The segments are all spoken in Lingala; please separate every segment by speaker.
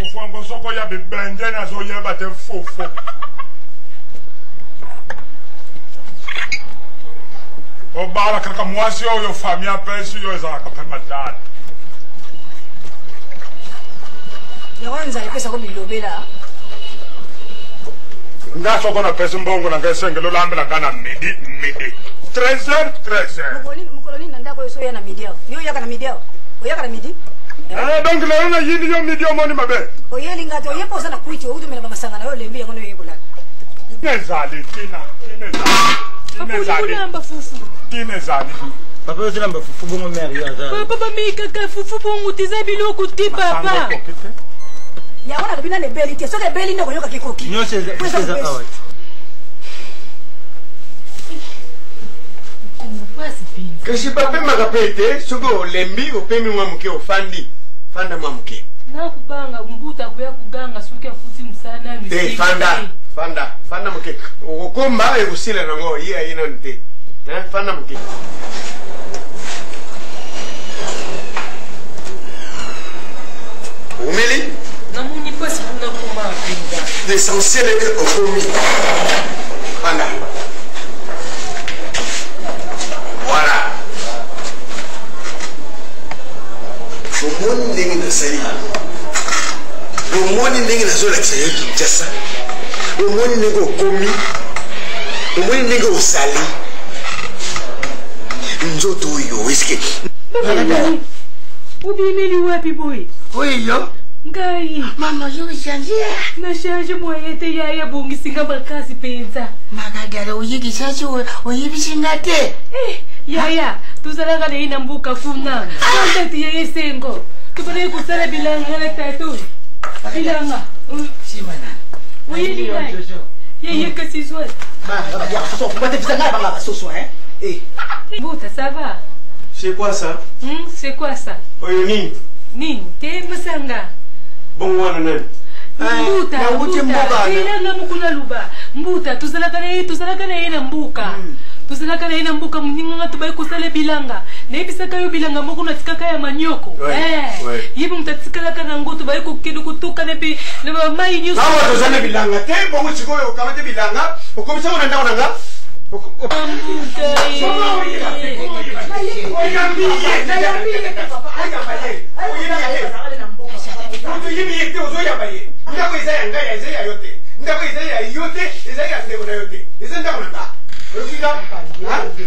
Speaker 1: fufu ngo soko ya bibende na zo ye bate fufu. Obala kaka mwasi yo famia pesi yo za kapema dad.
Speaker 2: Ya wanza ipesa ko milobela.
Speaker 1: Ngaso kona pesi mbongo na ngesenge lo lambela kana midi. 13h.
Speaker 2: Mukoloni nanda ko so ya na midi. Yo ya kana midi. Oya kana midi.
Speaker 1: Donc là on a yini yo midi o moni mabe.
Speaker 2: Oye linga to ye posa na kuichi o dumela mama sanga na yo lembi ngono ye kula.
Speaker 1: Nezali tina.
Speaker 2: Papa fufu.
Speaker 1: Nezali.
Speaker 3: Papa uzilamba fufu bongo mère yo azali.
Speaker 2: Papa mika ka fufu bongo tizabilo kuti papa. Ya wana bina ne beli tie so ke beli ndo konyoka kikoki.
Speaker 3: Nyose za awat.
Speaker 4: Kasi pape makapete sugo lembi upemi mwamuke ofandi fanda mwamuke
Speaker 5: na kubanga mbuta kuya kuganga suke futi msana
Speaker 4: misiki fanda muke ukomba ekusila nango iya ina nte fanda muke umeli
Speaker 5: na muni pasi kuna kuma pinga
Speaker 4: l'essentiel est que okomi fanda voilà. Le monde n'est pas ça. Le monde n'est pas ça. Le monde n'est pas commis. Le monde n'est pas sali. Nzoto yo eske.
Speaker 5: Ubimeli wapi boy?
Speaker 4: Oui yo.
Speaker 5: Ngai.
Speaker 4: Mama yo change.
Speaker 5: Na change moyete ya bongi singa bakasi penza.
Speaker 4: Magadala uyiki chachi uyibisinga te.
Speaker 5: Yaya, tuzalaka na ina mbuka kuna. Kontakti yeye sengo. Tupare kusala bilanga na tatu. Bilanga.
Speaker 4: Simana.
Speaker 5: Uyili ngai. Yeye kasi zwa.
Speaker 3: Bah, ya façon faut pas te faire banga soso hein.
Speaker 5: Mbuta, ça va?
Speaker 4: C'est quoi ça?
Speaker 5: C'est quoi ça?
Speaker 4: Oyoni.
Speaker 5: Nini? Te musanga.
Speaker 4: Bon wana nani?
Speaker 5: Mbuta, mbuta. Bilanga mukuna luba. Mbuta, tuzalaka na ina mbuka. Tuzalaka na ina mbuka mninga tubai kusale bilanga. Na ibisaka yo bilanga moko na tikaka ya manyoko. Yibu mtatikala kana ngoto bai kukidu kutuka nebi na mai nyuso.
Speaker 4: Hawa tuzale bilanga te bongo chikoyo kamate bilanga. Ukomisa unaenda unanga?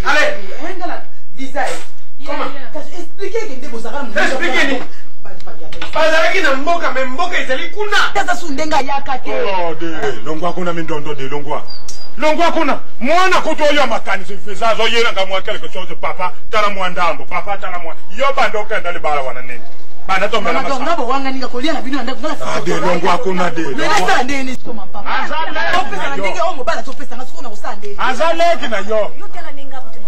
Speaker 4: Allez, comment? Expliquez que vous avez expliquez. Bazaraki na mboka memboka izali kuna.
Speaker 2: Sasa sundenga yakate.
Speaker 1: Oh de longwa kuna mindondo de longwa. Longwa kuna mwana kutoyo makani sifizazo yera ngamwa quelque chose papa tala mwandambo papa tala mwa yo bando kenda le bala wana nini. Bana to mela masa.
Speaker 2: Ngabo wanga ninga kolia na bino ndako ngala.
Speaker 1: De longwa kuna de.
Speaker 2: Nesa ndeni soma papa.
Speaker 1: Azale.
Speaker 2: Opesa ndenge omo bala topesa ngasuko na usande.
Speaker 1: Azale kina yo.
Speaker 2: Yo tela ninga kutono.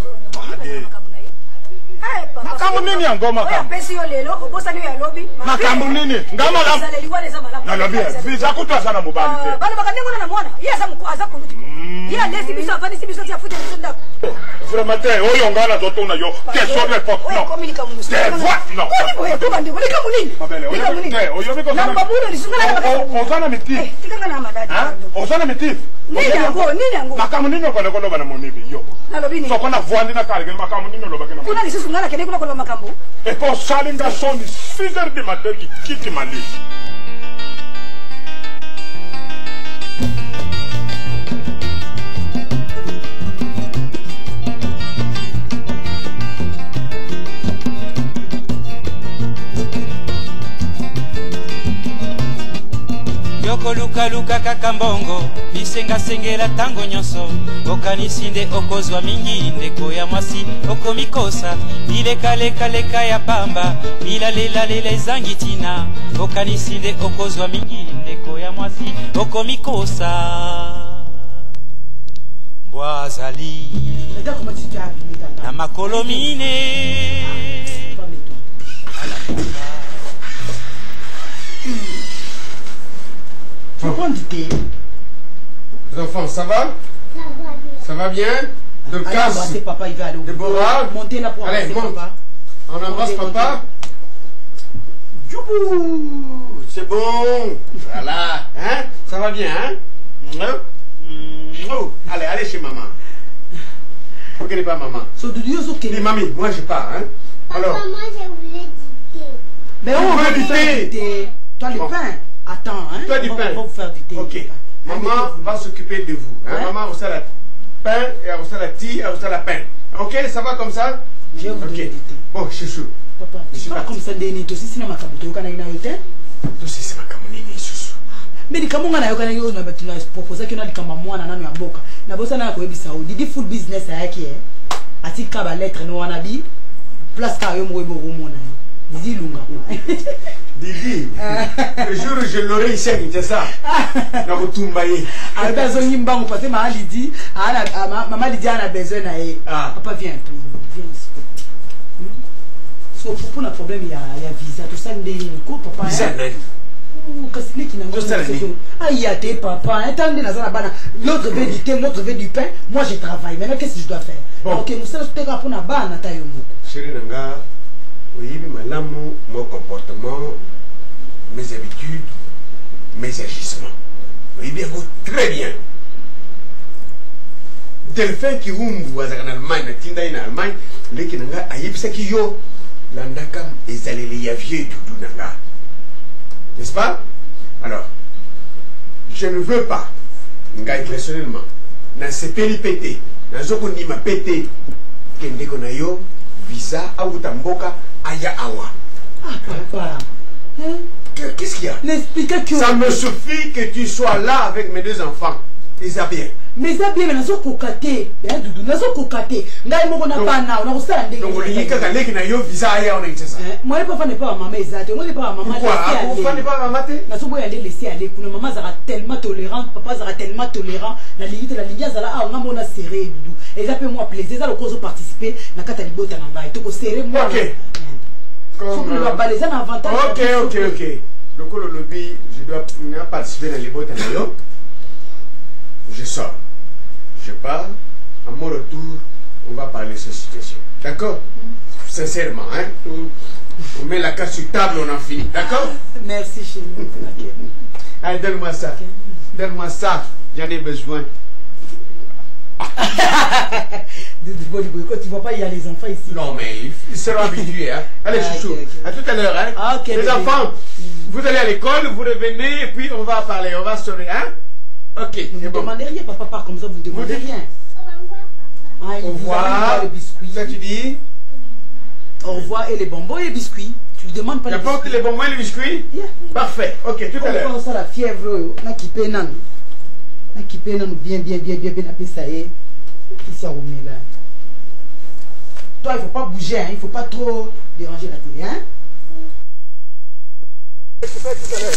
Speaker 1: Makambu nini ya ngoma kama?
Speaker 2: Pesi yo lelo obosa niyo ya lobi.
Speaker 1: Makambu nini? Ngama la. Na lobi. Visa kutwa sana mubali te.
Speaker 2: Bana bakanengo na mwana. Yesa aza kunduti. Ya lesi biso afani sibiso tia futa nda.
Speaker 1: Vraiment oyo ngana zotuna yo. Question réponse. Non.
Speaker 2: Communique mu.
Speaker 1: Non.
Speaker 2: Oyo to bandi. Oyo kamunini.
Speaker 1: Oyo biko.
Speaker 2: Namba bulo lisungana na makamo.
Speaker 1: Ozana miti.
Speaker 2: Tikanga na madadi.
Speaker 1: Ozana miti.
Speaker 2: Nini yango?
Speaker 1: Makamu nini okole kolo bana monibi yo.
Speaker 2: Na lobi ni.
Speaker 1: Soko na vuandi na kale makamu nini loba kana.
Speaker 2: Kuna lisungana kene kuna makambo.
Speaker 1: Et pour salinga soni 6h du matin qui quitte Mali.
Speaker 6: Yoko luka luka kakambongo bisenga sengela tango nyonso okanisinde okozwa mingi ndeko ya mwasi okomikosa bileka leka leka ya pamba bilalela lela ezangi tina okanisinde okozwa mingi ndeko ya mwasi okomikosa mbwazali na makolo mine
Speaker 4: Tu prends du thé. Les enfants, ça va? Ça va bien? Dorcas,
Speaker 3: papa, il va aller
Speaker 4: Déborah,
Speaker 3: monter là pour
Speaker 4: allez, monte.
Speaker 3: Papa.
Speaker 4: On embrasse papa. Djoubou. c'est bon. Voilà. Hein? Ça va bien, hein? Oh. Allez, allez chez maman. Vous ne connaissez pas maman. Dis mamie, moi je pars, hein? Alors.
Speaker 7: Maman, je voulais du thé.
Speaker 3: Mais on va du thé. Toi, le pain. Attends, hein?
Speaker 4: Toi, du pain.
Speaker 3: On va vous faire du thé.
Speaker 4: Ok. Maman va s'occuper de vous. Hein? Maman, on sait la pain, et on sait la tea, et on sait la pain. Ok, ça va comme ça?
Speaker 3: Je vais vous donner du thé.
Speaker 4: Bon, chouchou.
Speaker 3: Papa, c'est pas comme ça, Denis. Tu sais, si tu as ma caboto, tu as une aïté?
Speaker 4: Tu sais, c'est ma camonine, chouchou.
Speaker 3: Mais les camons, on a proposé que nous avons moi, on a un boca. Na bossa na ko ebisa o didi food business ayaki ati ka ba lettre no wana bi place ka yo mo ebo mo na didi lunga
Speaker 4: Didi le jour où je l'aurai ici c'est ça na ko tumbaye
Speaker 3: a besoin nyimba mo parce ma Lydie ana maman Lydie ana besoin na e papa viens ici so pour le problème il y a visa tout ça ndé ko papa
Speaker 4: visa
Speaker 3: papa, l'autre veut du thé, l'autre veut du pain. Moi je travaille. Maintenant qu'est-ce que je dois faire? Ok,
Speaker 4: chérie Nanga, oui, mon comportement, mes habitudes, mes agissements. Oui, bien, très bien. Delphin qui ouvre en Allemagne, en Allemagne, les qui n'ont pas yo, l'andakam et zalé les yavier du Nanga. N'est-ce pas? Alors, je ne veux pas, personnellement, dans ces péripéties, dans ce qu'on dit ma pété, kende konayo, visa, aoutamboka, aya awa.
Speaker 3: Ah, papa.
Speaker 4: Qu'est-ce qu'il y a? Ça me suffit que tu sois là avec mes deux enfants. Isabelle.
Speaker 3: Mais Isabelle, nazo kokate, Doudou, nazo kokate. Ngai moko na bana, on a ça ndenge.
Speaker 4: Donc on dit que quand les na yo visa aya on est ça.
Speaker 3: Moi papa n'est pas maman Isate, moi n'est pas maman.
Speaker 4: Pourquoi? Papa n'est pas maman té?
Speaker 3: Nazo boya aller laisser aller. Kuna maman sera tellement tolérante, papa sera tellement tolérant. La limite zala on a mona serré Doudou. Et ça peut moi plaisir, ça le cause participer na kata libota na ngai. To ko serré moi.
Speaker 4: OK.
Speaker 3: Comme le balayer un avantage.
Speaker 4: OK. Donc le lobby, je dois participer dans les bottes na yo. Je sors, je pars, à mon retour, on va parler de cette situation. D'accord? Sincèrement, hein? On met la carte sur table, on en finit. D'accord?
Speaker 3: Merci, chérie. Okay.
Speaker 4: Allez, donne-moi ça. Okay. Donne-moi ça, j'en ai besoin.
Speaker 3: Tu ne vois pas, il y a les enfants ici.
Speaker 4: Non, mais ils seront habitués. Hein? Allez, chouchou, à tout à l'heure. Hein? Les enfants, vous allez à l'école, vous revenez, et puis on va parler, on va sonner. Hein? Ok.
Speaker 3: Vous ne demandez rien, papa, comme ça, vous ne demandez rien.
Speaker 4: Au revoir.
Speaker 3: Les biscuits.
Speaker 4: Ça tu dis?
Speaker 3: Au revoir et les bonbons et les biscuits. Tu ne demandes pas les biscuits.
Speaker 4: J'apporte les bonbons et les biscuits?
Speaker 3: Yeah.
Speaker 4: Parfait. Ok, tout à l'heure.
Speaker 3: On ça la fièvre. On a kippé nan. On a kippé nan bien. Appelé ça y ici à Romé là. Toi, il ne faut pas bouger, hein. Il ne faut pas trop déranger la télé, hein.
Speaker 4: Tout à l'heure.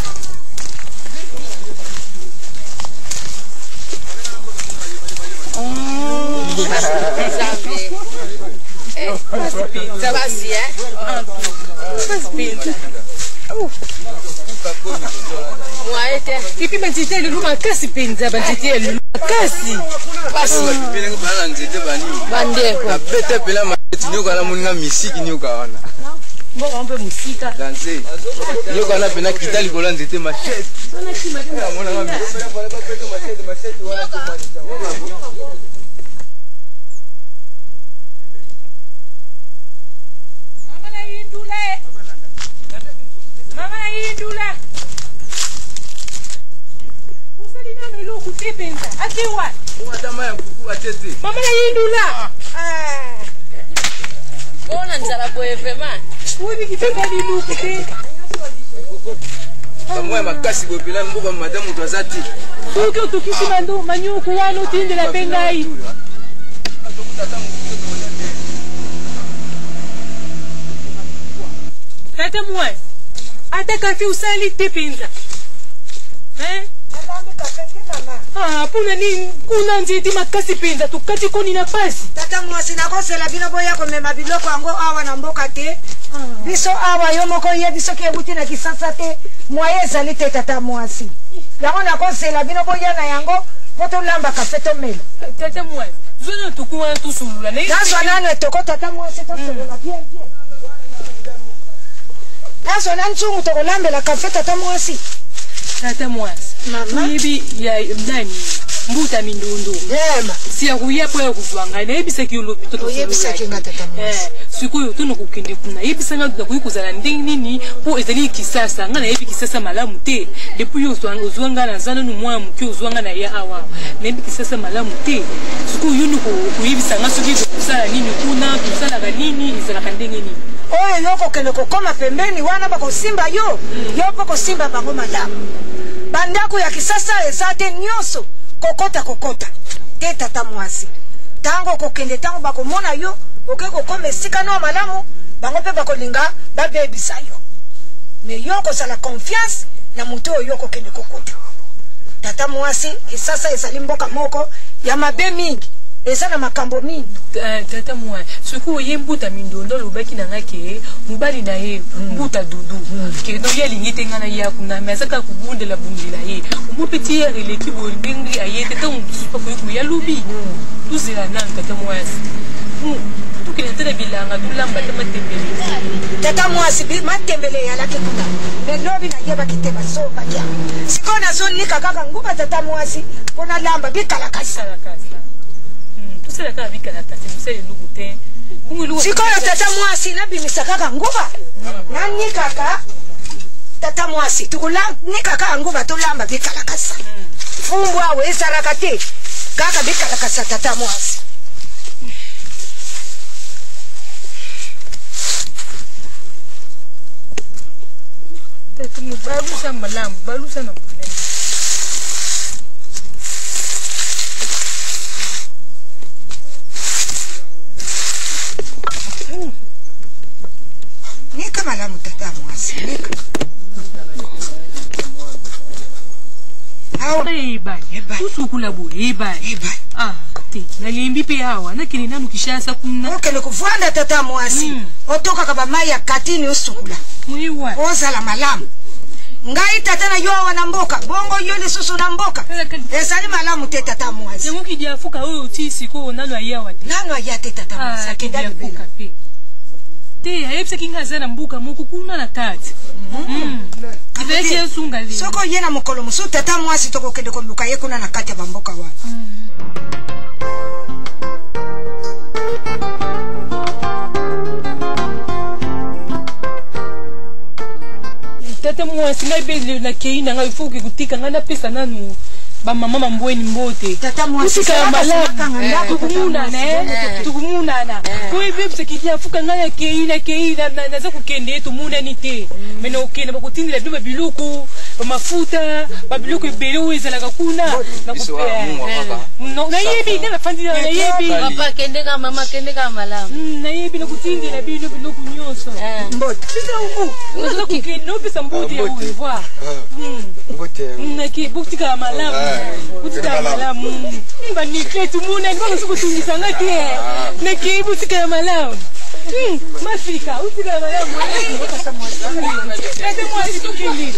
Speaker 8: Ça va si, hein? Kipi banzite lulu makasi penza banzite lulu makasi basi bande kwa
Speaker 9: bete pela mateti nyoka la muninga misiki nyoka wana
Speaker 8: mboko ampe musika
Speaker 9: danse nyoka na pena kitali kola nzete machete
Speaker 8: sona kima
Speaker 9: mona nga misiki wala ba pete machete wana kumanisa
Speaker 8: Mama Indula. Usali na melo kutepenza. Ake wa?
Speaker 9: Madama ya kuku atete.
Speaker 8: Mama Indula. Bona nzala boye vraiment. Wewe kiteka lilu kute.
Speaker 9: Kamwe makasi bopela mboka madame twazati.
Speaker 8: Uko tukisi mando manyu kuwano tinde la pengai. Tata moi. Ata kafe usali tepenza. Puna ni kuna nziti makasi penza tukati koni na pasi.
Speaker 10: Tata mwasi na kosela bino boya komema biloko yango awa na mboka te. Biso awa yo moko ye biso ke buti na kisasa te. Mwaye ezali te tata mwasi. Yango na kosela bino boya na yango poto lamba kafe to mela.
Speaker 8: Tata mwasi. Zono tukuwa tusulula.
Speaker 10: Nazo nano etoko tata mwasi to sulula bien. nazo na nzungu tokolambela kafe tata mwasi
Speaker 5: tata mwasi ibi ya nani mbuta mindundu siya kuyapo ya kuvanga na ibisa kiulobi toto
Speaker 10: yebisa kinga tata mwasi
Speaker 5: sikuyo tuno kukende kuna ibisa nga tuna kuyikuzana ndenge nini po ezali kisasa nga na ibi kisasa malamu te depuis uzwanga na zana nu mwa mki uzwanga na ya awa na ibi kisasa malamu te sikuyo yunu kuyibisa nga suki kusala nini kuna kusala ga nini izala kandenge nini
Speaker 10: oyo yoko kende kokoma pembeni wana bakosimba yo yopo kosimba bango malamu bandako ya kisasa ezate nyoso kokota te tata mwasi tango kokende tango bakomona yo oke kokoma esika no malamu bango mpe bakolinga babebisa yo me yo kozala confiance na moto oyo kokende kokota tata mwasi esasa ezali mboka moko ya mabe mingi eza na makambo mingi
Speaker 5: tata mwa suku ye mbuta mindondo lobaki na ngake mubali na ye mbuta dudu ke no ye lingite ngana ya kuna mesaka kubundela bundela ye umupeti ye releki bolbengi ayete to msupa ko ya lubi tuzila nan tata mwa tukile tele bilanga tulamba matembele
Speaker 10: tata mwa sibi matembele ya lake kuna melobi na ye bakite basoba ya sikona so nika kaka nguba tata mwa si pona lamba bikala kasa
Speaker 5: tusela kaka bikala kasa musele lugute
Speaker 10: sikoyo tata mwasi nabimisa kaka nguba nani kaka tata mwasi tukula ni kaka nguba tulamba bikala kasa fumbwa we sarakate kaka bikala kasa tata mwasi
Speaker 5: tata mubalusa malamu balusa na kulema
Speaker 10: nika malamu tata mwasi nika
Speaker 5: tusukula bo te nalimbi pe hawa nakili nanu kishasa kuna
Speaker 10: okele kuvanda tata mwasi otoka kaba mai ya katini usukula
Speaker 5: mwiwa
Speaker 10: ozala malamu ngai tata na yo wana mboka bongo yole susu na mboka esali malamu te tata mwasi
Speaker 5: yango kijafuka oyo tisi ko nanu ayawa te
Speaker 10: nanu ayate tata mwasi akenda
Speaker 5: buka pe te ayepse kinga zana mbuka moko kuna na kati kiveke yesunga li
Speaker 10: soko yena mokolo musu tata mwasi toko kende ko luka ye kuna na kati ya bamboka wana
Speaker 5: tata mwasi ngai bezile na keina ngai fuki kutika ngana pesa nanu ba mama mbweni mbote
Speaker 10: tata mwasi
Speaker 5: kaya malaka tukumuna na ko ibebse kitia fuka ngaya keina naza kukende yetu muna nite mena okende bakutindila bima biluku mafuta babiluku ebele ezalaka kuna na kupea na yebi na fandila na yebi
Speaker 8: papa kende ka mama kende ka malamu
Speaker 5: na yebi na kutindila biluku nyoso
Speaker 10: mbote
Speaker 5: sisa umu naza kukende no pesa mbote ya uivoire
Speaker 9: mbote
Speaker 5: na ki butika malamu butika malamu mba nikletu muna ndiko sukutungisa ngake na ki butika malamu mafika utika malamu tata mwasi tukili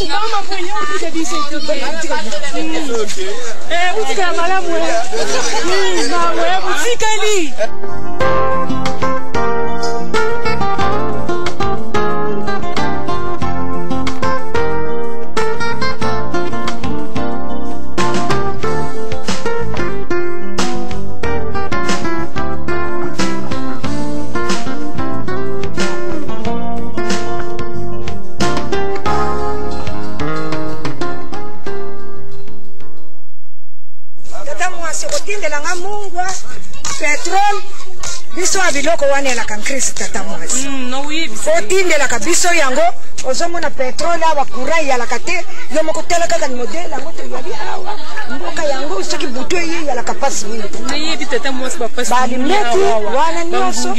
Speaker 5: mama mwenye utika biso utika malamu mawe butika li
Speaker 10: kotindela nga mungwa petrol biso abiloko wana la kankrisi tata mwasi kotindela ka biso yango ozomona petrol awa courant ya la kate yo moko tela kaka ni modèle yango to yali awa mboka yango soki buto ye ya la kapasi ni
Speaker 5: na yebi tata mwasi ba pasi
Speaker 10: bali meti wana nyoso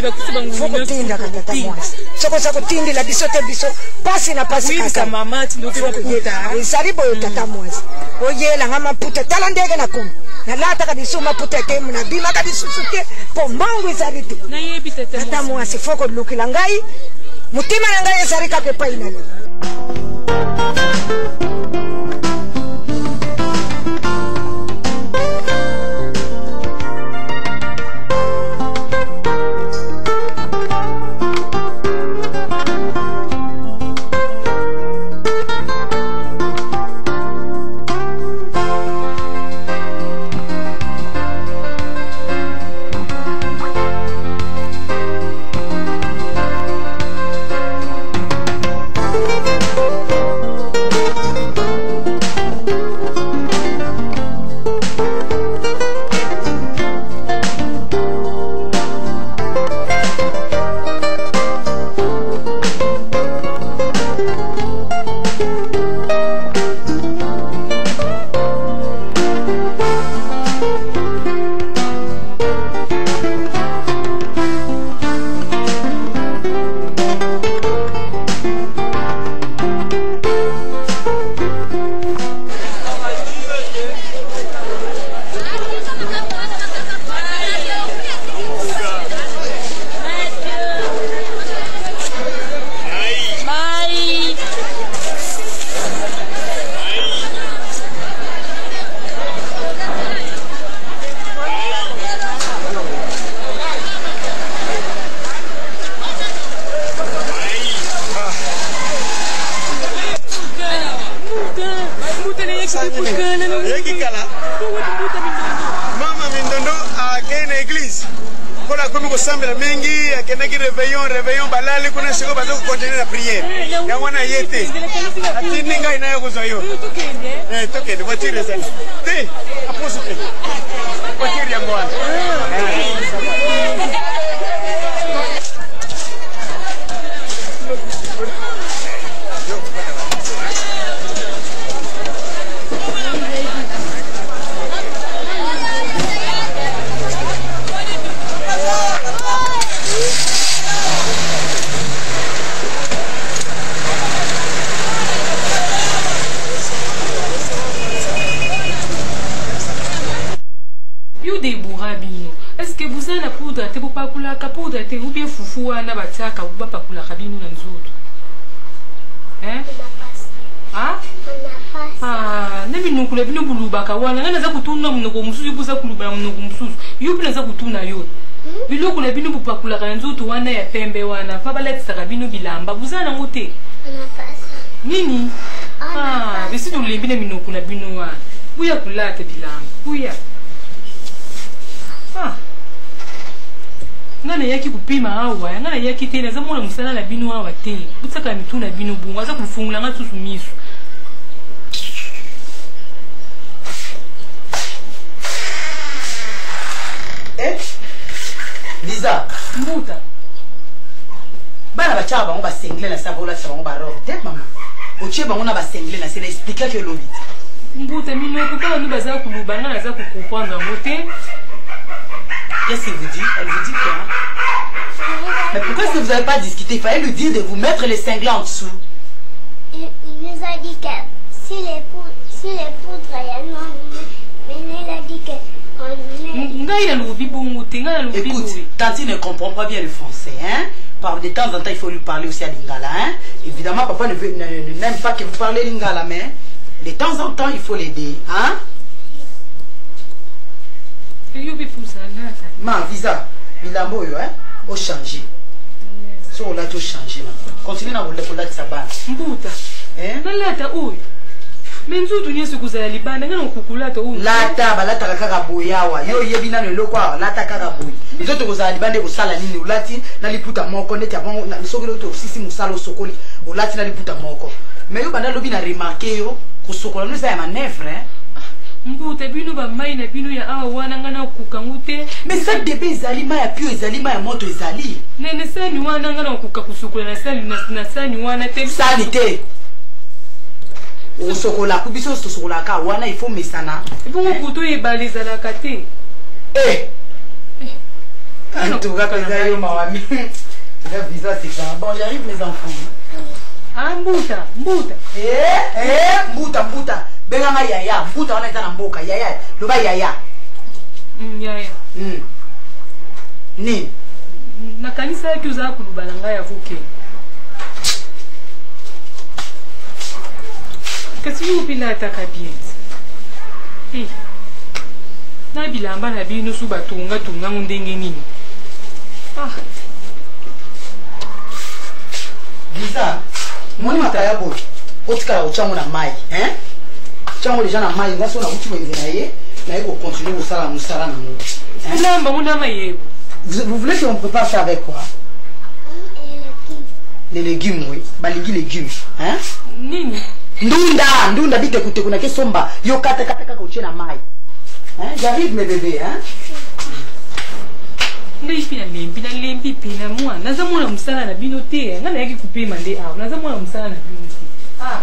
Speaker 10: foko tinda ka tata mwasi soko sa kotindela biso te biso pasi na pasi
Speaker 5: kaka mama tindoke baputa
Speaker 10: isaribo yo tata mwasi oyela nga maputa tala ndege na kumi nalata kadisu maputa te muna bima kadisusu te po mangu izari te
Speaker 5: na yebi
Speaker 10: tata mwasi foko lukila ngai mutima na ngai ezari kape pa inali
Speaker 4: Mama mindondo akena église. Kola komi ko sambela mengi akena ki réveillon balali kuna siko bazo ko continuer la prière. Ya wana yete. Atini ngai na yako zoyo. Tokende voiture sana. Te aposo te. Voiture ya mwana.
Speaker 5: Est-ce que vous avez la poudre? Te pas pour la poudre, te ou bien foufou na bataka ou pas pour la cabine ou autres. Hein? Ah? Ah, nemi nukule bino bulubaka wana ngana za kutuna mnoko mususu kuza kulubana mnoko mususu. Yupi za kutuna yo. Biloko na bino bupakula kanzoto wana ya pembe wana fa baletsa kabino bilamba buzana ngote. Nini? Ah, bisi tulembine minoko na bino wana. Buya kulate bilamba. Buya. Ah. Ngana yaki kupima hawa, ngana yaki tena za mwana musala na bino hawa te. Butsaka mituna bino bunga za kufungula nga tusumisu.
Speaker 3: Lisa,
Speaker 5: mbuta.
Speaker 3: Bana bachaba bango ba sengle na sava ola sava bango ba robe te mama. Oche bango na ba sengle na c'est expliquer que lobi.
Speaker 5: Mbuta mino kokala ni baza kuluba nga za comprendre ngote.
Speaker 3: Qu'est-ce qu'il vous dit? Elle vous dit quoi? Mais pourquoi est-ce que vous n'avez pas discuté? Il fallait lui dire de vous mettre les cinglés en dessous.
Speaker 7: Il nous a dit que si les poudres réellement, mais il a dit que
Speaker 3: écoute, Tanti ne comprend pas bien le français, hein? De temps en temps, il faut lui parler aussi à Lingala, hein? Évidemment, papa n'aime pas que vous parlez Lingala, mais de temps en temps, il faut l'aider, hein? Ma visa, bilambo yo, hein? Au changer. Si on l'a tout changé, continue à vous le faire sa bande.
Speaker 5: Mbuta, hein? Nalata ouy. Menzu tu nyesu kuzala libanda ngana ukukulata ouy.
Speaker 3: Lata balata kaka boyawa. Yo yebina ne lokwa lata kaka boy. Nzoto kuzala libanda kusala nini ulati na liputa moko neti avant na sokolo to sisi musala sokoli ulati na liputa moko. Mais yo banda lobi na remarquer yo kusokola no sa ya manevre, hein?
Speaker 5: Mbuta bino ba mai na bino ya awa wana ngana kukangute.
Speaker 3: Mais ça débé ezalima ya pio ezalima ya moto ezali.
Speaker 5: Nene sani wana ngana kukakusokola na sali na sani wana te.
Speaker 3: Sanité. O sokola kubiso sokola ka wana il faut mesana.
Speaker 5: Bongo kuto e baliza la kate.
Speaker 3: En tout cas quand yo mawami. Le visa c'est ça. Bon, j'arrive mes enfants.
Speaker 5: Ah mbuta.
Speaker 3: Mbuta. Benga yaya, mbuta wana eza na mboka yaya. Loba yaya.
Speaker 5: Yaya.
Speaker 3: Ni.
Speaker 5: Na kanisa yaki uza kulubala nga ya vuke. Kasi yu pila ataka bien. Na bilamba na bino su batunga ndenge nini. Ah.
Speaker 3: Lisa, moni makaya boy. Otikala ochango na mai, hein? Chango les gens na mai, ngaso na uti wenze na ye, na ye ko continuer musala na ngo.
Speaker 5: Bilamba mona mai.
Speaker 3: Vous voulez qu'on prépare ça avec quoi? Les légumes, oui. Balingi légumes, hein?
Speaker 5: Nini?
Speaker 3: Ndunda bite kute kuna kesomba. Yo kata kaka uche na mai. Hein? J'arrive mes bébés, hein?
Speaker 5: ngai pina lembi pina mwana naza mwana musala na bino te nga na yaki kupema nde awa naza mwana musala na bino te ah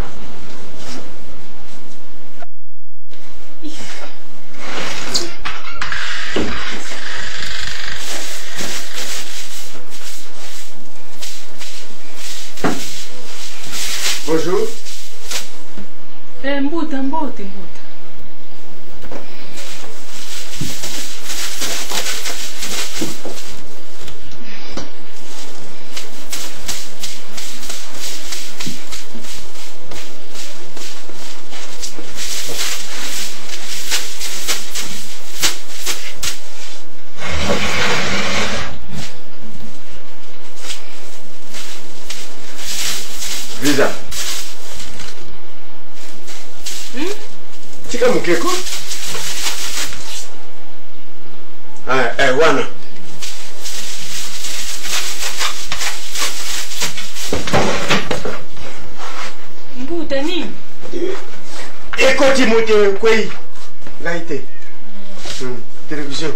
Speaker 4: Bonjour.
Speaker 5: Mbuta.
Speaker 4: Visa. Tika mukeko? Wana.
Speaker 5: Mbuta nini?
Speaker 4: Ekoti mote kwei. Laite. Télévision.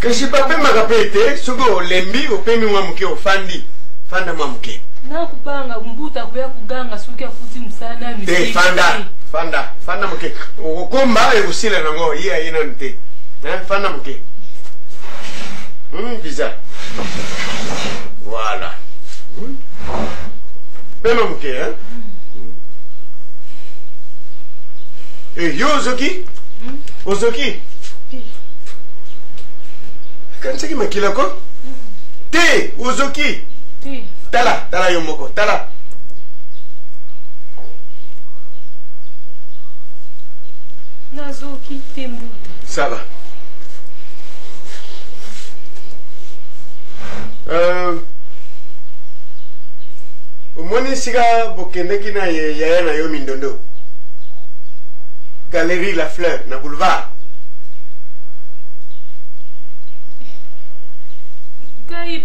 Speaker 4: Kasi pape makapete sugo lembi opemi mwamuke ofandi fanda mwamuke
Speaker 5: nakupanga mbuta kuya kuganga suki afuti musana mi
Speaker 4: te fanda muke okomba ekusila nango iya ina nte fanda muke bizarre voilà pema muke yo ozoki ozoki kansaki makila ko te ozoki tala yo moko tala
Speaker 5: nazoki te mbuta
Speaker 4: saba omoni sika bokendeki na yaya na yo mindondo Galerie La Fleur na boulevard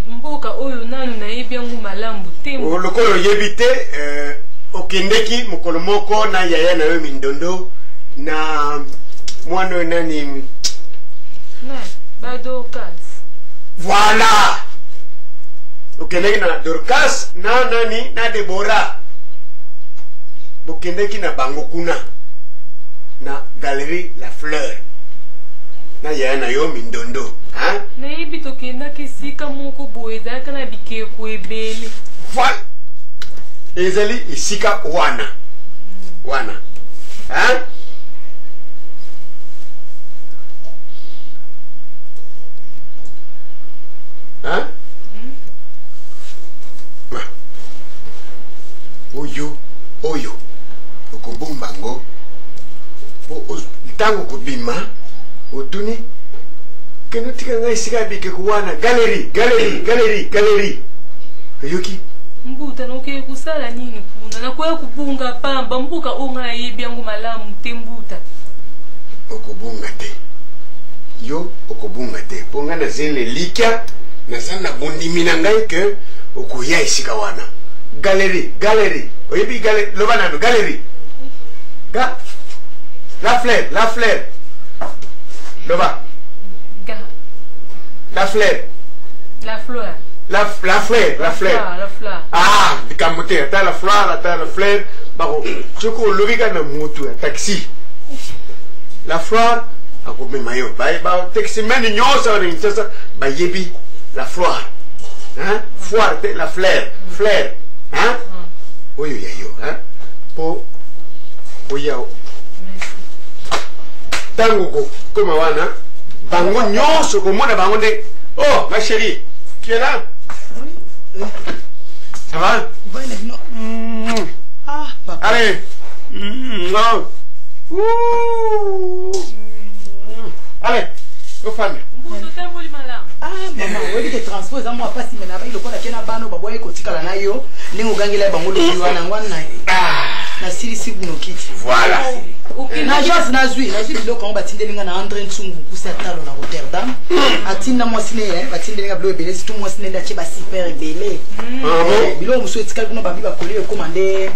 Speaker 5: mboka oyo nanu nayebi yango malamu te
Speaker 4: lokolo oyebi te okendeki mokolo moko na yaya na yo mindondo na mwana oyo nani
Speaker 5: Dorcas
Speaker 4: voilà okendeki na Dorcas na nani na Debora bokendeki na bango kuna na Galerie La Fleur na yaya na yo mindondo
Speaker 5: nayebi tokendaki esika moko boye ezalaka na bikeko ebele
Speaker 4: voilà ezali esika wana oyo okobomba ngo ntango kobima otuni keno tika ngai sika bike kuwana galerie yoki
Speaker 5: mbuta noke kusala nini kuna nakoya kubunga pamba mbuka onga yebi yangu malamu te mbuta
Speaker 4: okobunga te yo okobunga te ponga na zele likia na sana bondimi na ngai ke okoya esika wana galerie oyebi loba nano galerie La Fleur loba La fleur. Ah, dikamote ata la fleur. Bako, choko lobika na moto taxi. La fleur akome mayo. Ba taxi meni nyosa ni sasa ba yebi la fleur. Foire la fleur. Oyo yayo, Po oyao. Tango koma wana bango nyoso komona bango nde. Oh, ma chérie, tu es là? Ça va?
Speaker 3: Ah, papa.
Speaker 4: Allez. Non. Allez, go fan.
Speaker 3: Ah, maman, oui, que transpose à moi pas si maintenant il a kena bano baboye kotikala na yo ndenge ogangela bango lobi wana ngwana na silisi kuno kiti
Speaker 4: voilà
Speaker 3: na agence nazwi biloko yango batindeli nga na André Nsungu kusa talo na Rotterdam atinda mwasi ne batindeli nga bilo ebele surtout mwasi ne ndache ba super ebele biloko mosusu etikali kuna babi bakoli ekomande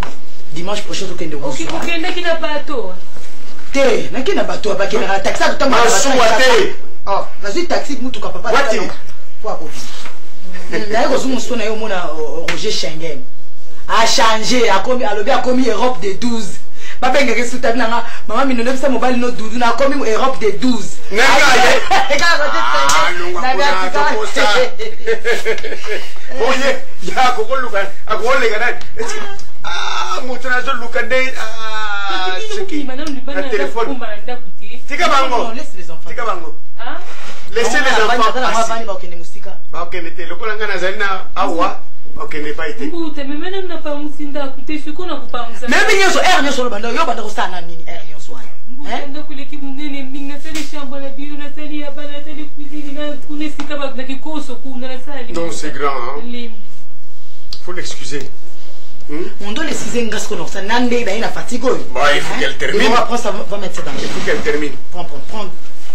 Speaker 3: dimanche prochain tokende
Speaker 5: okendaki na bato
Speaker 3: te nakende na bato bakendaka taxi
Speaker 4: te
Speaker 3: nazwi taxi mutuka papa naye kozwi mosusu na ye omona Roger Schengen achange alobi akomi Europe de 12 babengeke sutabi nanga mama minono bisa mobali no dudu na akomi Europe de 12
Speaker 4: oye yakokoluka akoleka moto nazoluka nde tika bango laissez les enfants bakende te lokola nga nazali na awa bakende pa ite
Speaker 3: meme nyonso aire nyonso lo banda yo banda kosala na nini aire nyonso wana
Speaker 5: ndakuleki munene mingi nasali chambre na biro nasali ya bana nasali cuisine na kunesika bakaki koso kuna nasali
Speaker 4: donc c'est grand hein faut l'excuser
Speaker 3: on doit les 6 ngas qu'on ça nande ba ina fatigue
Speaker 4: bon il faut qu'elle termine
Speaker 3: on va prendre ça va mettre ça dans
Speaker 4: il faut qu'elle termine
Speaker 3: prends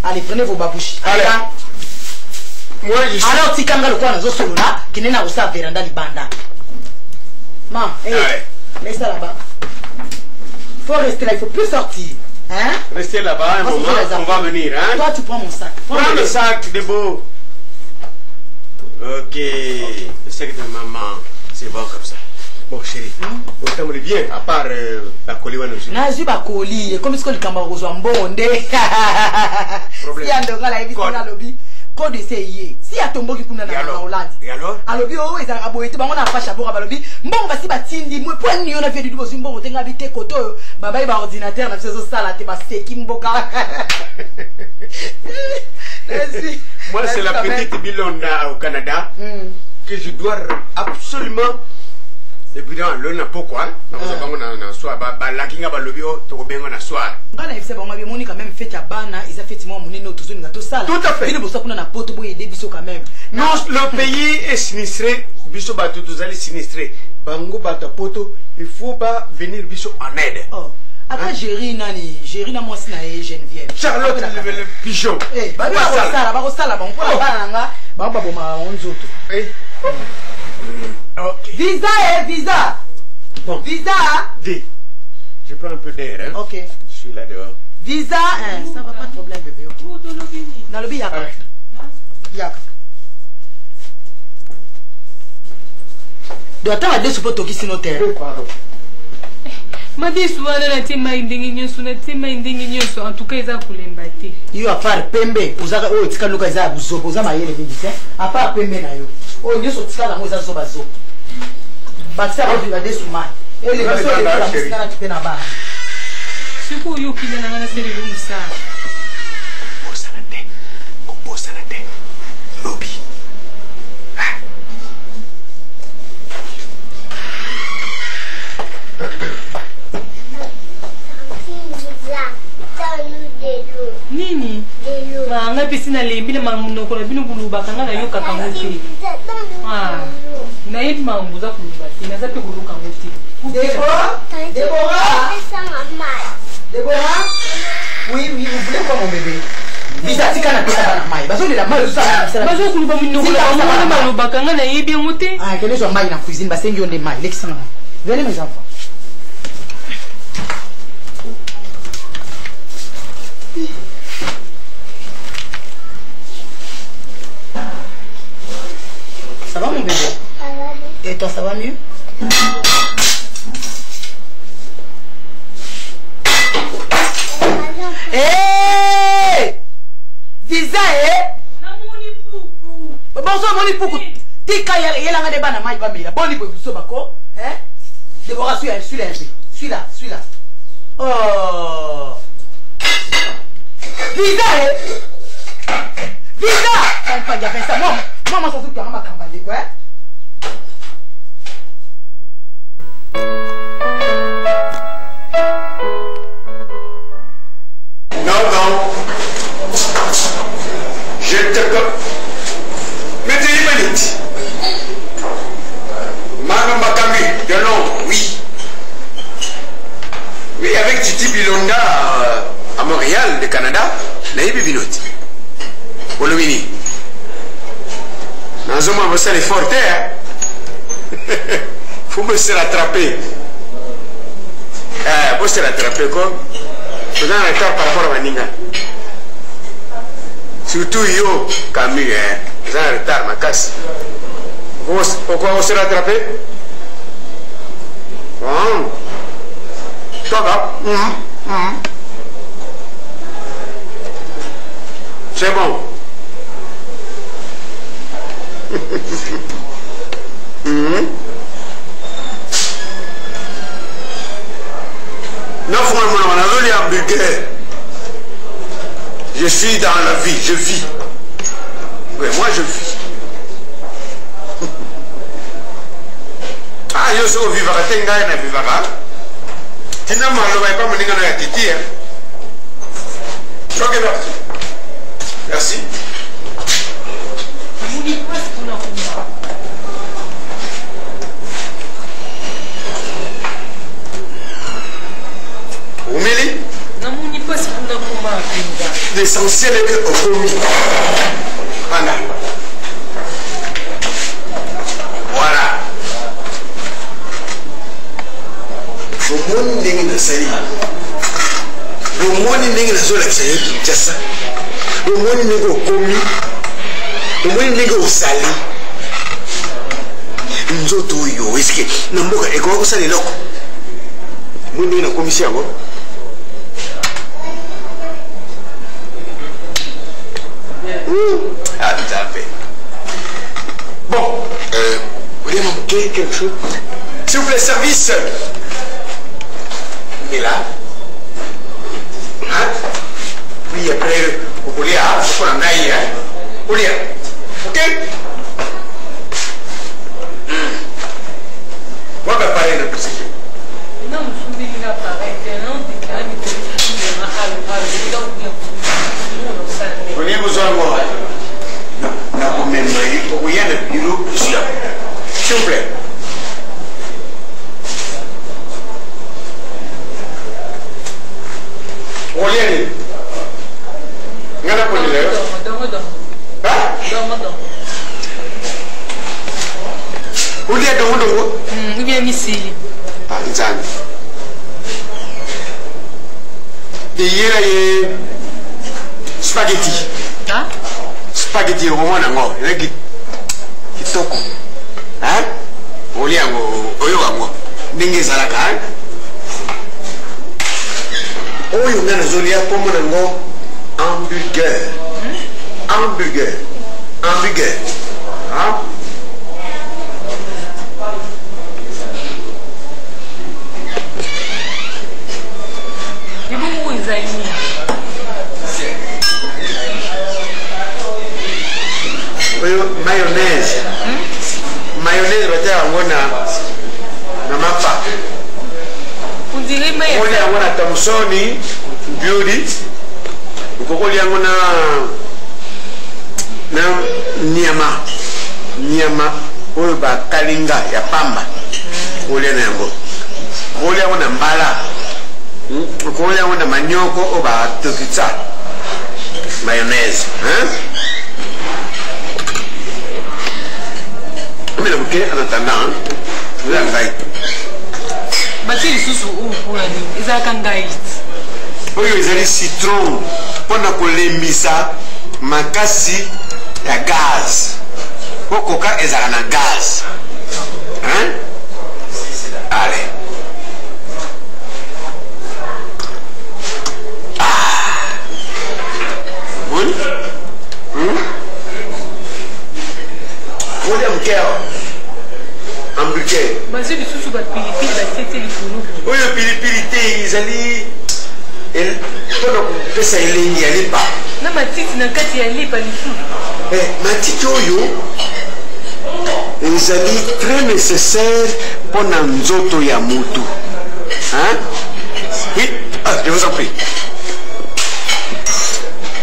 Speaker 3: allez prenez vos babouches
Speaker 4: allez moi je suis
Speaker 3: alors tikanga le quoi nazo solo là qui n'est na osa veranda libanda ma laisse ça là-bas faut rester là il faut plus sortir hein
Speaker 4: restez là-bas un moment on va venir hein
Speaker 3: toi tu prends mon sac
Speaker 4: prends le sac de beau ok le sac de maman c'est bon comme ça bon chérie on t'aimerait bien à part la colis aussi
Speaker 3: nazui ba colis comme ce que le kamba rozwa mbonde si andonga la ebi na lobby code essayer si atomboki kuna na Hollande
Speaker 4: et alors
Speaker 3: alobi o ezaka boyete bango na fasha boka balobi mbongo basi batindi mwe point niyo na vie du bozi mbongo tenga bite koto babai ba ordinateur na sezo sala te ba seki mboka
Speaker 4: moi c'est la petite Bilonda au Canada que je dois absolument évidemment le na pourquoi na bango na soir ba lakinga ba lobi o to bengo na soir
Speaker 3: ngana ifse bango bi moni quand même fête ya bana isa fête moi monene otuzoni ngato sala
Speaker 4: tout à fait
Speaker 3: bino bosa kuna na poto boye de biso quand même
Speaker 4: non le pays est sinistré biso ba tout allez sinistré bango ba ta poto il faut pas venir biso en aide
Speaker 3: aka géri na mwasi na ye Geneviève
Speaker 4: Charlotte le pigeon
Speaker 3: ba sala bango pour bana nga ba boma onzoto
Speaker 4: ok
Speaker 3: visa
Speaker 4: bon
Speaker 3: visa
Speaker 4: D je prends un peu d'air hein
Speaker 3: ok
Speaker 4: je suis là dehors
Speaker 3: visa ça va pas de problème bébé ok dans le yaka doit attendre deux supports qui sont notaires
Speaker 5: madisu wana na tema indingi nyonso na tema indingi nyonso en tout cas eza kulemba te
Speaker 3: yo à part pembe uzaka o tika luka za buzobo za mayele bindise à part pembe na yo o nyonso tika na mo za zoba zo bakisa ba du bade suma ele baso ele la musika na kipena ba
Speaker 5: siku yo kile na ngana sele lumsa
Speaker 4: bosa na te lobby
Speaker 5: nini manga pesi na lembi na manoko na bino kulubaka nga na yoka kango te nayebi mambo za kuluba te naza mpe koluka ngo te
Speaker 3: Déborah oui vous voulez quoi mon bébé bisa tika na pesa bana mai bazo lela mai
Speaker 5: bazo kuluba minoko na bango na balobaka nga nayebi yango te
Speaker 3: kende zo mai na cuisine basengi yo nde mai lekisa nga venez mes enfants ça va mon bébé et toi ça va mieux visa bonso moni puku tika yela nga de bana mai bamela boni bo so bako Déborah celui-là oh visa ça pas déjà fait ça maman ça tout ma campagne quoi
Speaker 4: non je te mais tu es manite Mano Makami avec Titi Bilonda à Montréal, le Canada, Naïbi Binoti. Olomini. Dans un moment, vous allez forter. Faut me se rattraper. Faut se rattraper quoi. Vous avez un retard par rapport à Maninga. Surtout yo, Camille, vous avez un retard, ma casse. Pourquoi vous se rattraper? Ça va. C'est bon. Je suis dans la vie, je vis. Oui, moi je vis. Ah, je suis au vivara, tenga na vivara. Tina malo va pas moninga na titi. Ok, merci. Merci. Oumeli? L'essentiel est que au commis. Voilà. Voilà. Le monde n'est pas sali. Le monde n'est pas sali. Le monde n'est pas commis. Le monde n'est pas sali. Nous autres, est-ce que nous avons un école sali là? Nous avons une commission. Ah, tout à fait. Bon, vous voulez manquer quelque chose? S'il vous plaît, service. Et là? Hein? Oui, après, vous voulez, vous pouvez en aller, hein? Vous voulez, ok? Moi, je vais parler de plus. Non, je suis venu à parler. Venez vous en voir. Là, vous m'aimez, pour rien de bureau, je suis là. S'il vous plaît. On y est. Il y a la police là. Hein? Où est-ce que vous êtes ici? Ah, il y a spaghetti. Hein? Spaghetti, au moins, il y a kitoko. Hein? Au lieu de oyo, n'engue salaka. Oyo, on a comme hamburger. Hamburger. Hamburger. Hein? Mayonnaise. Mayonnaise va dire na mapa. On dirait mayonnaise. On a Thomsoni, Beauty. On a Nyama. Nyama. On a Kalinga, ya Pamba. On a Nambo. On a Mbala. On a Manioko, on a Tokitsa. Mayonnaise. Hein? Mais le bouquet en attendant, vous avez un gaï.
Speaker 5: Bâti les sous ou pour la nuit, ils ont un gaï.
Speaker 4: Oui, ils ont des citrons. Pendant qu'on les met ça, ma casse, il y a gaz. Pour coca, ils ont un gaz. Hein? Allez. Ah. Oui? William Kerr, hamburger.
Speaker 5: Basé du sous bat pilipili, c'était les fourneaux.
Speaker 4: Oui, le pilipili, ils allaient. Pendant que ça n'y allait pas.
Speaker 5: Non, ma tite n'a qu'à y aller, pas du tout.
Speaker 4: Ma tite, ils allaient très nécessaire pour Nanzoto Yamutu. Hein? Oui, je vous en prie.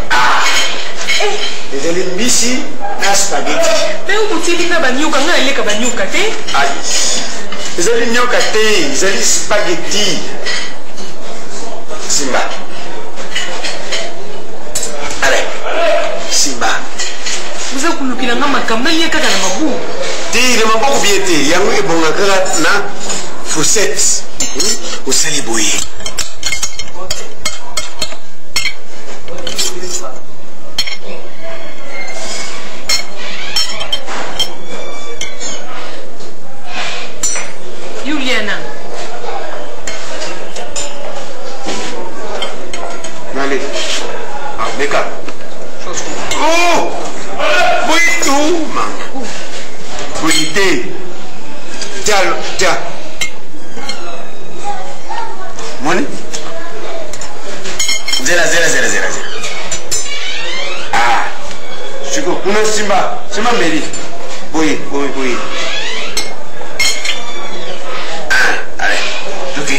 Speaker 4: Ah! Ils allaient ici. Spaghetti.
Speaker 5: Mais où tu dis que banyuka nga ile ka banyuka te?
Speaker 4: Aïe. Ils allaient nyoka te, ils allaient spaghetti. Simba. Allez. Simba.
Speaker 5: Vous avez coulé la maman comme il y a qu'à la mabou.
Speaker 4: Dis le mabou bien té. Yango est bon na fossette. Au saliboué.
Speaker 5: Juliana.
Speaker 4: Allez. Ah, Meka. Oh! Oui, tout, maman. Oui, té. Tiens. Money? Zera. Ah. Chico, kuna Simba Meri. Oui. Ah, allez. Ok.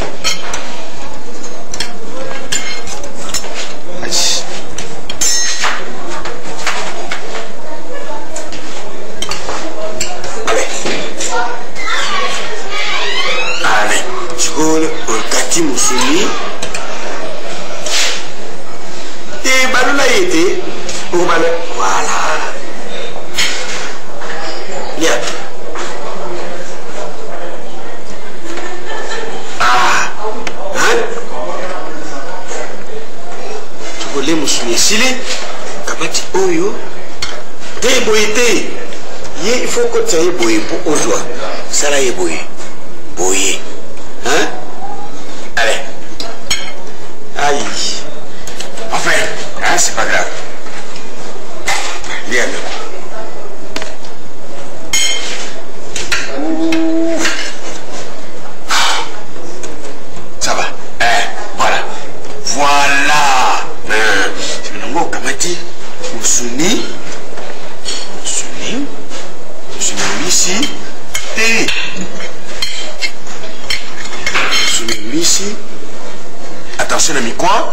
Speaker 4: Musumi et balula été pour balai voilà bien tu voulais musumi sili kabati oyo te boyete ye il faut que tu ailles boyer pour aujourd'hui ça là est boyer hein. Allez. Aïe. Enfin, hein, c'est pas grave. Bien. Ça va. Voilà. C'est le mot Kamati. Musuni ici. T. Ici. Attention à mi coin.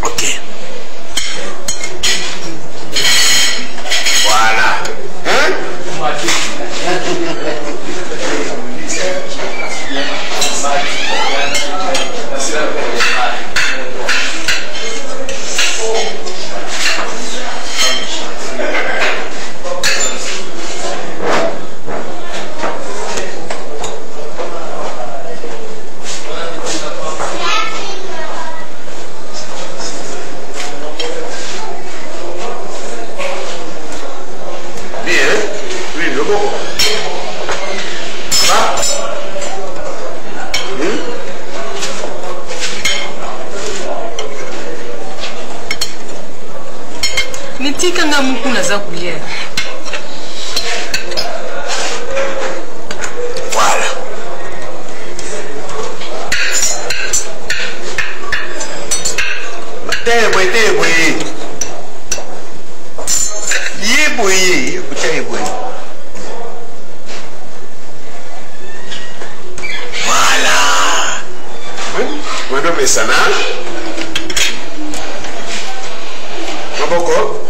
Speaker 4: Ok. Voilà. Hein?
Speaker 5: Nitikanga mukuna za kulia.
Speaker 4: Voilà. Teboy. Yeboy, voilà. Bueno, me sana. Maboko.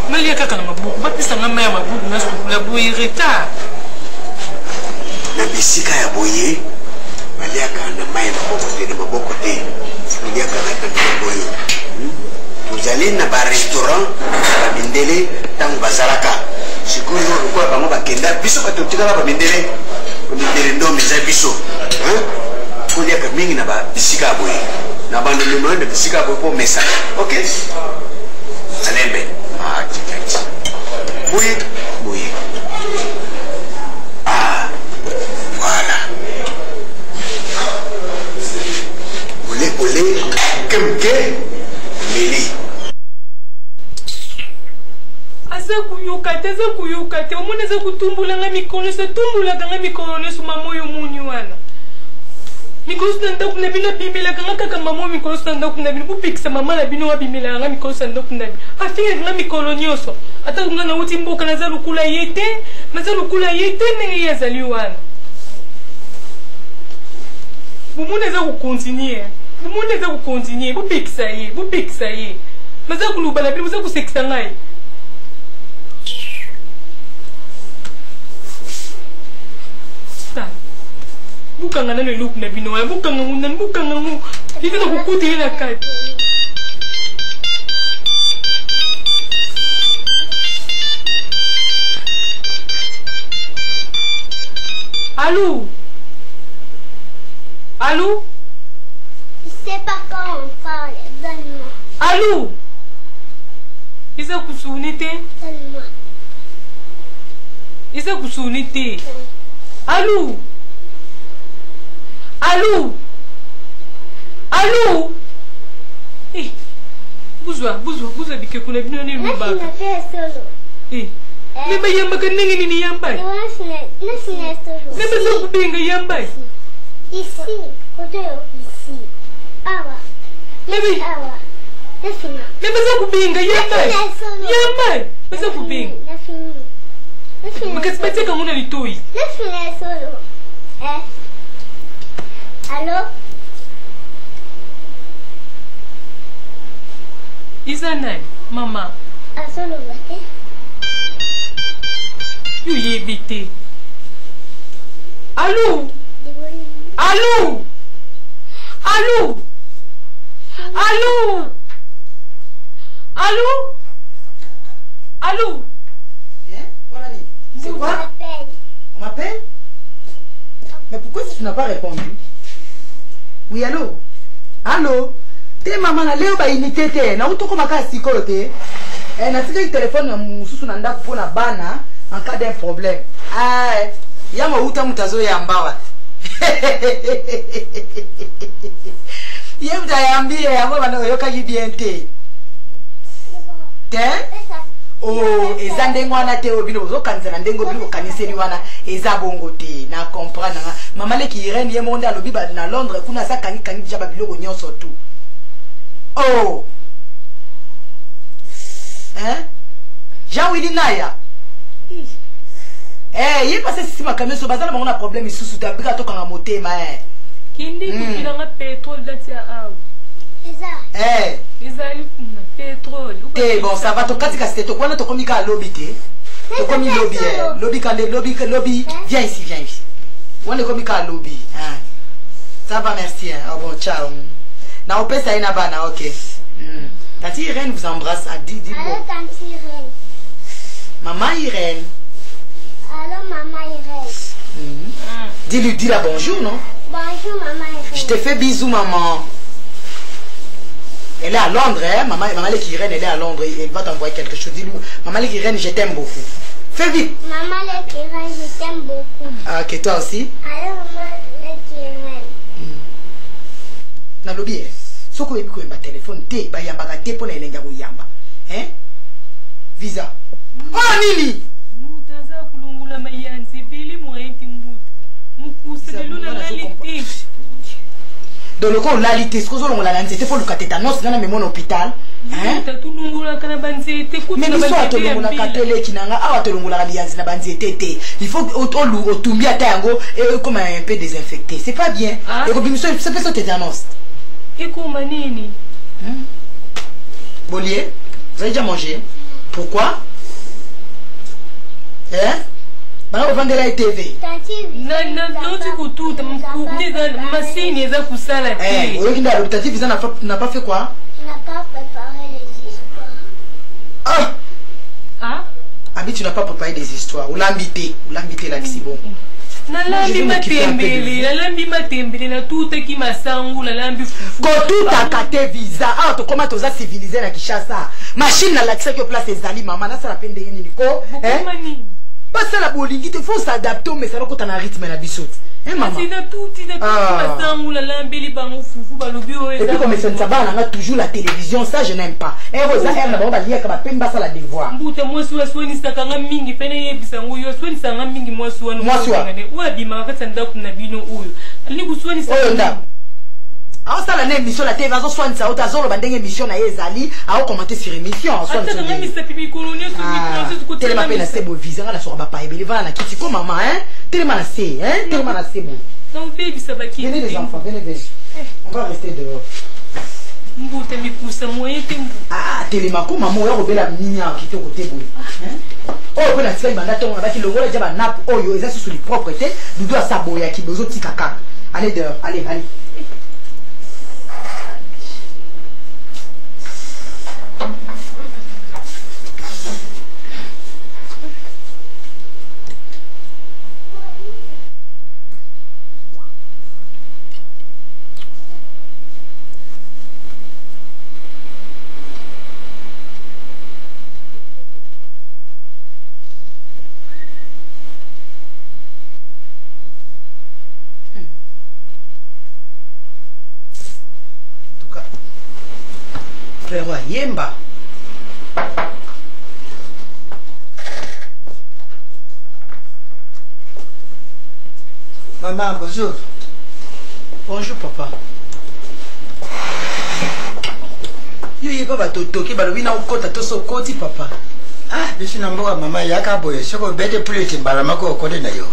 Speaker 5: Malia kaka na mabuku, bapisa ngama ya mabuku na sukula boye retard.
Speaker 4: Na bisika ya boye, malia kana mai maboko te. Malia kana na boye. Tuzali na ba restaurant, ba mindele tangu bazalaka. Sikuru kwa bango bakenda biso batotika ba mindele. Mindele ndo miza biso. Kulia ka mingi na ba bisika boye. Na bando le monde bisika boye po mesa. OK? Alembe. Ah, tchikati. Oui. Ah, voilà. Olé, kemke, meli.
Speaker 5: Asa kuyuka te. Omone za kutumbula nga mikono, sa tumbula nga mikono su mamoyo munyu wana. Mikolo sanda kuna bino bimela kaka mama mikolo sanda kuna bino kupikisa mama la bino wa bimela nga mikolo sanda kuna bino. Afinga nga mikolo nyoso. Ata nga na uti mboka na za lukula yete, maza lukula yete nenge yazali wana. Bumune za kukontinue, bupikisa ye. Maza kuluba la bino za kusekisa ngai. bukanga nano eloko na bino bukanga nguna bukanga ngo ivina kukutile na kati Allô? Allô?
Speaker 7: Je sais pas quand on parle, donne-moi.
Speaker 5: Allô? Isa kusunite?
Speaker 7: Donne-moi.
Speaker 5: Isa kusunite? Allô? Allô? Allô? Eh, buzwa bike kuna bino ni mbaka.
Speaker 7: Laisse-moi faire solo.
Speaker 5: Eh. Neba yamba ka nengi nini yamba?
Speaker 7: Laisse-moi solo.
Speaker 5: Neba sa kubinga yamba?
Speaker 7: Ici, côté ici. Awa.
Speaker 5: Neba.
Speaker 7: Awa. Laisse-moi.
Speaker 5: Neba sa kubinga yamba? Yamba. Basa kubinga.
Speaker 7: Laisse-moi.
Speaker 5: Makasipate ka nguna litoi.
Speaker 7: Laisse-moi solo. Allô?
Speaker 5: Izanai, mama.
Speaker 7: Solo bate.
Speaker 5: You évité. Allô? Allô? Allô? Allô? Allô? Allô?
Speaker 3: C'est quoi? On m'appelle? Mais pourquoi tu n'as pas répondu? Oui, allô? Allô? T'es maman, Léo ba unité te. Na uto koma ka sikoyo te. Na tika téléphone na mususu na ndako pona bana en cas d'un problème. Ah, yama uta mutazo ya mbawa. Yemda yambie yamo bana yoka bien te. Te? Oh, ezande ngwana te obino zo kanzana ndengo bino kaniseli wana ezabongo te na comprendre nga mama le ki Irene ye monde alobi ba na Londres kuna sa kangi jaba biloko nyonso tout. Oh. Hein? Jean-Willy Naya. Eh, il passe si ma camion so bazala mona problème isusu ta bika to kanga motema eh.
Speaker 5: Kindi kukila nga pétrole datia aw.
Speaker 3: Eh.
Speaker 5: Ezali kuna pétrole.
Speaker 3: Eh bon, ça va to katika c'était to kwana to komika lobby te. To komi lobby eh. Lobby. Viens ici. On est komika lobby. Hein. Ça va merci hein. Oh bon, ciao. Na opesa ina bana, OK. Tante Irène vous embrasse à dis
Speaker 7: Allô, tante Irène.
Speaker 3: Maman Irène.
Speaker 7: Allô, maman Irène.
Speaker 3: Dis la bonjour, non?
Speaker 7: Bonjour, maman Irène.
Speaker 3: Je te fais bisous, maman. Elle est à Londres, hein? Maman Irène, elle est à Londres. Elle va t'envoyer quelque chose. Dis-lui, maman Irène, je t'aime beaucoup. Fais vite.
Speaker 7: Maman Irène, je t'aime beaucoup.
Speaker 3: Ah, ok, toi aussi?
Speaker 7: Allô, maman Irène.
Speaker 3: Na lobby, soko ebi ko yamba téléphone te, ba yamba ka te pona elenga ko yamba. Hein? Visa. Oh nini?
Speaker 5: Mutaza kulungula mayanzi bili moyenti mbuta. Mukuse luna laliti.
Speaker 3: Dans le cas où l'alité, ce que nous avons dit, il faut le tétanos dans le hôpital. Hein? Mais nous sommes tous les gens qui il faut autumia tango et comme un peu désinfecté. C'est pas bien. Et comme ça, c'est pas ça tétanos.
Speaker 5: Et comment nini?
Speaker 3: Bolier, vous avez déjà mangé? Pourquoi? Hein? Bana vendre la TV. Eh, l'hôpital visa n'a pas fait quoi?
Speaker 7: On n'a pas préparé les histoires.
Speaker 3: Ah!
Speaker 5: Ah?
Speaker 3: Ah mais tu n'as pas préparé des histoires. Ou l'ambité là qui c'est bon.
Speaker 5: Nalambi matembele na tout qui masangu nalambi fufu.
Speaker 3: Ko tout a kate visa. Ah to comment toza civilisé na Kinshasa. Machine na l'accès que place ezali maman na ça la peine de nini ko?
Speaker 5: Hein?
Speaker 3: Pas ça la bolingi, il faut s'adapter mais ça n'a un rythme na biso. Hein maman?
Speaker 5: C'est tout masangu nalambi bango fufu balobi o.
Speaker 3: Et puis comme ça na toujours la télévision, ça je n'aime pas. Et rosa elle na ba liya ka ba pemba ça la devoir.
Speaker 5: Mbute moi swani sakanga mingi pene yebisa nguyo swani sanga mingi moi swani. Wa bima ka tsanda kuna bino uyo. Ni kuswani
Speaker 3: sanga. Ah ça la émission la TV azo swani sa ota zolo bandenge émission na ezali a commenter sur émission swani.
Speaker 5: Ata ngami sapibi kolonio sur
Speaker 3: tele ma pena sebo visa ngala so ba pa ebele va na kiti ko maman hein. Tele ma na se hein, tele ma na sebo.
Speaker 5: Non baby ça va qui.
Speaker 3: Venez les enfants, venez. On va rester dehors.
Speaker 5: Mbute mi kusa moyen te mbu.
Speaker 3: Ah tele ma ko maman ya robela minya kiti ko tebo. Hein? Oh pena sel banda to ba ki longola jaba nap oyo eza sous les propreté, dudu asaboya ki bozo tikaka. Allez dehors, allez. Frère Yemba.
Speaker 11: Maman, bonjour.
Speaker 3: Bonjour papa. Yo papa totoki balobi na okota toso koti papa.
Speaker 11: Ah, biso na mboka mama yakaboye soko bete plate mbala mako okode na yo.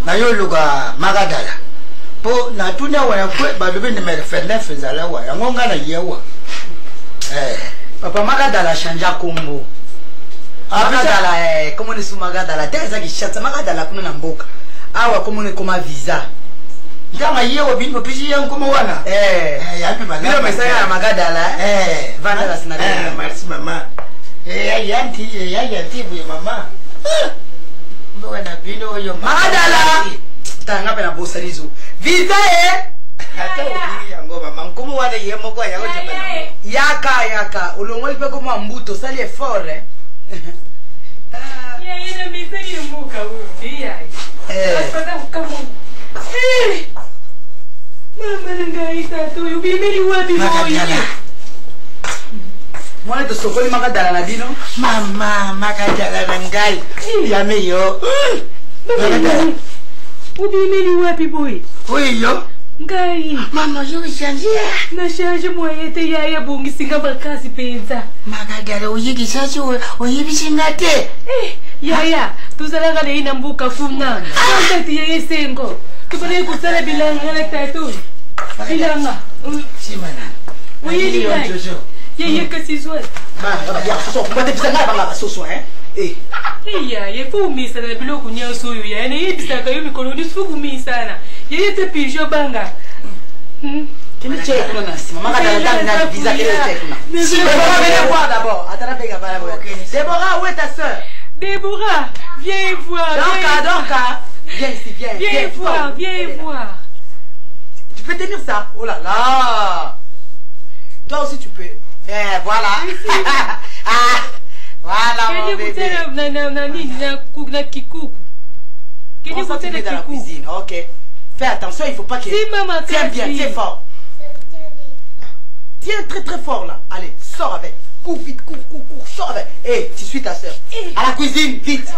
Speaker 11: Na yo luka magadala. Po na tuna wana kwe balobi ni merfene fezala wa yango ngana yewa.
Speaker 3: Papa magadala chanja kombo. Magadala comment ni magadala teza kishatsa magadala kuna na mboka. Awa comment ni koma visa.
Speaker 11: Ndanga yewa bintu pisi yangu koma wana. Yapi magada.
Speaker 3: Bila mesaya ya magadala. Vanda la sina.
Speaker 11: Merci mama. Yanti buye mama. Mboka na bino yo
Speaker 3: magadala. Tanga pena bosanizo. Visa
Speaker 11: Hata ukiri yango mama nkumu wana yemo kwa yango
Speaker 3: chapana. Yaka ulongoli pe koma mbuto sali effort
Speaker 5: Yeye misa ni mbuka huyu. Sasa kama Mama nangaita tu yubimeli wapi moyo.
Speaker 3: Mwana to sokoli magadala na bino.
Speaker 11: Mama magadala na ngai. Yame yo.
Speaker 5: Ubimeli wapi boy?
Speaker 11: Oui yo.
Speaker 5: Ngai.
Speaker 11: Mama yo changia.
Speaker 5: Na change moyete ya bungi singa bakasi penza.
Speaker 11: Magadala uyigi sasa uyibisingate.
Speaker 5: Yaya, tuzalanga na ina mbuka kuna. Sasa yeye sengo. Tupale kusala bilanga na tatu. Bilanga.
Speaker 11: Simana.
Speaker 5: Uyili ngai. Yeye kasi zwa.
Speaker 3: Ya so kumate bisanga banga soso
Speaker 5: Iya, ye fumisa na biloko nyaso yo ya. Ne yibisaka yo mikolo ni fumisa na. Yeye te pijo banga.
Speaker 3: Kini check kuna na sima magadala na visa kile check kuna. Déborah venez voir d'abord. Attends pega para voir. Déborah, où est ta sœur?
Speaker 5: Déborah, viens voir.
Speaker 3: Donc, viens ici, viens.
Speaker 5: Viens voir.
Speaker 3: Tu peux tenir ça? Oh là là. Toi aussi tu peux. Voilà. Voilà mon bébé. On s'en met dans la cuisine, ok. Fais attention, il faut pas que... Tiens bien, tiens fort. Tiens très fort là. Allez, sors avec. Cours vite, cours, sors avec. Tu suis ta soeur. À la cuisine, vite.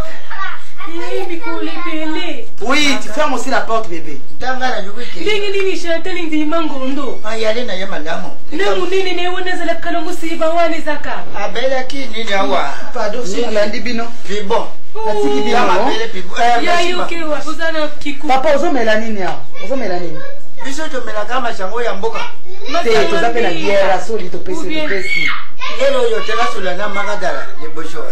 Speaker 3: Oui, tu fermes aussi la porte, bébé. Pardon, c'est l'andibino.
Speaker 11: Bon.
Speaker 3: Papa, ozo melanini ya. Ozo melanini.
Speaker 11: Biso to melaka machango ya mboka.
Speaker 3: Te tozape na bière soli to pesi.
Speaker 11: Hello yo tela solana magadala ye bocho.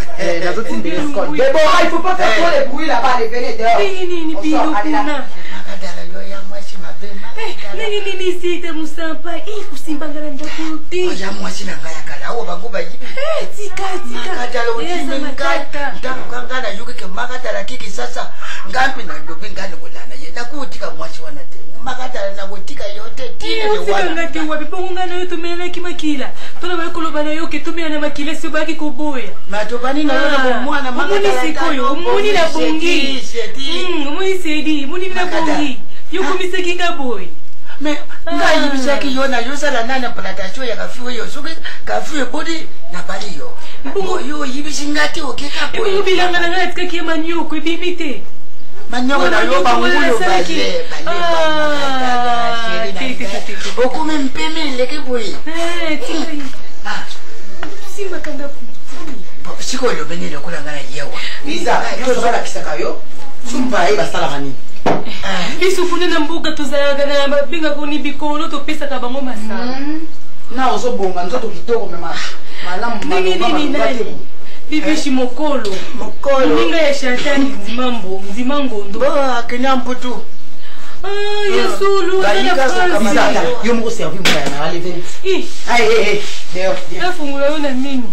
Speaker 3: Nazo tindele scott. Mais bon, il faut pas faire trop de bruit là-bas, les venez dehors.
Speaker 5: Ni bilo kuna.
Speaker 11: Magadala yo ya mwasi mapema.
Speaker 5: Ni sita musampa. Kusimbangana ndakuti.
Speaker 11: Ya mwasi na ngaya kala. Awo banguba yibi.
Speaker 5: Tika.
Speaker 11: Magadala utimi ngaya. Ndakukangana yuke ke magadala kiki sasa. Ngampi na ndobe ngane kulana ye. Nakutika mwasi wana te. Magadala na kutika yote tina ni wana.
Speaker 5: Ngati wapi pongana yo tumela kimakila. Tuna bakolobana yo ke tumela makila si baki kuboya.
Speaker 11: Matobani na yo mwana magadala.
Speaker 5: Muni sikoyo, muni na bongi. Muni sedi, muni na bongi. Yo kumiseki ngaboy.
Speaker 11: Me ngai bisaki yo na yo sala nana plantation ya kafiwe yo suki kafiwe body na bali yo. Bongo yo yibisingati okeka boy.
Speaker 5: Ibu bilanga na ngati kaki manyoko ibimite.
Speaker 11: Manyoko na yo bangulo bale. Okume mpemi leke boy.
Speaker 5: Simba kanga ku.
Speaker 11: Siko yo benile kulangana yewa.
Speaker 3: Biza, yo zola kisaka yo. Sumba eba sala mani.
Speaker 5: Bisu kune na mbuka tuzalaga na mabinga kuni bikolo to pesa ka bango masala.
Speaker 3: Na ozo bonga nzoto kitoko mema. Malamu
Speaker 5: nini. bibishi mokolo ninga ya shatani nzima ngondo
Speaker 11: akenya mputu
Speaker 5: yasulu
Speaker 3: yo moko servi mbaya na aleve
Speaker 5: afungula yo na mimi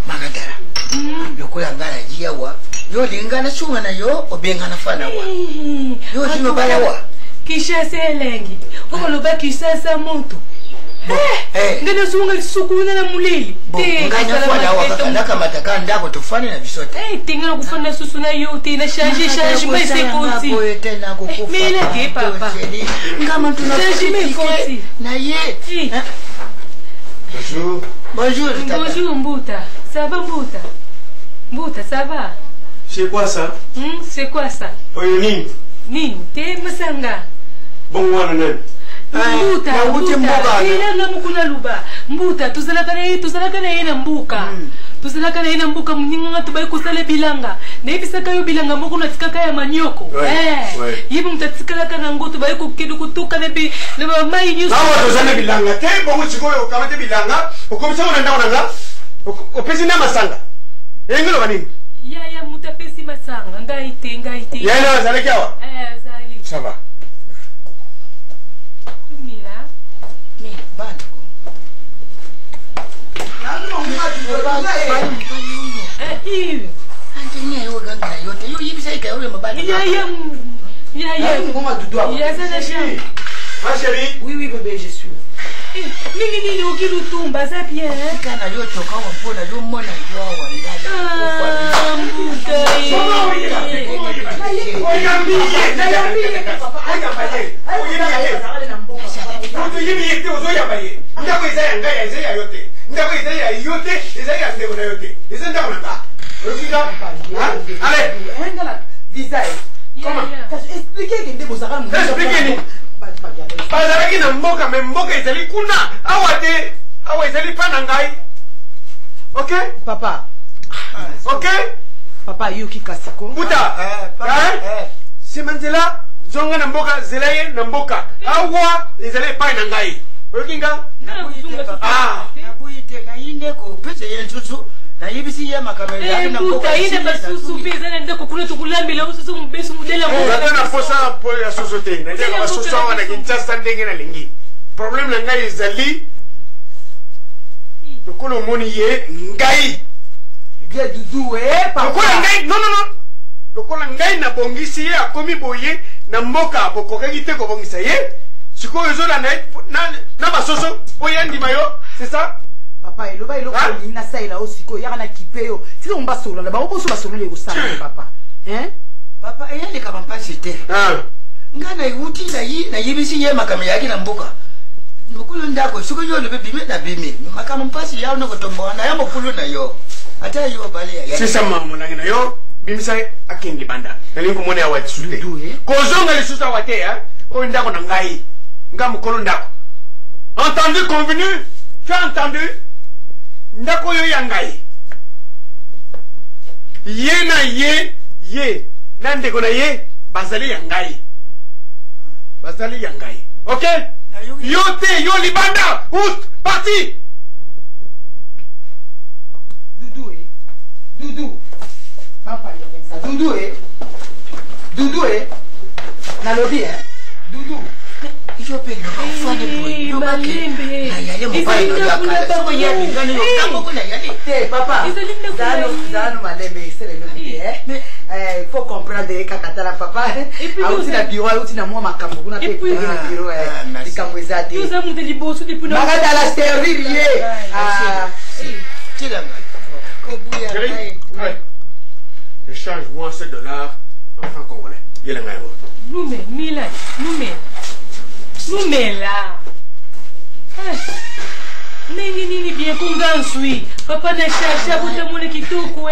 Speaker 11: magadara yokola ngana jiyawa yo lingana chunga na yo obengana fana wa yo zino bala wa
Speaker 5: kishasa elengi okoloba kishasa moto ngana sunga lisukuna na mulili
Speaker 11: nganya fana wa kakandaka mataka ndako tofani na bisota
Speaker 5: tingana kufana susu na yo tina change mais c'est koti
Speaker 11: tena kukufa
Speaker 5: mila ke papa
Speaker 11: ngama
Speaker 5: change mais koti
Speaker 11: na ye
Speaker 4: Bonjour.
Speaker 11: Bonjour, tata.
Speaker 5: Bonjour, Mbouta. Ça va, Mbouta? Mbouta, ça va?
Speaker 4: C'est quoi ça?
Speaker 5: C'est quoi ça?
Speaker 4: Nini?
Speaker 5: Nini? Te masanga.
Speaker 4: Bon, wana nani?
Speaker 5: Mbouta, Mbouta. Ila na mukuna luba. Mbouta, tuzalaka na yena mbuka. Tuzalaka na yena mbuka mninga tubai kusale bilanga. Na hivi saka yo bilanga moko na tikaka ya manyoko. Yibu mtatikala kana ngoto bai kukidu kutuka na mai nyusu.
Speaker 4: Nawa tuzane bilanga. Te bongo chikoyo kamate bilanga. Ukomisa unanda unanga. Opezi na masanga. Engelo banini?
Speaker 5: Ya mutapesi masanga. Ngaite.
Speaker 4: Ya na zale kiawa?
Speaker 5: Zali.
Speaker 4: Ça va.
Speaker 5: Mira.
Speaker 11: Me bana ko. Anjenia yo ganga yote. Yo yibisa ika yo mabana.
Speaker 4: Ma chérie.
Speaker 3: Oui, bébé, je suis.
Speaker 5: Nini ukilutumba ça bien hein?
Speaker 11: Kana yo toka wapona yo mona yo wangana.
Speaker 4: Bazalaki na mboka me mboka ezali kuna awa ezali pa na ngai. Ok
Speaker 3: papa?
Speaker 4: Ok
Speaker 3: papa yoki kasiko
Speaker 4: buta sima nzela zonga na mboka zela ye na mboka awa ezali pa na ngai. Oyoki nga
Speaker 11: nabuyite nayinde ko pese ye ntutu na yibisi ya makamera yake na mboka
Speaker 5: ine basusu pesa na ndako kuna tukulambila ususu mbesu mudela
Speaker 4: mo na posa po ya sosote na ndeka basusu wana Kinshasa ndenge na lingi problème na ngai ezali lokolo moni ye ngai
Speaker 3: bien dudu papa
Speaker 4: lokolo ngai non lokolo ngai na bongisi ye akomi boye na mboka bokokaki te ko bongisa ye sikoyo ezola na basoso po ya ndima yo c'est ça
Speaker 3: papa eloba eloko olina saila osiko yaka na kipe yo sika mbasolo na bango boso basolo le kosala papa
Speaker 11: papa eyaleka bampasi te ngana iwuti na yibisi ye makamera yake na mboka mokulu ndako siko yo lobe bime na bime makama mpasi yao na kotomboa na ya mokulu na yo ata yo bale ya
Speaker 4: sisa mamu na yo bimisa akindi banda nalingo mone ya watsute kozonga le susa wate o ndako na ngai nga mokolo ndako entendu convenu tu as entendu ndako yo ya ngai ye na ndeko na ye bazali ya ngai ok yo te yo libanda out parti
Speaker 3: dudu papa yokensa dudu nalobi dudu
Speaker 11: yo pe no fane boy yo ba ke na yale mo pai no ya kala so ya ngani yo kamo kuna yale
Speaker 3: te papa zano malembe sele no faut comprendre kakatala papa auti na bureau auti na mwa makambo kuna pe na bureau likambo ezati
Speaker 5: yo za muteli bosu depuis na
Speaker 3: magata la servir ye
Speaker 11: tila ko buya ngai
Speaker 4: échange-moi $7 en francs congolais yela ngai bo
Speaker 5: Lumela. Nini bien kungansui. Papa na shasha butamune kituku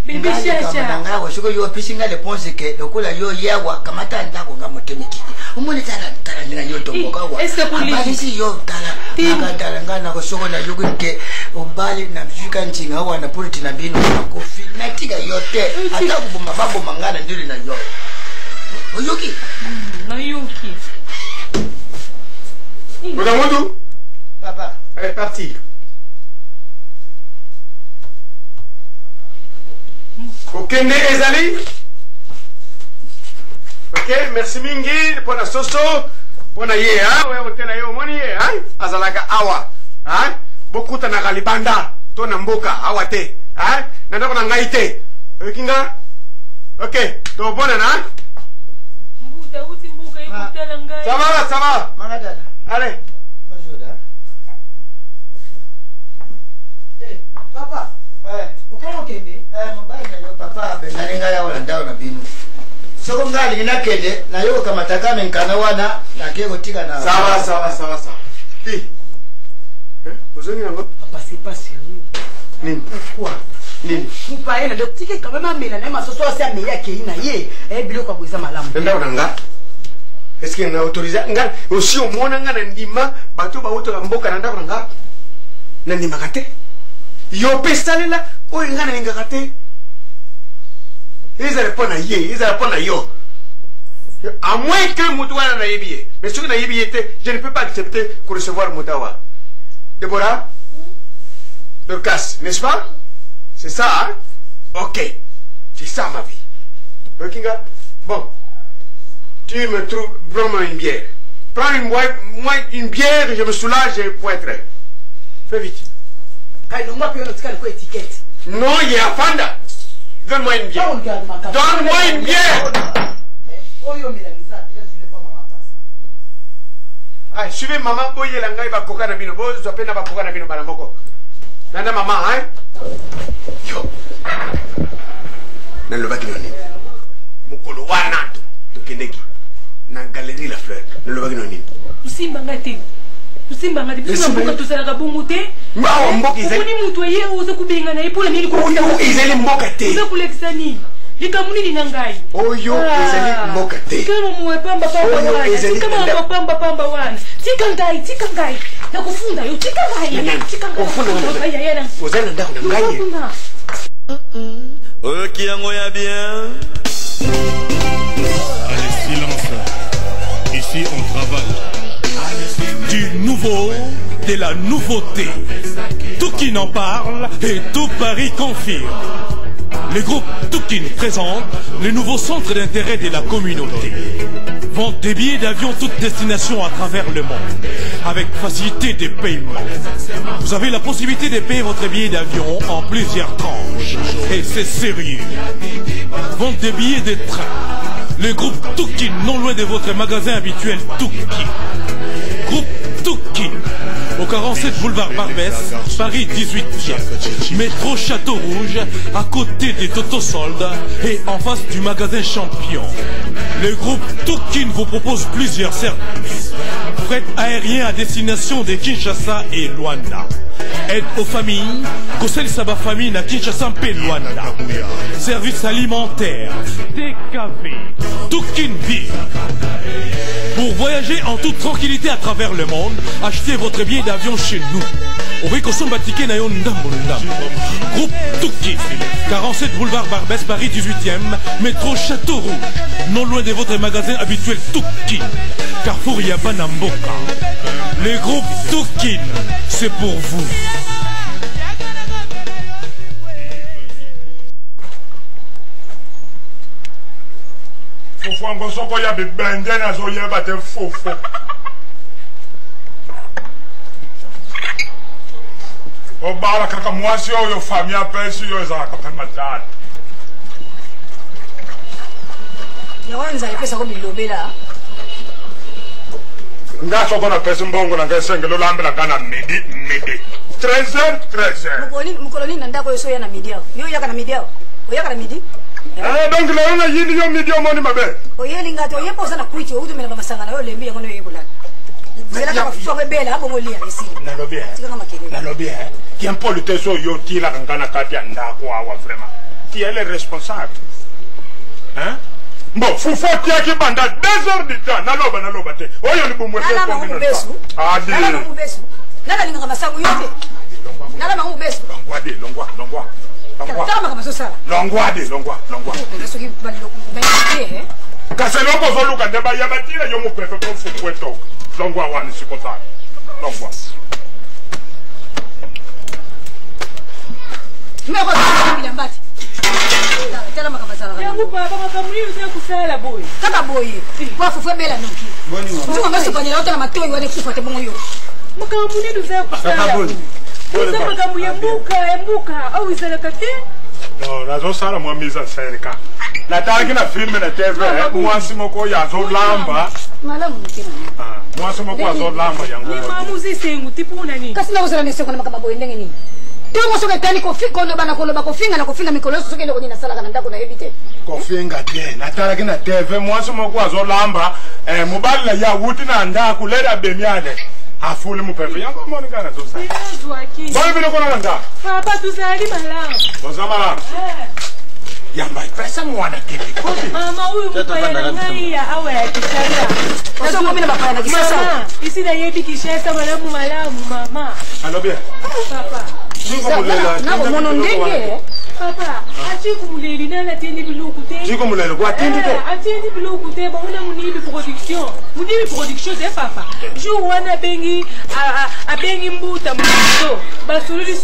Speaker 5: bibi shasha.
Speaker 11: Nganga shiko yo pisinga le ponse ke lokola yo yawa kamata ndako ngamotemiki. Umone tara nina yo tomboka wa. Abali si yo tara ngana ko shoko na yugo ke obali na mfika nchinga wa na politi na bino kofi na tiga yote ata kubuma babo mangana ndili na yo. Oyuki.
Speaker 5: Na yuki.
Speaker 4: Moudou,
Speaker 11: papa,
Speaker 4: elle est partie. Kokende ezali. Ok, merci mingi pour la soso. Pour la ye, hein? Ouais, hôtel yo moni ye, hein? Azalaka awa, hein? Beaucoup tanaka libanda, to namboka awate, hein? Nandako na ngaite. Kinga? Ok, to bona na?
Speaker 5: Mbuta uti mbuka ikutela ngai.
Speaker 4: Ça va.
Speaker 11: Magadala.
Speaker 4: Allez.
Speaker 11: Bonjour.
Speaker 3: Eh, papa. Comment kende?
Speaker 11: Mabaya yo papa bengalinga ya wala ndao na binu. Soko ngali ninakende na yo kama takame nkana wana na kego tika na.
Speaker 4: Ça va. Ti. Ozongi nango.
Speaker 3: Papa, c'est pas sérieux.
Speaker 4: Nini?
Speaker 3: Pourquoi?
Speaker 4: Nini?
Speaker 3: Kupa yena de tike quand même amela na masoso asa meya ke ina ye. Biloko kwa malamu.
Speaker 4: Ndao nanga. Est-ce qu'il y a autorisé? Nga aussi au monde nga na ndima bato ba auto mboka na ndako nanga. Na ndima kate. Yo pesalela o nga na nga kate. Ils répondent à ye, ils répondent à yo. À moins que Moutawa n'a yébié. Mais ce que n'a yébié, je ne peux pas accepter pour recevoir Moutawa. Déborah? Dorcas, n'est-ce pas? C'est ça, hein? Ok. C'est ça ma vie. Ok, gars? Bon. Tu me trouves vraiment une bière. Prends une bière, je me soulage et pour être. Fais vite. Non, il y a Fanda. Donne-moi une bière. Donne-moi une bière. Ah, suivez maman, boye la ngai ba koka na bino, bo zopena ba koka na bino bana moko. Nana maman, hein? Yo. Nan lo baki noni. Mukolo wana to kendeki. Na galerie La Fleur. Nan lo baki noni.
Speaker 5: Usimba ngati. Usimba ngati. Bisina mboka tusala bongo te.
Speaker 4: Mbawo mboka izali.
Speaker 5: Kuni mutu ye uze kubenga na ipula nili
Speaker 4: ko. Izali mboka te.
Speaker 5: Uze kulexani. Likamuni ni nangai.
Speaker 4: Oyo ezali mboka te.
Speaker 5: Kama muwe pamba wana. Kama pamba wana. Tika ngai. Na kufunda yo tika ngai.
Speaker 4: Kufunda ngai. Ozana ndako na ngai.
Speaker 12: Ok, yango ya bien.
Speaker 1: Allez, silence. Ici, on travaille.
Speaker 13: Du nouveau, de la nouveauté. Tout qui n'en parle et tout Paris confirme. Le groupe Toukin présente le nouveau centre d'intérêt de la communauté. Vente des billets d'avion toutes destinations à travers le monde, avec facilité de paiement. Vous avez la possibilité de payer votre billet d'avion en plusieurs tranches. Et c'est sérieux. Vente des billets de train. Le groupe Toukin, non loin de votre magasin habituel Toukin. Groupe Toukin, au 47 boulevard Barbès, Paris 18e. Métro Château Rouge, à côté des Totosoldes et en face du magasin Champion. Le groupe Toukin vous propose plusieurs services. Fret aérien à destination de Kinshasa et Luanda. Aide aux familles, Kosel Saba famille na Kinshasa et Luanda. Service alimentaire, DKV, Toukin Ville. Pour voyager en toute tranquillité à travers le monde, achetez votre billet d'avion chez nous. Groupe Toukin, 47 boulevard Barbès, Paris 18e, métro Château Rouge, non loin de votre magasin habituel Toukin, Carrefour Yabana Mboka. Le groupe Toukin, c'est pour vous.
Speaker 1: Fofo soko ya bibende na zo yeba te fofo. Obala kaka mwasi oyo famia pesi yo za kaka matata.
Speaker 2: Yawanza ipesa ko milobela.
Speaker 1: Nga soko na pesi mbongo na ngesenge lo lambela kana midi. 13h.
Speaker 2: Mukoloni nandako yoso ya na midi yao. Yo yaka na midi yao. Oyaka na midi?
Speaker 1: Donc là on a yindi yo midi o moni mabe.
Speaker 2: Oyelinga to yeposa na kwiti o utumela bamasanga na yo lembi yango no yebola. Zela ka fobe bela abo molia esi.
Speaker 1: Na lobia.
Speaker 2: Tika kama kile.
Speaker 1: Na lobia. Qui empole teso yo tila ngana kati ya ndako awa vraiment. Qui est le responsable? Hein? Bon, Fufo qui banda 2 heures de temps. Na loba te. Oyo ni bumwe fe
Speaker 2: ko ngino. Adi. Nala mangu besu. Nala linga masangu yote. Nala mangu besu.
Speaker 1: Longwa. Longwa. Kase longo zoluka ndeba yabatira yo mupepe ko fukweto. Longwa wani sikota. Longwa.
Speaker 2: Meko zambati.
Speaker 10: tala makamazala
Speaker 5: yangu papa makamuli uze kusala boy
Speaker 10: kaka boy kwa fufu bela noki
Speaker 4: Boni mama.
Speaker 10: ndio ngasi fanya yote na matoi wale kufuata bongo yo
Speaker 5: makamuli uze kusala boy uze makamu yambuka au izalakate
Speaker 1: no nazosala mwamiza serika nataki na filme na TV mwasi moko yazolamba
Speaker 10: malamu mtima
Speaker 1: mwasi moko yazolamba yango
Speaker 5: ni mamuzi sengu tipuna nini
Speaker 10: kasi na uzala neseko na makamba boy ndenge nini Tengo soke tani kofiko no bana koloba kofinga na kofinga mikoloso soke ndoko nina sala kana ndako na evite.
Speaker 1: Kofinga te nataki na TV mwasi moko azolamba mobali na ya wuti na ndaku leda bemiane afuli mupepe yango monika na zosa. Bwana vile kona nda.
Speaker 5: Papa tuzali malamu.
Speaker 1: Boza malamu. Yamba pesa mwana kipi kodi.
Speaker 5: Mama huyu mpaya na ngaya awe ya kisasa.
Speaker 10: Sasa mimi na bapaya na kisasa.
Speaker 5: Mama, isi na yebi kisasa malamu mama.
Speaker 1: Alobia.
Speaker 5: Papa.
Speaker 10: Nabo mono ndenge.
Speaker 5: Papa, achiku muleli nana tiendi biluku te.
Speaker 1: Chiku muleli kwa tiendi te.
Speaker 5: Atiendi biluku te ba una munibi production. Munibi production de papa. Ju wana bengi abengi mbuta mbuto. Ba sululi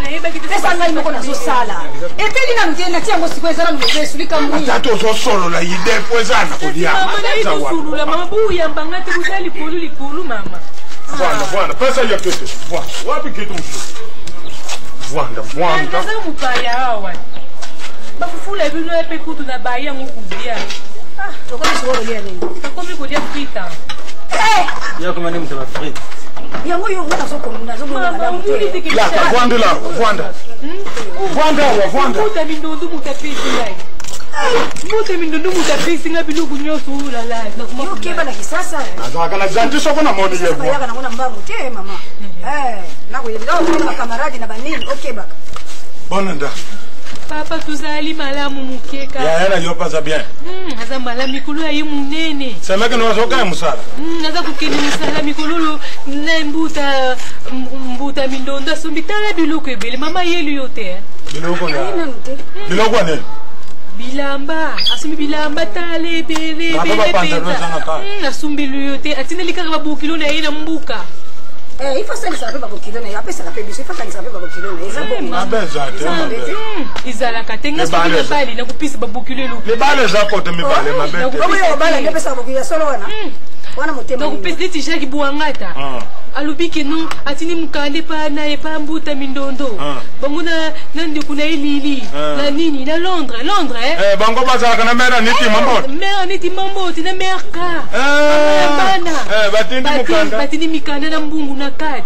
Speaker 5: na yeba kitesa.
Speaker 10: Pesa ngai moko na zo sala. Epeli na mtenda tia ngo sikwezana no sulika mwi.
Speaker 1: Tato zo solo la ide kwezana kudia.
Speaker 5: Mama na ito sulula mama buya mbangate kuzali likulu mama.
Speaker 1: Bwana pesa ya kete. Bwana wapi kitu mtu? Bwana.
Speaker 5: Kaza mupaya hawa. Bafufula bino epe kutu na baya ngukudia.
Speaker 10: Tokoni soro lia nini?
Speaker 5: Takomi kudia frita.
Speaker 9: Yako mani mtaba frita.
Speaker 10: Yango yo ngana soko mna zo mna madam.
Speaker 1: La Vwanda la Vwanda. Vwanda.
Speaker 5: Muta mindondu mutapisi ngai. Muta mindondu mutapisi ngabi lugu nyoso la.
Speaker 10: Yo keba na kisasa.
Speaker 1: Azaka na zanti soko na moni yevo.
Speaker 10: Yaka na ngona mbangu te mama. Nako yebila na kamaradi na banini okay baka.
Speaker 1: Bonanda.
Speaker 5: Papa tuzali malamu mukeka.
Speaker 1: Ya yana yopa za bien.
Speaker 5: Aza malamu mikulu ya munene.
Speaker 1: Semeke no wazoka musala.
Speaker 5: Naza kukeni musala mikulu na mbuta mindonda sumbitala biluku ebele mama yelu yote.
Speaker 1: Biluku na. Biluku ne.
Speaker 5: Bilamba, asumi bilamba tale bele. Asumbi yote atina likaka babukilo na yena mbuka.
Speaker 10: Il faut ça que ça peut pas bokilo na yapesa la pebiso il faut que ça peut pas bokilo na eza bon
Speaker 1: mabeza te
Speaker 5: izala katenga sokile bali na kupisa babukilo lu
Speaker 1: le bale za kote mi bale mabete
Speaker 10: ko yo bala ne pesa bokilo solo wana motema
Speaker 5: donc pesa ti shaki buangata alubiki no atini mukande pa na epa mbuta mindondo banguna nandi kuna ilili na nini na Londres
Speaker 1: bango bazala kana mera niti mambo tina merka bana batini mikanda na mbungu na kati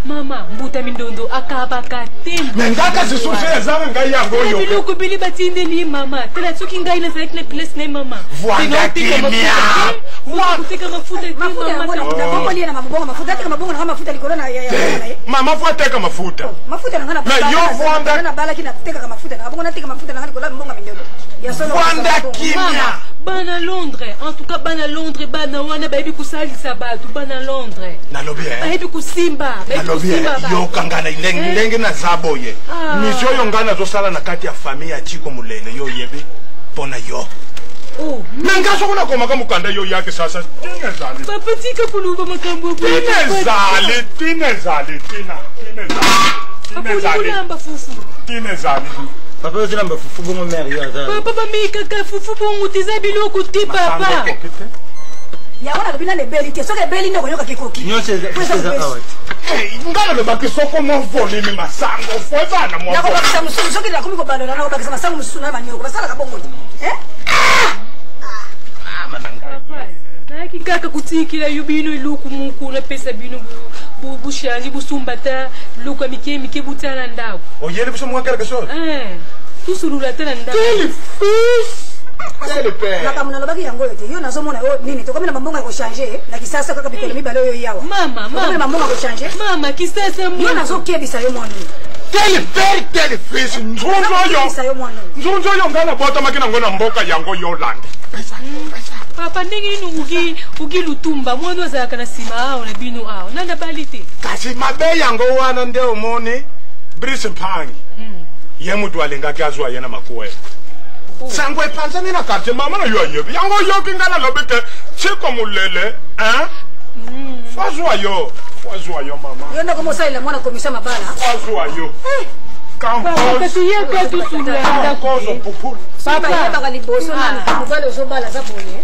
Speaker 1: mama mbuta mindondo akaba katemba mengaka zisuze zanga ngai yango yo
Speaker 5: biloko bili batinde ni mama tela soki ngai na zaki na place na mama
Speaker 1: Vwanda kimia
Speaker 5: kutika mafuta
Speaker 10: na mafuta kama bongo na mafuta likolo na
Speaker 1: mama fuateka mafuta
Speaker 10: na ngana
Speaker 1: na yo Vwanda
Speaker 10: na bala kina teka mafuta na bongo na teka mafuta na ngana kola mbonga mindondo ya solo
Speaker 1: Vwanda kimia
Speaker 5: bana Londres en tout cas bana Londres bana wana baby kusalisa batu bana Londres
Speaker 1: nalobi
Speaker 5: baby kusimba
Speaker 1: yo kangana ndenge na zaboye misio yo ngana zo sala na kati ya familia chiko mulele yo yebe pona yo nanga sokona koma ka mukanda yo yake sasa tinezali
Speaker 5: papatika kuluba makambo
Speaker 1: tinezali
Speaker 5: kulamba fufu
Speaker 1: tinezali
Speaker 9: Papa uzilamba fufu bongo mère yo aza
Speaker 5: papa mika ka fufu bongo tiza biloko ti papa
Speaker 10: ya wana bina ne beli te soke beli ndoko yoka kikoki
Speaker 9: nyose za awat
Speaker 1: ngalo le bakisoko mo volume masango fo bana mo
Speaker 10: nako bakisa mususu soke la kumiko balola nako bakisa masango mususu na banyoko basala ka bongo
Speaker 5: naki kaka kutikila yubino iluku muku na pesa bino bushali busumbata luku mike butala ndako
Speaker 1: oyele biso mwa quelque chose
Speaker 5: tusulula tala ndako
Speaker 10: makamuna lobaki yango yote yo nazomona yo nini tokomena mambonga ko changer na kisasa kaka bikelo mibale yo yawa
Speaker 5: mama
Speaker 10: mambonga ko changer
Speaker 5: mama kisasa mo
Speaker 10: yo nazokebisa yo mwana
Speaker 1: tele fish nzunzo yo ngana bota makina ngona mboka yango Yolanda
Speaker 5: papa ndenge inu ugi lutumba mwana azaka na sima ao na bino ao nanda balite
Speaker 1: kasi mabe yango wana nde omoni Brice Mpangi ye mutu alenga kyazwa yena makuwe sangwe panzani na karte mama na yo yebi yango yo kingana lobeke chiko mulele fazwa yo mama
Speaker 10: yo ndako mosaila mwana komisa mabala
Speaker 1: fazwa yo
Speaker 5: katiyaka tusulanda
Speaker 10: papa liboso na muvale ozobala za boye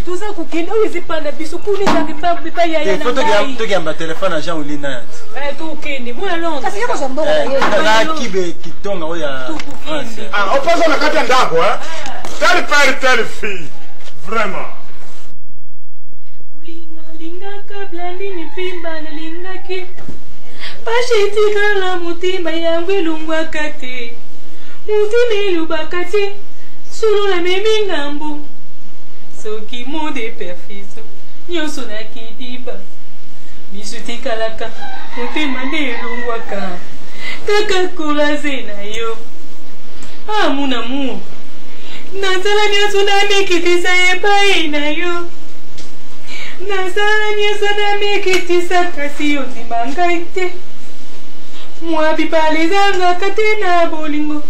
Speaker 5: tuza kokende oyo ezipanda biso kuna ezange mpa yaya na ngai
Speaker 14: tokiyamba telefone ya jean olina
Speaker 5: tokende mwana
Speaker 14: lonkibe kitonga oyo
Speaker 1: opasa na kati ya ndako telle père telle fille vraiment
Speaker 5: lingaka blandini mpimba nalingaki pashitikala mutima yangu elungwaka te mutima elubaka te solo namemi ngambo soki monde perfiso nyonso nakidiba miso tikalaka motema nde elungwaka kaka kuraze na yo amunamu nazala nyonso namekitisa epai na yo nazala nyonso namekitisa kasi yo ndima ngai te mwa bibala ezangaka te na bolingo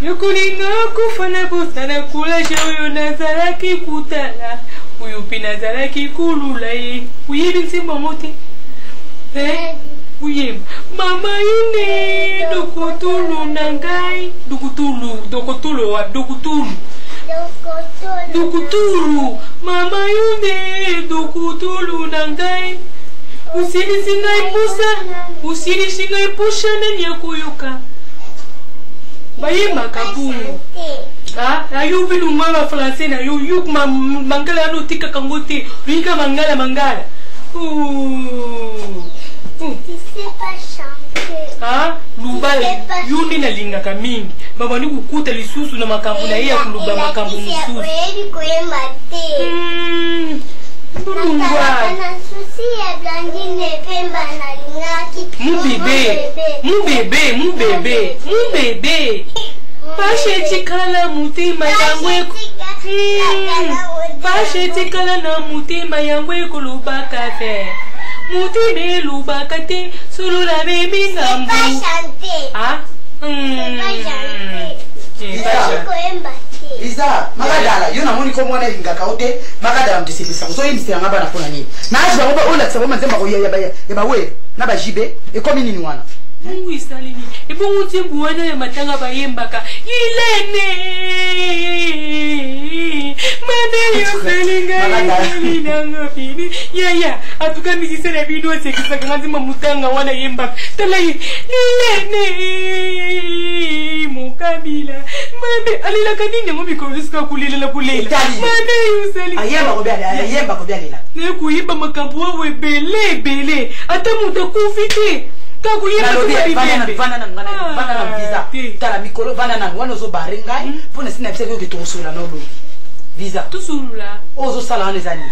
Speaker 5: yokolinga okufa na bosana courage oyo nazalaki kutala oyo mpe nazalaki kolula ye oyebi nsimbango te oyemba mama ine dokotulu na ngai dokutulu mama yune dokutulu na ngai usilisi ngai pusa usilisi ngai pusha nani ya koyoka bayembaka bungu ayo bilungwa ba français na yo yuk mangala no tika kango te rika mangala luba yuni na lingaka mingi babandi kukuta lisusu na makambo na ye ya kuluba makambo mosusu mubebe pashetikala mutima yangu pashetikala na mutima yangu ekolubaka te mutima elubaka te solo namemi ngambu
Speaker 3: Isa, magadala, yo namoni ko mwana lingaka ote, magadala mdisibisa. So yimisira ngaba na fona nini. Na ajiba ngoba ola tsaba manzema ko ya we na ba jibe e komi nini wana.
Speaker 5: Mungu isalini. Ibo mutimbu wana ya matanga bayembaka. Ilene. Mane yo selinga ilinanga bini. Ya, atuka misisera bino sekisa ngazima mutanga wana yembaka. Tala ilene. Mukabila. Mane alila kanini ngomi ko riska kulela. Mane yo selinga.
Speaker 3: Ayemba ko byalela.
Speaker 5: Ne kuiba makambo wawe bele. Ata mutakufite.
Speaker 3: Vana na visa tala mikolo vana na wana zo barenga pona sina bisa ko tosola no lo visa
Speaker 5: tosola
Speaker 3: ozo sala ane zani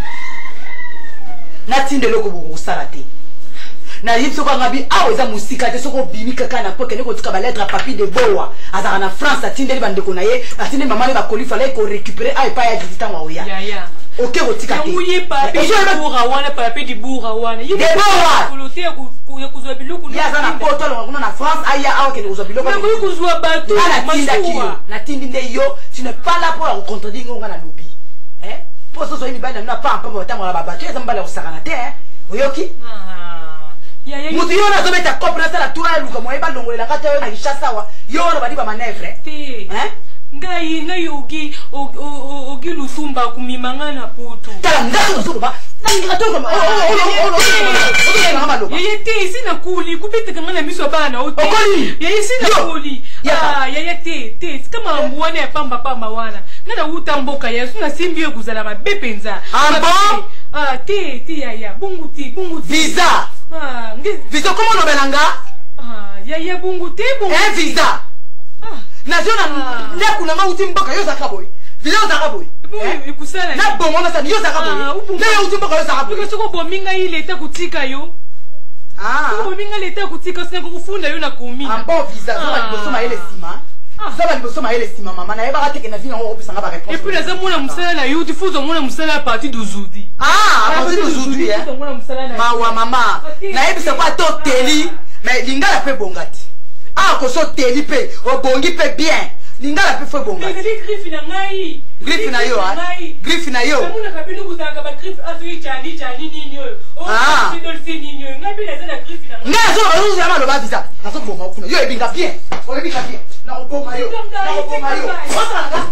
Speaker 3: na tinde loko bo sala te na yipso ko ngabi awo za musika te soko bimika kana poke ne ko tika ba lettre papier de boa azara na France atinde li bande ko na ye atinde mama le ba kolifa le ko récupérer ay pa ya distance wa oya ok rotika te
Speaker 5: nguye papier de boa wana papier de boa wana
Speaker 3: de boa kolote
Speaker 5: kuzwa biloko
Speaker 3: ya sana poto lo kuna na France aya awo ke kuzwa biloko
Speaker 5: na kuzwa bato
Speaker 3: na tindi nde yo tu ne pas là pour contredire ngo na lobby pour so so ni bana na pa batango la babato ya zamba la usakana te oyoki mutu yo na zobeta kopna sala tura luka mo eba longo la ngata yo na kishasa wa yo na badi ba manevre
Speaker 5: ngai ogi lusumba kumimanga na putu
Speaker 3: tala ngati lusumba nangira to kama
Speaker 5: yeye te sina kuli kupita ngana miso bana ote yeye sina kuli yeye te kama mbuone ya pamba wana ngana utamboka yesu na simbi kuzala mabepenza te yaya bungu
Speaker 3: visa visa comment no belanga
Speaker 5: yaya bungu
Speaker 3: visa naziona ndakuna mauti mboka yo zakaboy visa zakaboy
Speaker 5: ikusala
Speaker 3: na bongo na sana yo zakaboy na yo uti mboka yo zakaboy
Speaker 5: because ko bominga ile ta kutika yo ko bominga ile ta kutika sina kufunda yo na kumi
Speaker 3: bon visa zo libosoma ile sima zaba libosoma ile sima mama na yeba kateke na vina ngo opesa ngaba réponse
Speaker 5: et puis naza mona musala na yo tifuzo mona musala à partir d'aujourd'hui
Speaker 3: à partir d'aujourd'hui mawa mama na yebisa kwa to teli mais lingala pe bongati koso teli pe obongi pe bien lingala pe fo bonga
Speaker 5: griffe na ngai
Speaker 3: griffe na yo
Speaker 5: muna kabinu kuzanga ba griffe azui chani nini yo
Speaker 3: Ah. Nazo baluza maloba visa. Nazo bomba kufuna. Yo ebinga bien. O ebinga bien. Na oboma yo. Na oboma yo. Otanga.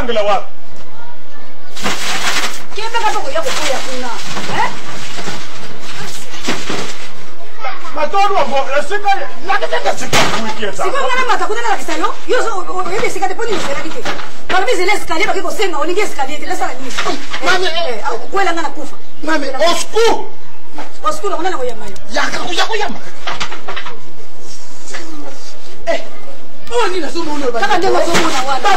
Speaker 1: Ngila wapi?
Speaker 2: Kienda kato kuya kukuya kuna.
Speaker 1: Matono wabo, sika lakitenda sika kuikieta.
Speaker 2: Sika ngana mata kuna na kisayo. Yo so yebe sika te poni sika kike. Kama bizi les kale bakiko senga oninge skale te lesa ni. Mami kwela ngana kufa.
Speaker 11: Mami osku.
Speaker 2: Osku na ngana koyama yo.
Speaker 11: Yaka koyama.
Speaker 3: Oh, ni la somono ba.
Speaker 2: Kaka ndengo somono wana.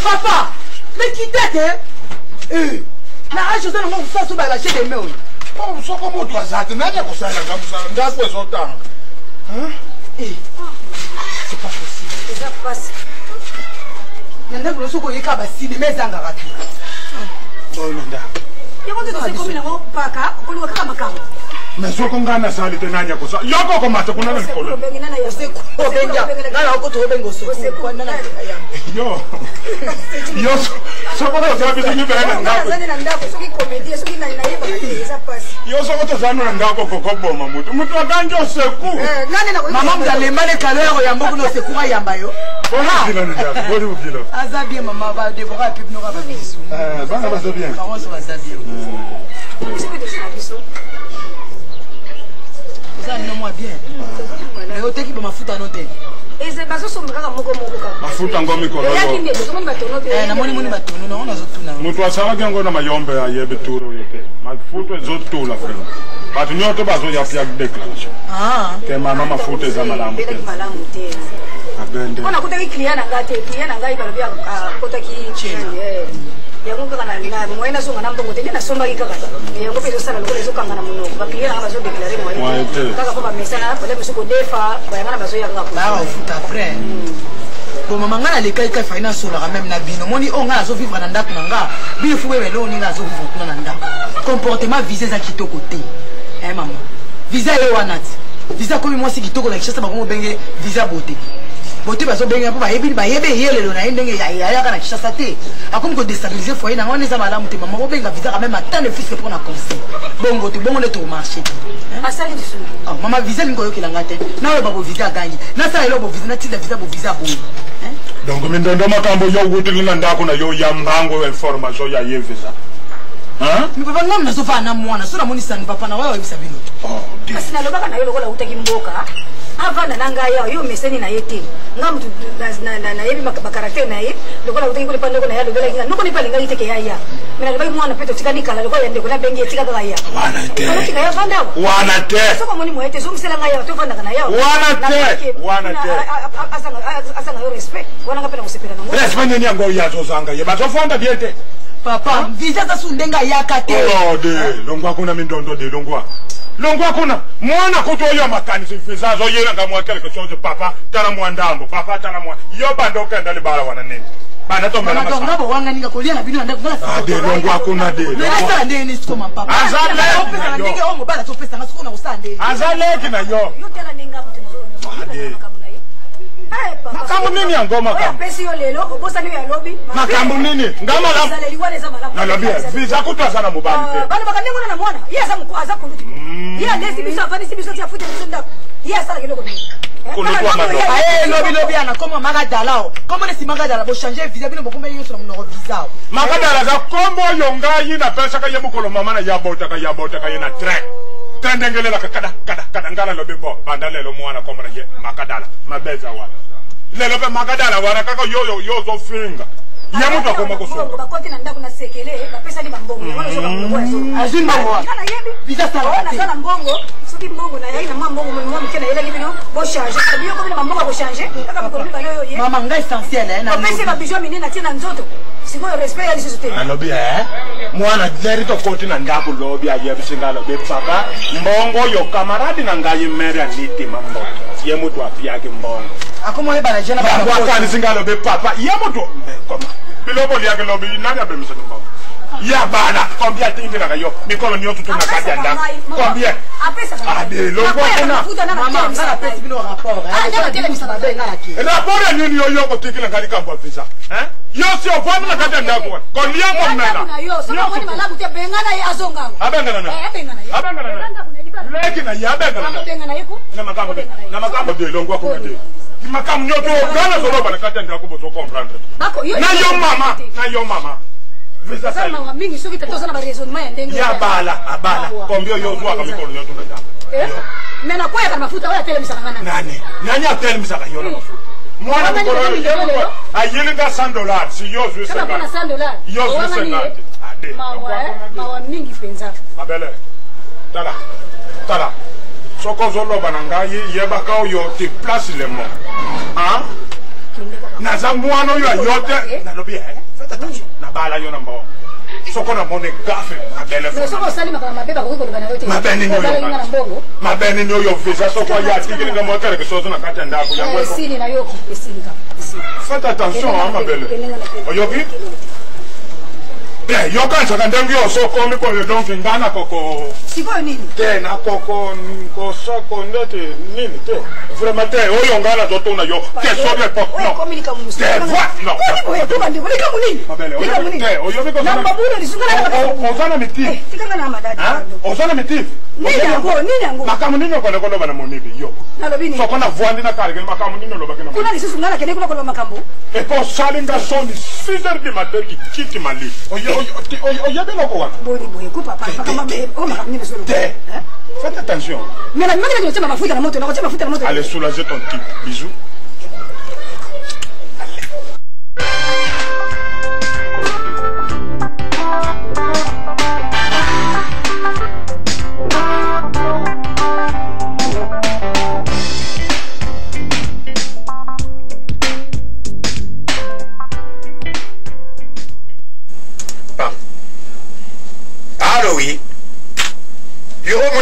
Speaker 3: Papa, mais qui t'aide? Na acho sana ngo kufa so ba la chede meoni.
Speaker 1: Oh, so como tu azate, nada kusala ngamusala. Ndakwe zotanga.
Speaker 3: C'est pas possible.
Speaker 2: C'est pas possible.
Speaker 3: Nanda kulo soko yeka ba sini mezanga kati.
Speaker 1: Bona nda.
Speaker 2: Yoko ndio siko mina ngo paka, oli wakaka makao.
Speaker 1: Mesoko ngana sali tenanya kosa. Yoko ko mate kuna ngikolo.
Speaker 2: Bengina na yose ko.
Speaker 3: Benja. Ngala uko to bengo so. Kwa nana ya.
Speaker 1: Yo. Yo. Soko to zabi to nyibena ngako.
Speaker 2: Zani na ndako soki komedi, soki na yeba kati pasi.
Speaker 1: Yo soko to zanu na ngako kokoboma mutu. Mutu aganje oseku.
Speaker 2: Nani na
Speaker 3: Mama mzalemba le kalero ya mboku no seku ka yambayo.
Speaker 1: Bona kilo ndia. Bodi kilo.
Speaker 3: Aza bien mama ba de bora pipe no ka ba bisu.
Speaker 1: Bana ba bien.
Speaker 3: Ba wonso ba bien. Ça non moi bien. Mais au teki ba mafuta no te.
Speaker 1: mafuta ngo mikolo
Speaker 3: namoni moni batono no nazotuna
Speaker 1: mutu asalaki yango na mayombe ayebi turo yeke mafuta ezotula vraimen bato nyoto bazoya déclaration ke mama mafuta eza malamu te abende
Speaker 2: ona kutaki client nanga te client nanga ibalobi akotaki yango kaka na moyen nazonga na mbongo te nde nasombaki kaka yango mpe ezosala lokola ezokanga na monoko baclient nanga bazodeklare moyen kaka mpo bamesana poleme soki odefa bayanga na bazoya kaka
Speaker 3: baofuta après bon mama nga nalekaki kai faina asolaka meme na bino moni oyo nga nazovivre na ndako na nga bino fu bebele oyo ninga azovivre kuna na ndako comportement visa eza kitoko te mama visa ye wana ti visa komi mwasi kitoko na kishasa bakongo benge visa bote bote bazobenga mpo bayebe eyelelo na ye ndenge yayaka na kishasa te akomi kodestabilize foye na wana eza malamu te mama bobenga visa quand même atan de fiske mpo na conseil bongo te bongo nde tomarché mama visa lingi oyokelanga te na oyo babovisa agangi nasala elo bovisa natinda visa bovisa boye
Speaker 1: donc mindondo makambo yo wutili na ndako na yo ya mbango information ya ye visa
Speaker 3: mipapa ngam nazofana na mwana so namonisani papa na wewe oyebisa bino
Speaker 2: kasi nalobaka na yo lokola utaki mboka avanda na ngai awa yo meseni na ye te nga mutu nayebi bakaraktere na ye lokola utaki kolepa ndeko na ye alobelaki nga noko nepa alingaki teke yaya me nalobaki mwana mpe totikani kala lokola ya ndeko nabengi etika kaka ya alotika ya vanda awa
Speaker 1: wana te
Speaker 2: soko moni moye te zongisela ngai awa tovandaka na yawa
Speaker 1: wana te
Speaker 2: asanga yo respect wana nga mpe na kosepela nango
Speaker 1: respect nini yango yazozanga ye bazofanda bie te
Speaker 3: papa visa zasu ndenga yaka te
Speaker 1: de longwa kuna mindondo de longwa kuna mwana kuto yo makanisi visa zo yela ngamwa quelque chose papa tala mwandambo papa tala mwa yo bando kenda le bala wana nini bana to mela
Speaker 3: masa ngabo wanga ninga kolia na bino ndako ngala
Speaker 1: de longwa kuna de
Speaker 3: nasa ndeni soma papa
Speaker 1: azale
Speaker 3: opesa ndenge omo bala to pesa ngaso na usande
Speaker 1: azale kina yo
Speaker 2: tala ninga mutino
Speaker 1: makambo nini yango makambo
Speaker 2: pesi yo lelo obosani ya lobi
Speaker 1: makambo nini ngama la lobi visa kutwa na mubali te
Speaker 2: bana bakandengo na mwana yesa mukwaza kuluti ya lesi biso afani sibiso tia futa bisunda yesa la kiloko ni
Speaker 3: lobi ana komo magadalao komo ne simagadala bo changer visa bino bokombe yo sur mon visa
Speaker 1: magadala za kombo yonga yina pesa ka yebukolo mama na yabota ka yena train tandengele la kada ngala lobi bo bandalelo mwana komo na ye magadala mabeza wana lelo pe magadala wana kaka yo zo finga ya mutu akoma kusunga
Speaker 2: bakoti na ndako na sekele bapesa ni mbongo wana zo mbongo yazo
Speaker 3: azin mbongo
Speaker 2: kana yebi
Speaker 3: visa sala
Speaker 2: sala mbongo soki mbongo na yaina mbongo mwa mkena yela libino bo changer biyo ko na mbongo bo changer kaka bakolo ba yo ye
Speaker 3: mama nga essentiel na
Speaker 2: bapesa ba bijo minina tina nzoto siko respect ya lisosite
Speaker 1: alobi mwana leri to koti na ndako lobi ayebi singalo be papa mbongo yo kamaradi na ngayi mere aniti mambo ye mutu apiaki mbongo
Speaker 3: akomo ye bana jena
Speaker 1: ba kwa singalo be papa ye mutu koma bilobo liake lobi nani abe miselo mbongo ya bana combien tingira kayo mikono nyo tutu na kati anda combien ade longo kuna
Speaker 3: mama ngala pesi bino rapport
Speaker 2: ya tele misaba be ngala ki
Speaker 1: rapport nini yo kotikila ngali kambo visa yo si ofana na kati anda ko kolia mo mena
Speaker 2: yo so ko ni malabu te bengana ya azonga
Speaker 1: abengana leki na ya bengana
Speaker 2: yiko
Speaker 1: na makambo de longo kuna de makamu nyoto gana solo bana kati anda ko bozo comprendre na yo mama visa sala
Speaker 2: mama mingi soki tato sana ba raisonnement ya ndenge
Speaker 1: ya bala abala kombio yo zwa kama mikono nyoto na damu
Speaker 2: mena kwa ya mafuta wala tele misaka
Speaker 1: nani atele misaka yo na mafuta mwana mikono ayilinga $100 si yo zwe
Speaker 2: kama kuna $100
Speaker 1: yo zwe 50 ade
Speaker 2: mawa mingi penza
Speaker 1: abele tala soko zolo bananga yeba ka yo te place le mo na za mwana yo yote na lobi faites attention na bala yo na mbo soko na mone gafe na bele
Speaker 2: fo soko sali makala mabeba ko ko bana yote
Speaker 1: mabeni nyo yo visa soko ya tigiri nga motere ke sozo na kata ndako ya ngwe
Speaker 2: esini na yo esini ka
Speaker 1: faites attention mabele oyoki yo kansa kandengi yo soko mi ko donc ngana koko
Speaker 2: siko nini
Speaker 1: te na koko ko soko ndete nini te vraiment te oyo ngana toto na yo te sobe po no
Speaker 2: communique mu musa
Speaker 1: te voix no
Speaker 2: oyo to bandi ko ka munini
Speaker 1: mabele oyo te oyo bi ko
Speaker 2: na babulo ni sungana
Speaker 1: o zana miti
Speaker 2: tikanga na madadi
Speaker 1: o zana miti
Speaker 2: nini yango
Speaker 1: makamu nini ko le bana monibi yo
Speaker 2: na lobini
Speaker 1: soko na voandi na kare makamu nini lo bakena
Speaker 2: kuna ni sungana kene kuna ko makambo
Speaker 1: e ko salinga soni 6h du matin kiti mali oyo de loko wana
Speaker 2: boy ko papa kama o makamu nini solo
Speaker 1: faites attention
Speaker 2: mais la mère de mafuta na moto na mafuta na moto
Speaker 1: allez soulager ton type bisous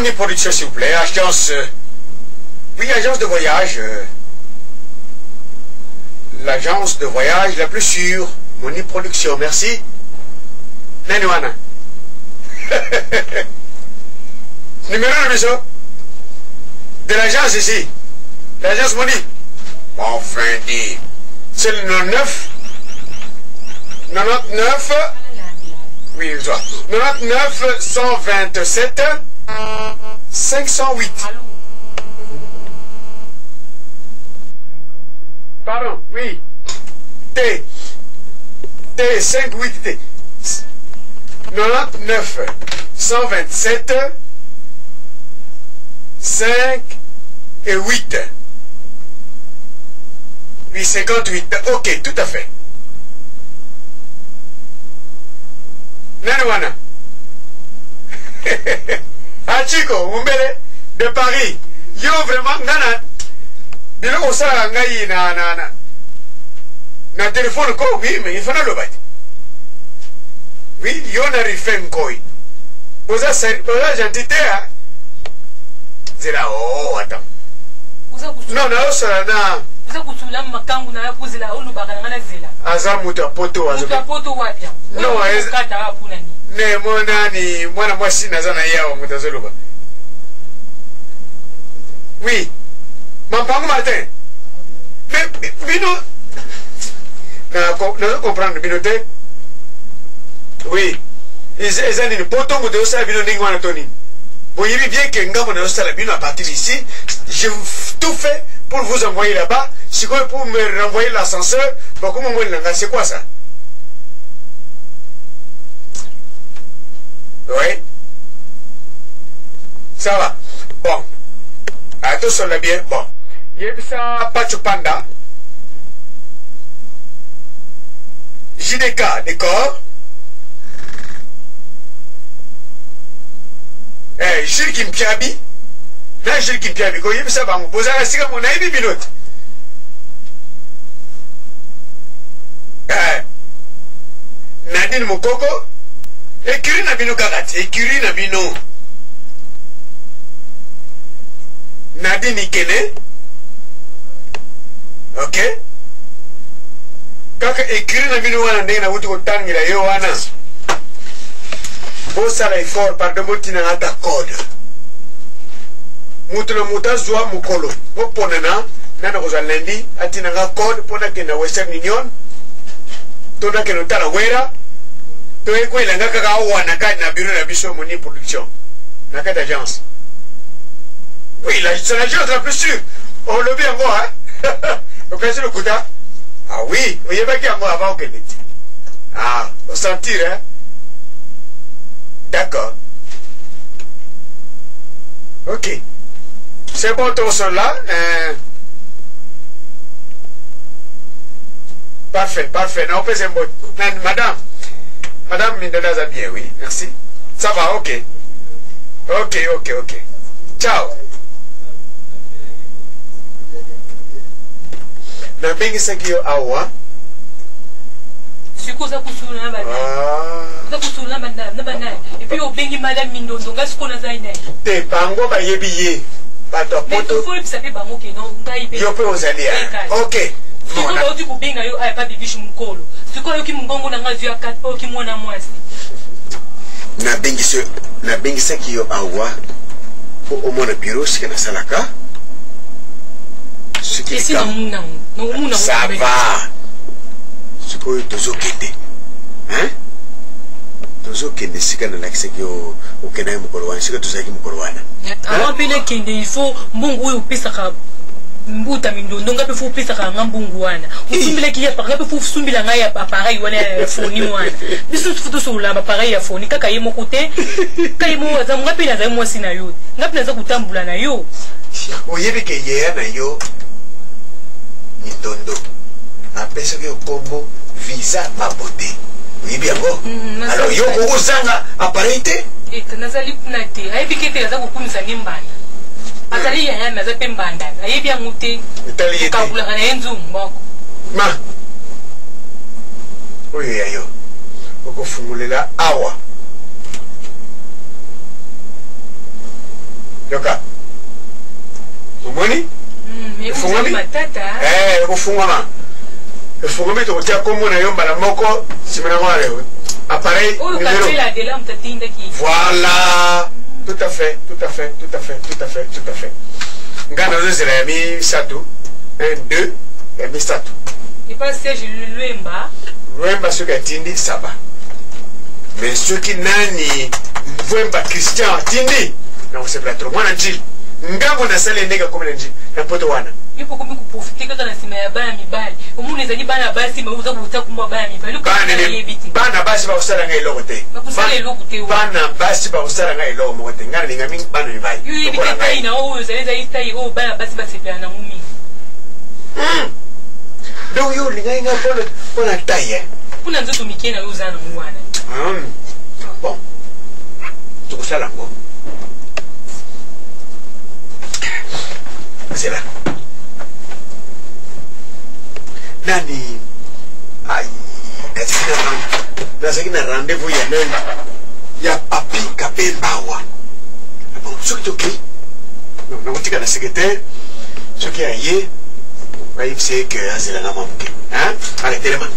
Speaker 4: Moni Production, s'il vous plaît. Agence... oui, agence de voyage. L'agence de voyage la plus sûre. Moni Production, merci. Nenouana. Numéro de maison de l'agence ici. L'agence Moni. Enfin dit. C'est le 99. 99. Oui, je vois. 99 127 508. Pardon, oui. T. T, 58 T. 99 127 5 et 8. Oui, 58. Ok, tout à fait. Nanouana. Achiko, Mumbele, de Paris. Yo, vraiment, nana. Bilo ko sala ngai na téléphone ko oui mais il faut le battre. Oui, yo na rifen koi. Oza gentité hein. C'est là oh attends. Non, na osala na.
Speaker 5: Uza kusula makangu na yakuzila olubaka ngana zela.
Speaker 4: Aza muta poto azo.
Speaker 5: Muta poto wapya.
Speaker 4: No,
Speaker 5: kata hapo nani.
Speaker 4: Ne monani mwana mwasi nazana yawo mutazoluba. Oui. Mampango matin. Mais Bino. Nous comprendre Binoté. Oui. Ils ont une poton de ça, Bino Ningwana Tony. Vous voyez bien que Ngamo n'a pas la Bino à partir d'ici. J'ai tout fait pour vous envoyer là-bas. Si vous pour me renvoyer l'ascenseur, comment c'est quoi ça? Oui. Ça va. Bon. Attention là bien. Bon. Yebisa Pachupanda. JDK, d'accord. Jules Kimpiabi. Là, Jules Kimpiabi. Quand Yebisa va me poser la cigarette, mon ami pilote. Nadine Mokoko. Écurie Nabino Karate. Écurie Nabino. Nadine Ikene. Ok. Kaka écrit na bino wana ndenge na wuti kotangira yo wana. Bosala effort par de motina ngata code. Mutu na mutazwa mukolo. Oponana nana koza lundi atina nga code pona kenda Western Union. Tona keno tala wera. To ekwela nga kaka wana kadi na bureau na biso Moni Production. Na kata agence. Oui, c'est l'agence la plus sûre. On le vit encore, hein. Donc, c'est le coup d'à. Ah oui, vous voyez qu'il y a moi avant que l'était. Ah, on sentir, hein. D'accord. Ok. C'est bon, ton son là. Parfait, parfait. Non, c'est bon. Madame Mindana bien, oui, merci. Ça va, ok. Ok. Ciao. Na bengi sakio awa
Speaker 5: sikoza kusula na bana za kusula na bana et puis au bengi madame Mindondo ngasiko na zaina
Speaker 4: te pango ba yebiye bato poto
Speaker 5: faut que ça fait bango ke non ngai pe
Speaker 4: yo pe ozalia OK
Speaker 5: siko ba uti kubenga yo ay pa bibishi mukolo siko yo ki mungongo na ngazi ya kat o ki mwana mwasi
Speaker 4: na bengi sakio awa o mona bureau sikana salaka
Speaker 5: Ici, ça
Speaker 4: va. Ce que tu as quitté. Hein? Tu as quitté. Si tu as quitté, tu as quitté. Si tu as quitté,
Speaker 5: avant de il faut mbungu upisa mbuta mindondo ngape fu upisa ngambungu wana. Usumbile kiya ngape fu sumbila ngaya appareil wana phone wana. Bisu futu sula appareil ya phone kaka yemo kote. Kayemo za ngape na za mwasi na yo. Ngape na za kutambula na yo.
Speaker 4: Oyebi ke yeye na yo. Mindondo. Apesa que combo visa mabote. Oui bien bon. Alors yo uzanga appareil te?
Speaker 5: Nazali kunate. Aibi kete yaza kukumisa nimbana. Azali ya naza pembanda. Aibi amute. Kabula kana enzu mboko.
Speaker 4: Ma. Oye yayo. Okofumulela awa. yoka omoni efungwami ekufungwama efungwami tokotia kombo na yo mbala moko nsima nango na leo appareil numéro voilà tout à fait nga nazozela ya misato 1 2 ya misato lwemba soki atindi saba mais soki nani mvwemba christian atindi nakosepela tro mwana njili ngambo nasali ndenge akomi na njili na poto wana
Speaker 5: ipokomi kuprofite kaka na nsima ya bana mibali omuni ezali bana basi mauza kubuta kumwa bana mibali
Speaker 4: bana basi bakosala ngai eloko te bana basi bakosala ngai eloko moko te ngai nalinga mingi bana mibali
Speaker 5: yo yebi te tai na oyo ezali ezali tai oyo bana basi basepela na mumi
Speaker 4: donc yo olingai nga mpona tai
Speaker 5: mpona nzoto mike na yo oza na mu wana
Speaker 4: bon tokosala yango zela nani ai nazalaki na rendez-vous ya nani ya papi kabembawa bon soki tokei nakotika na secrétaire soki aye bayebisa eke azelanga mwa moke aletelema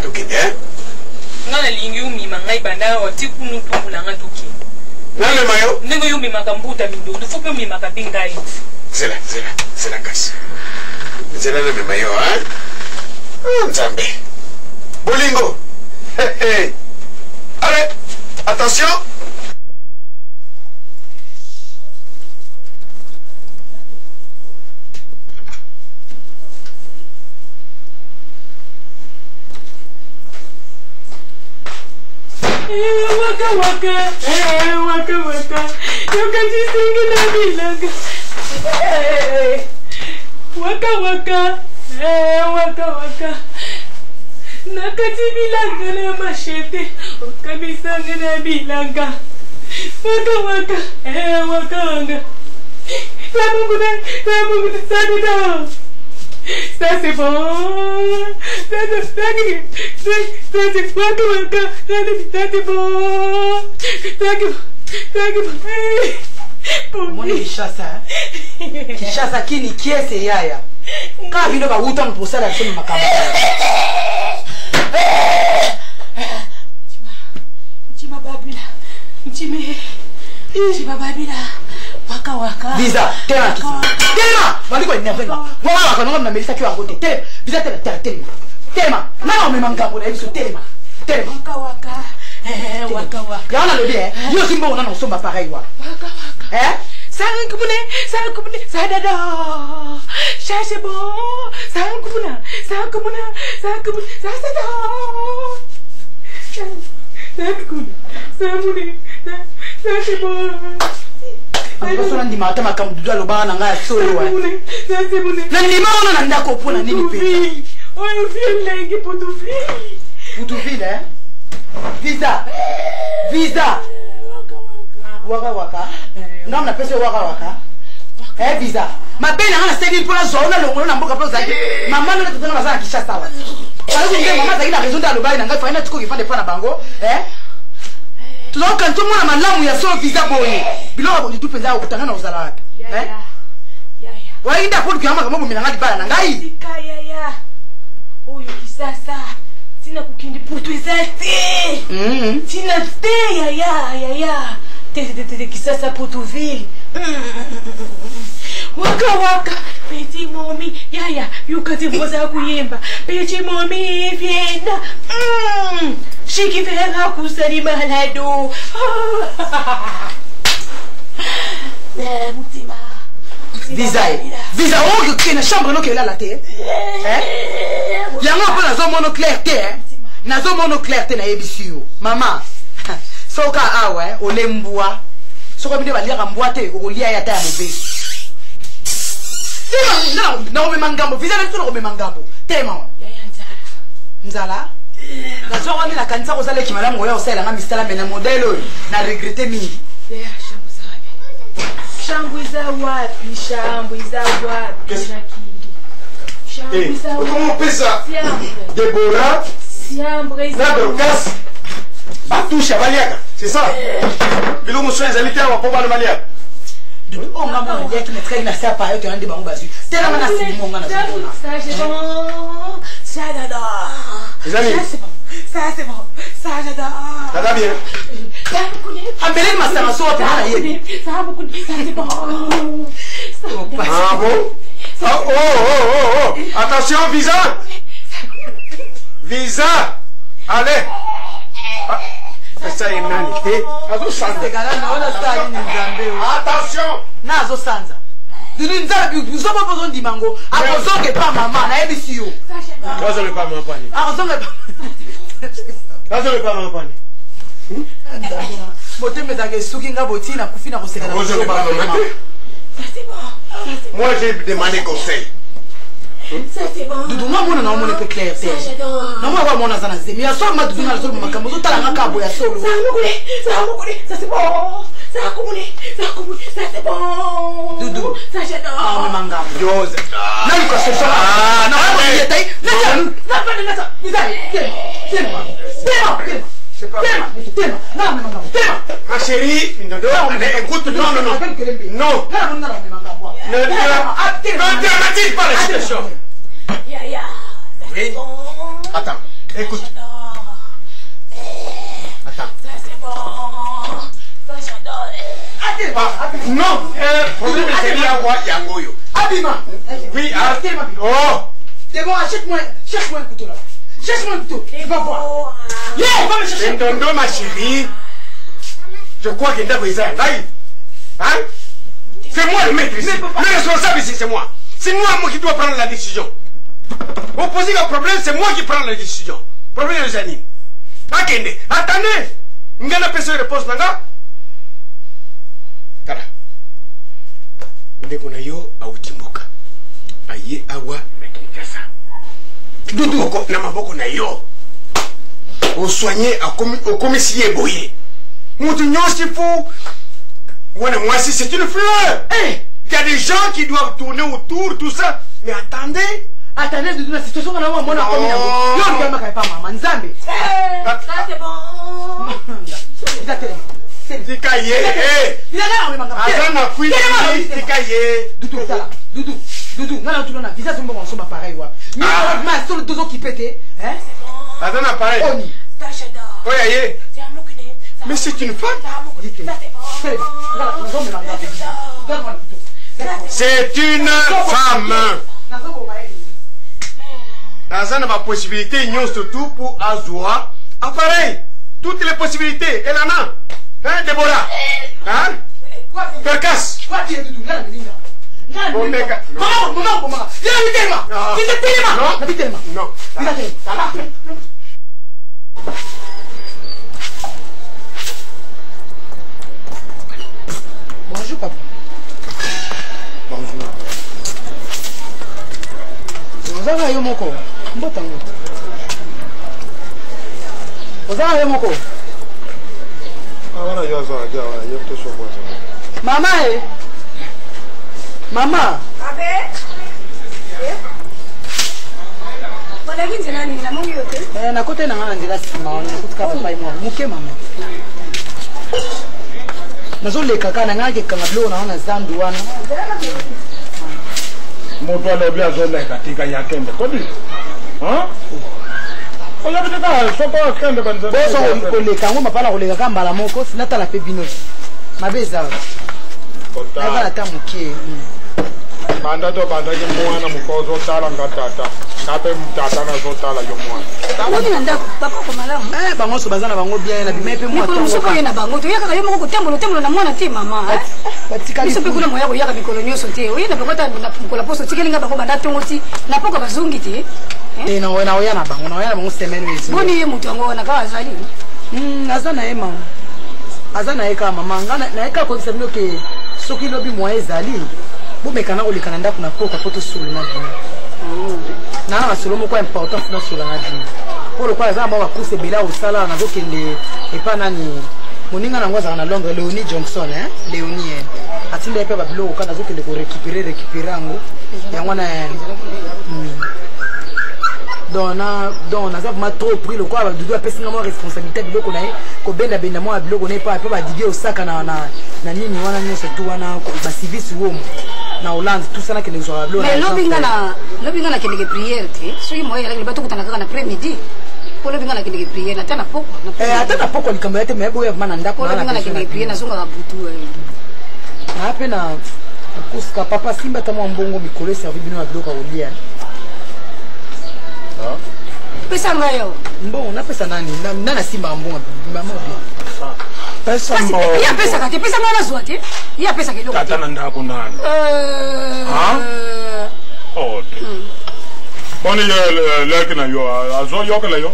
Speaker 4: tokende
Speaker 5: nga nalingi omima ngai banda oti kunu ntongo na nga toke
Speaker 4: namema yo
Speaker 5: ndenge oyo omemaka mbuta mindondo fo mpe omemaka mpe ngai
Speaker 4: zela kasi zela namema yo nzambe bolingo allez attention
Speaker 5: waka yokajisingi na bilanga waka nakati bilanga na mashete okamisanga na bilanga wakanga ça c'est bon ça c'est bon
Speaker 3: omoni kishasa kini kiese yaya kaka bino bauta moto osala biso na makambo
Speaker 5: babila waka
Speaker 3: visa tema baliko enervenga waka nonga na melisa ki wango te visa tema na omema ngambo na biso tema
Speaker 5: waka
Speaker 3: yana lobi yo simbo ona na somba pareil wa
Speaker 5: Sarangkubune, sadada. Shashebo, sarangkubuna, sadada. Sarangkubune, shashebo.
Speaker 3: Ambaso ndi mata makamdudu aloba na nga solo wa. Na ndima ona na ndako pona nini pe.
Speaker 5: Oyo filengi
Speaker 3: Potuvile. Visa. Waka. Non na pese waka. Visa. Ma belle na seki pour la zone longo na mboka ploza. Mama na totana na za Kishasa wa. Kwa hiyo mama za ina raison de aloba na nga fa ina tuko kifande pa na bango. Tuzoka ntomo na malamu ya so visa boye. Biloko bo tupenza ukutana na uzala wapi. Wainda kwa kuyama kama mimi ngadi bana ngai.
Speaker 5: Ya. Oyo Kisasa. Tina kukindi putu ezate. Tina te ya. Te Kisasa Potuville. Waka petit mommy ya yukati mboza kuyemba petit mommy vienda shiki vera kusali malado mutima
Speaker 3: visa oyo kena chambre no kela la te yango pa nazo mono clair te na yebisiyo mama soka awa olembua soka bide balia mbwa te okolia ya ta ya mobeso na ome mangambo visa na tolo ome mangambo tema nzala na soka ni la kanisa ko sala kimala moya osala nga mistala mena modelo na regretter mingi
Speaker 5: Shambwiza wapi
Speaker 4: comment pesa Deborah na Dorcas batouche baliaka c'est ça bilo muso ezali te wa po balo baliaka
Speaker 3: Oh maman, il y a qui me traîne la sape à eux, tu as un débat au bas. C'est la main à Simon, on a
Speaker 5: Ça c'est bon. Ça j'adore.
Speaker 4: Les amis.
Speaker 5: Ça c'est bon. Ça j'adore.
Speaker 4: Ça va bien.
Speaker 3: Ambelé ma sœur, ça va
Speaker 5: Ça va beaucoup. Ça c'est bon.
Speaker 4: Ah bon? Oh. Attention, visa. Visa. Allez. Ça est nanité. Attention.
Speaker 3: Nazo sanza. Nous avons besoin de mango. Arrosons que pas maman, na ebisi yo.
Speaker 4: Arrosons pas maman pani.
Speaker 3: Arrosons
Speaker 4: pas maman pani.
Speaker 3: Bote mezake suki nga boti na kufi na koseka na
Speaker 4: arrosons pas maman. Moi j'ai demandé conseil.
Speaker 5: Ça c'est bon.
Speaker 3: Doudou moi mona na mona pe clair.
Speaker 5: Ça j'adore.
Speaker 3: Na moi ba mona sana zemi. Ya so ma doudou na solo makambo zo tala nga kabo ya solo.
Speaker 5: Ça c'est bon. Ça c'est bon.
Speaker 3: Doudou.
Speaker 5: Ça j'adore.
Speaker 3: Ah mais manga.
Speaker 4: Jose.
Speaker 3: Na iko se so. Ah na mo ye tai. Na ça. Misali. Tema.
Speaker 4: Ma chérie, écoute, non. Non. Ne dramatique pas la situation. Oui. Attends, écoute. Attends.
Speaker 5: Ça c'est bon. Ça j'adore.
Speaker 4: Non, problème c'est lié à Yangoyo.
Speaker 3: Abima.
Speaker 4: Oui, oh.
Speaker 3: C'est bon, achète-moi un couteau là. Cherche-moi un couteau. Tu vas voir. Va me chercher.
Speaker 4: Ndondo, ma chérie. Je crois que Ndabo Isa est hein? C'est moi le maître ici. Le responsable ici, c'est moi. C'est moi qui dois prendre la décision. Opposé au problème, c'est moi qui prends la décision. Problème des animes. Attendez. Ngana personne réponse nanga. Kara. Ndeko na yo autimboka. Aye awa na Kinshasa. Doudou na maboko na yo. Au soigner au commissaire boyé. Mutu nyosi fou. Moi si c'est une fleur. Il y a des gens qui doivent tourner autour, tout ça. Mais attendez.
Speaker 3: Attendez, Doudou, la situation là, moi, on a commis. Yo, ne pas maman, Nzambe.
Speaker 5: Ça c'est bon.
Speaker 4: Tikaye. Azana kui. Tikaye.
Speaker 3: Doudou, non, tu n'as pas. Visa, c'est un bon ensemble pareil, ouais. Mais ma seule deux ans qui pètent, hein?
Speaker 4: Azana pareil.
Speaker 5: Ça j'adore.
Speaker 4: Oye. Mais c'est une femme. C'est une femme. Dans une possibilité, il y a surtout pour Azoua. Appareil. Toutes les possibilités. Elle en a. Hein, Déborah? Hein? Percasse. Non.
Speaker 3: Bonjour papa.
Speaker 4: Bonjour.
Speaker 3: Ozanga yo moko. Mbotango. Ozanga yo moko.
Speaker 1: Agora já eu tô só coisa.
Speaker 3: Mama Mama.
Speaker 2: Abe. Wala kinzi nani na mungu yote?
Speaker 3: Na kote na ngana ndila sima na kutuka papa imo. Muke mama. Nazoleka kana ngake kama blo naona zandu wana.
Speaker 1: Moto alobia zona katika yakembe. Kodi? Ha? Oya bitaka soko kembe banza.
Speaker 3: Boso koleka ngoma pala koleka kamba la moko sinata la pebino. Mabeza.
Speaker 1: Kota.
Speaker 3: Aba ta muke.
Speaker 1: Banda to banda je mwana mukozo tala ngatata. Kape mtata na zotala yo mwana.
Speaker 2: Nani nanda papa ko malamu?
Speaker 3: Bango so bazana bango bien na bimepe mwa
Speaker 2: to. Musuko yena bango to yaka yo moko tembo na mwana te mama.
Speaker 3: Batika
Speaker 2: biso pe kuna moya ko yaka mikolo nyoso te. Oyena pe kota na kola poso tikelinga bango banda tongoti na poko bazungi te.
Speaker 3: Na oyana bango semaine hizo.
Speaker 2: Boni ye mutu ngo na kawa zali.
Speaker 3: Azana ema. Azana eka mama ngana na eka ko bisabino ke soki lobi moya ezali. Bomekana olekana ndako na poko poto solo na bien. Na na solo moko important na solo na bien. Polo kwa za mwa kuse bila usala na zokende epa nani moninga na ngwaza na longue Leonie Johnson Leonie atinde pe ba bilo kana zokende ko récupérer ngo ya ngwana donc naza vraiment trop pris lokola badudu apesinga mwa responsabilité biloko na ye kobendabenda mwa biloko na ye mpe badidie osaka na nini wana nyonso tu wana baservice womo na Hollande tout ça nakende kozwaka bilo
Speaker 2: lobi nga nakendeke priere te soki moye elaki liba tokutana kaka na après midi po lobi nga nakendeke priere ata na
Speaker 3: pokwa likambo ya te me boya vama na ndako
Speaker 2: lobi nga nakendeke priere nazongaka butu
Speaker 3: na pe na kuska papa simba ata mwa mbongo mikolo eservi bino na biloko ya kolia
Speaker 2: pesa nga yo
Speaker 3: mbongo napesa nani nani asimba mbongo mama bien
Speaker 1: pesa mbongo
Speaker 2: iya pesa kate pesa nga nazwa te iya pesa keloko
Speaker 1: kata na ndako nani boni leki na yo azo yokela yo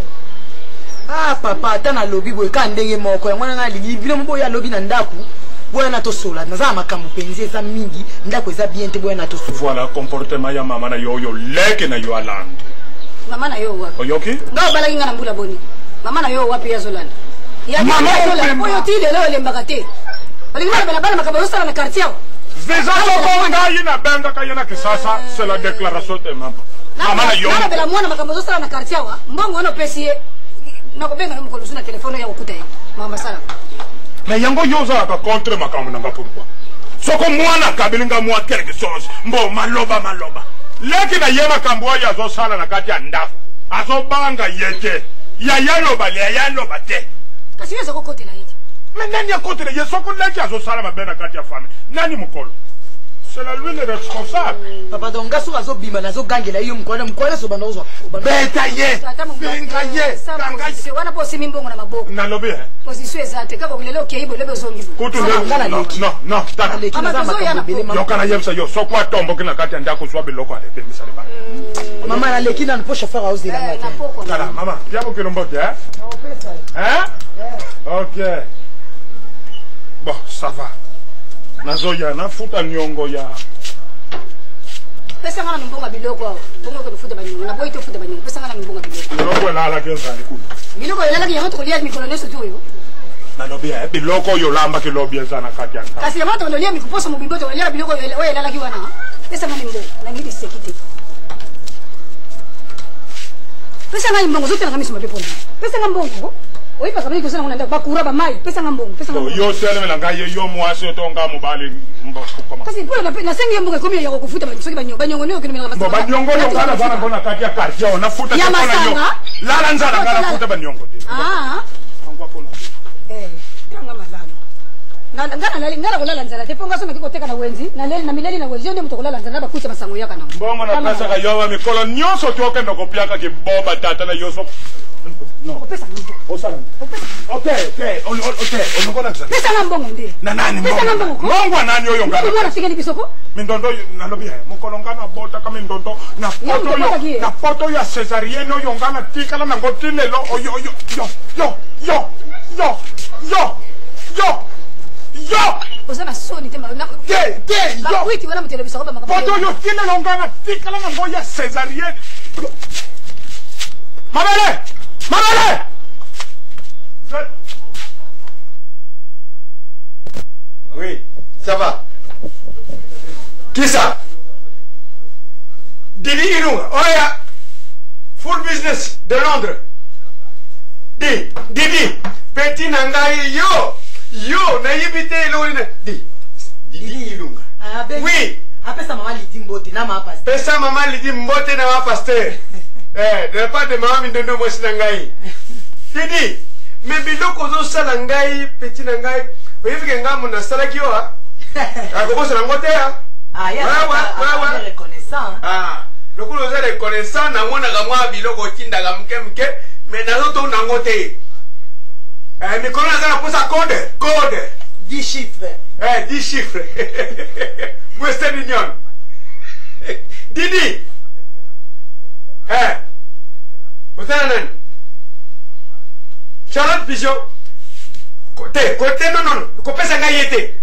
Speaker 3: papa ata nalobi boye ka ndenge moko yango nanga alingi bino boye alobi na ndako boye na tosola naza makambo penzi eza mingi ndako eza bien te boye na tosola
Speaker 1: voilà comportement ya mama na yo leki na yo alanda
Speaker 2: mama na yo wapi
Speaker 1: oyoki
Speaker 2: nga obalaki nga na mbula boni mama na yo wapi yazolanda oyo ti lelo olembaka te olingi balabala makambo yosala na quartier awa
Speaker 1: déjà soko ngai nabengaka ye na kisasa c'est la déclaration de mama mama na yo
Speaker 2: nalobela mwana makambo yosala na quartier awa mbongo wana opesi ye nakobenga yo mokolo su na telefone ya kokuta ye makambo asala
Speaker 1: mais yango yo ozalaka contre makambo nanga pourquoi soko mwana kabelinga mwa quelque chose mbo maloba leki na ye makambo oyo azosala na kati ya ndako azobanga ye te yayaloba te
Speaker 2: kasi yo ezakokotela ye
Speaker 1: mais nani akotela ye soko leki azosala mabe na kati ya famille nani mokolo c'est la lui le responsable
Speaker 3: papa donc nga soki azobima nazogangela yo mokwana sobanda ozwa
Speaker 1: beta ye benga ye
Speaker 2: wana po osimi mbongo na maboko
Speaker 1: nalobi
Speaker 2: position eza te kaka lelo okei boye lobi ozongi
Speaker 1: kutu non yokana yebisa yo soko atomboki na kati ya ndako zwa biloko alepemisa libala
Speaker 3: mama naleki nanu po chauffeur aozelanga te
Speaker 1: tala mama tia mokilo mbote ok bon ça va nazoya nafuta nyongo ya
Speaker 2: pesa ngana mbonga biloko awo bongo ko futa banyongo na boyi to futa banyongo pesa ngana mbonga biloko
Speaker 1: biloko lala ke zali ku
Speaker 2: biloko lala ke yamoto kolia mikolo neso tu yo
Speaker 1: nalobi biloko yo lamba ke lobi ezana kati yanka
Speaker 2: kasi yamoto kolia mikuposo mu bimboto kolia biloko yo lala ki wana pesa ngana mbonga na ngidi sekite pesa ngana mbongo zote na kamisi mapepo pesa ngana mbongo oyi paka bali kusana ngana bakura ba mai pesa ngana mbongo
Speaker 1: yo tele melanga yo mwasi otonga mubali mbokoma
Speaker 2: kasi pole na sengi mbongo komi ya kufuta banyosoki banyongo nyo kino melanga
Speaker 1: masaka banyongo yo kana bana bona kati ya quartier na futa
Speaker 2: ya masanga
Speaker 1: lala nzala kana futa banyongo te ngwa kona
Speaker 2: kanga malama ngana kulala nzala te ponga soma kiko teka na wenzi na leli na mileli na wenzi ndio mtokulala nzala ba kucha masango yaka na
Speaker 1: mbongo na pesa ka yo mikolo nyoso toke ndo kopiaka ke boba tata na yoso no
Speaker 2: pesa mbongo
Speaker 1: osala okay onongona nzala
Speaker 2: pesa mbongo ndi
Speaker 1: na nani mbongo nani oyo ngana
Speaker 2: mbona sikeni bisoko
Speaker 1: mindondo nalobi mukolo ngana bota kama mindondo na poto ya cesarienne oyo ngana tikala na ngotilelo yo
Speaker 2: osana soni te magna yo wiki wala mtelevisa kwa makapo
Speaker 1: poto yo tile longana tikala na ngoya cesarienne Mabele
Speaker 4: oui ça va qui ça Didi Irunga oya full business de Londres Didi petit nangai yo na yibite lorina Didi Irunga oui
Speaker 3: apesa mama lidi mbote na ma pasteur
Speaker 4: pesa mama lidi mbote na ma pasteur de pas de mama mindondo mwesi nangai Didi mais biloko zo sala ngai petit nangai oyifike ngamu na sala kiwa akobosa na ngote ya
Speaker 3: ouais reconnaissant
Speaker 4: lokolo za reconnaissant na mona ga mwa biloko tinda ga mke mais na zoto na ngote mikolo na za posa code
Speaker 3: 10 chiffres
Speaker 4: 10 chiffres Western Union Didi Botana nani Charlotte Pigeon Côté non kopesa nga yete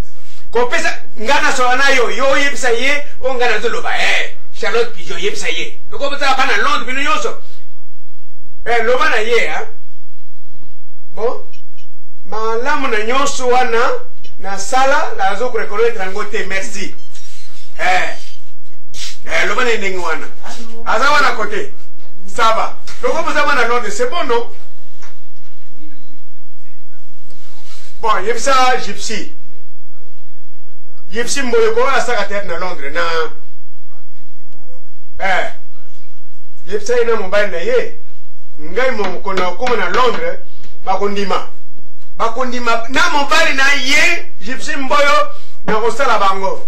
Speaker 4: kopesa ngana so anayo yo yebisa ye o ngana zoloba Charlotte Pigeon yebisa ye ko bota bana Londres bino yoso loba na ye bon malamu na nyoso wana na sala la zo reconnaître ngote merci loba na ndenge wana aza wana côté ça va Donc vous avez à Londres, c'est bon, non? Bon, il y a ça, Gypsy. Gypsy Mboyoko, la secrétaire à Londres, na. Gypsy, il y a mon bail, ngai mon kona comme na Londres, bakondima. Bakondima, na mon bail, na ye, Gypsy Mboyo, na rosta la bango.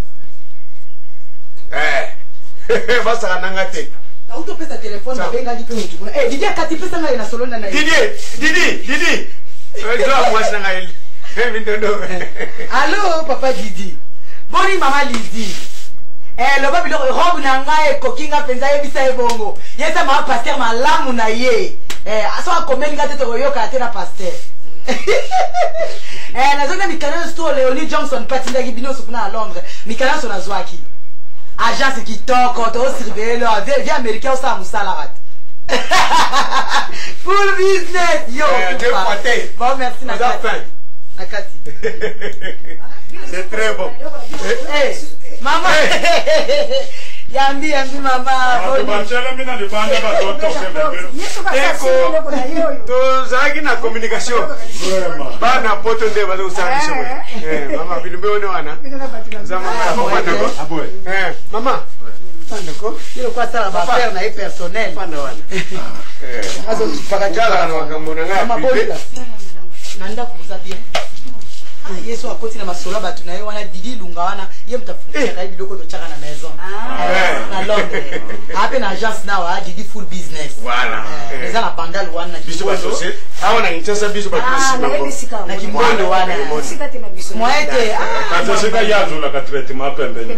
Speaker 4: Va ça nanga te.
Speaker 3: Na uto pesa telefone na benga lipe mtu kuna. Didi akati pesa ngai na solo na na.
Speaker 4: Didi. Toi moi ça ngai.
Speaker 3: Allô papa Didi. Boni mama Lidi. Le babi lo robe na ngai kokinga penza yebisa ebongo. Yesa ma pasteur malamu na ye. Aso akomeli ngate to yoka te na pasteur. Nazona mikana store Leonie Johnson patinda gibino sukuna à Londres. Mikana so na zwaki. Agence qui toque, on surveille là, viens américain au Samusalarat. Full business, yo. Bon, merci Nakati.
Speaker 4: C'est très bon.
Speaker 3: Maman. Yambi maman.
Speaker 4: Tozaki na communication. Bana poto nde bazo usana shwe. Mama bilimbe one wana. Zama mama ndako. Aboy. Mama. Ndako.
Speaker 3: Ile kwa sala ba faire na personnel.
Speaker 4: Panda wana.
Speaker 3: Azo pakajala
Speaker 4: na wakamona ngapi.
Speaker 3: Nanda kuuza bien. Yesu akoti na masola batu na wana Didi lunga wana ye mtafundisha na biloko tochaka na maison na Londres hape na agence na wa Didi full business
Speaker 4: voilà
Speaker 3: eza na pandal wana
Speaker 4: biso ba société awana intesa biso ba
Speaker 3: na kimbondo wana
Speaker 2: sikate na biso
Speaker 3: moete
Speaker 1: katosika yazo la katrete mapembe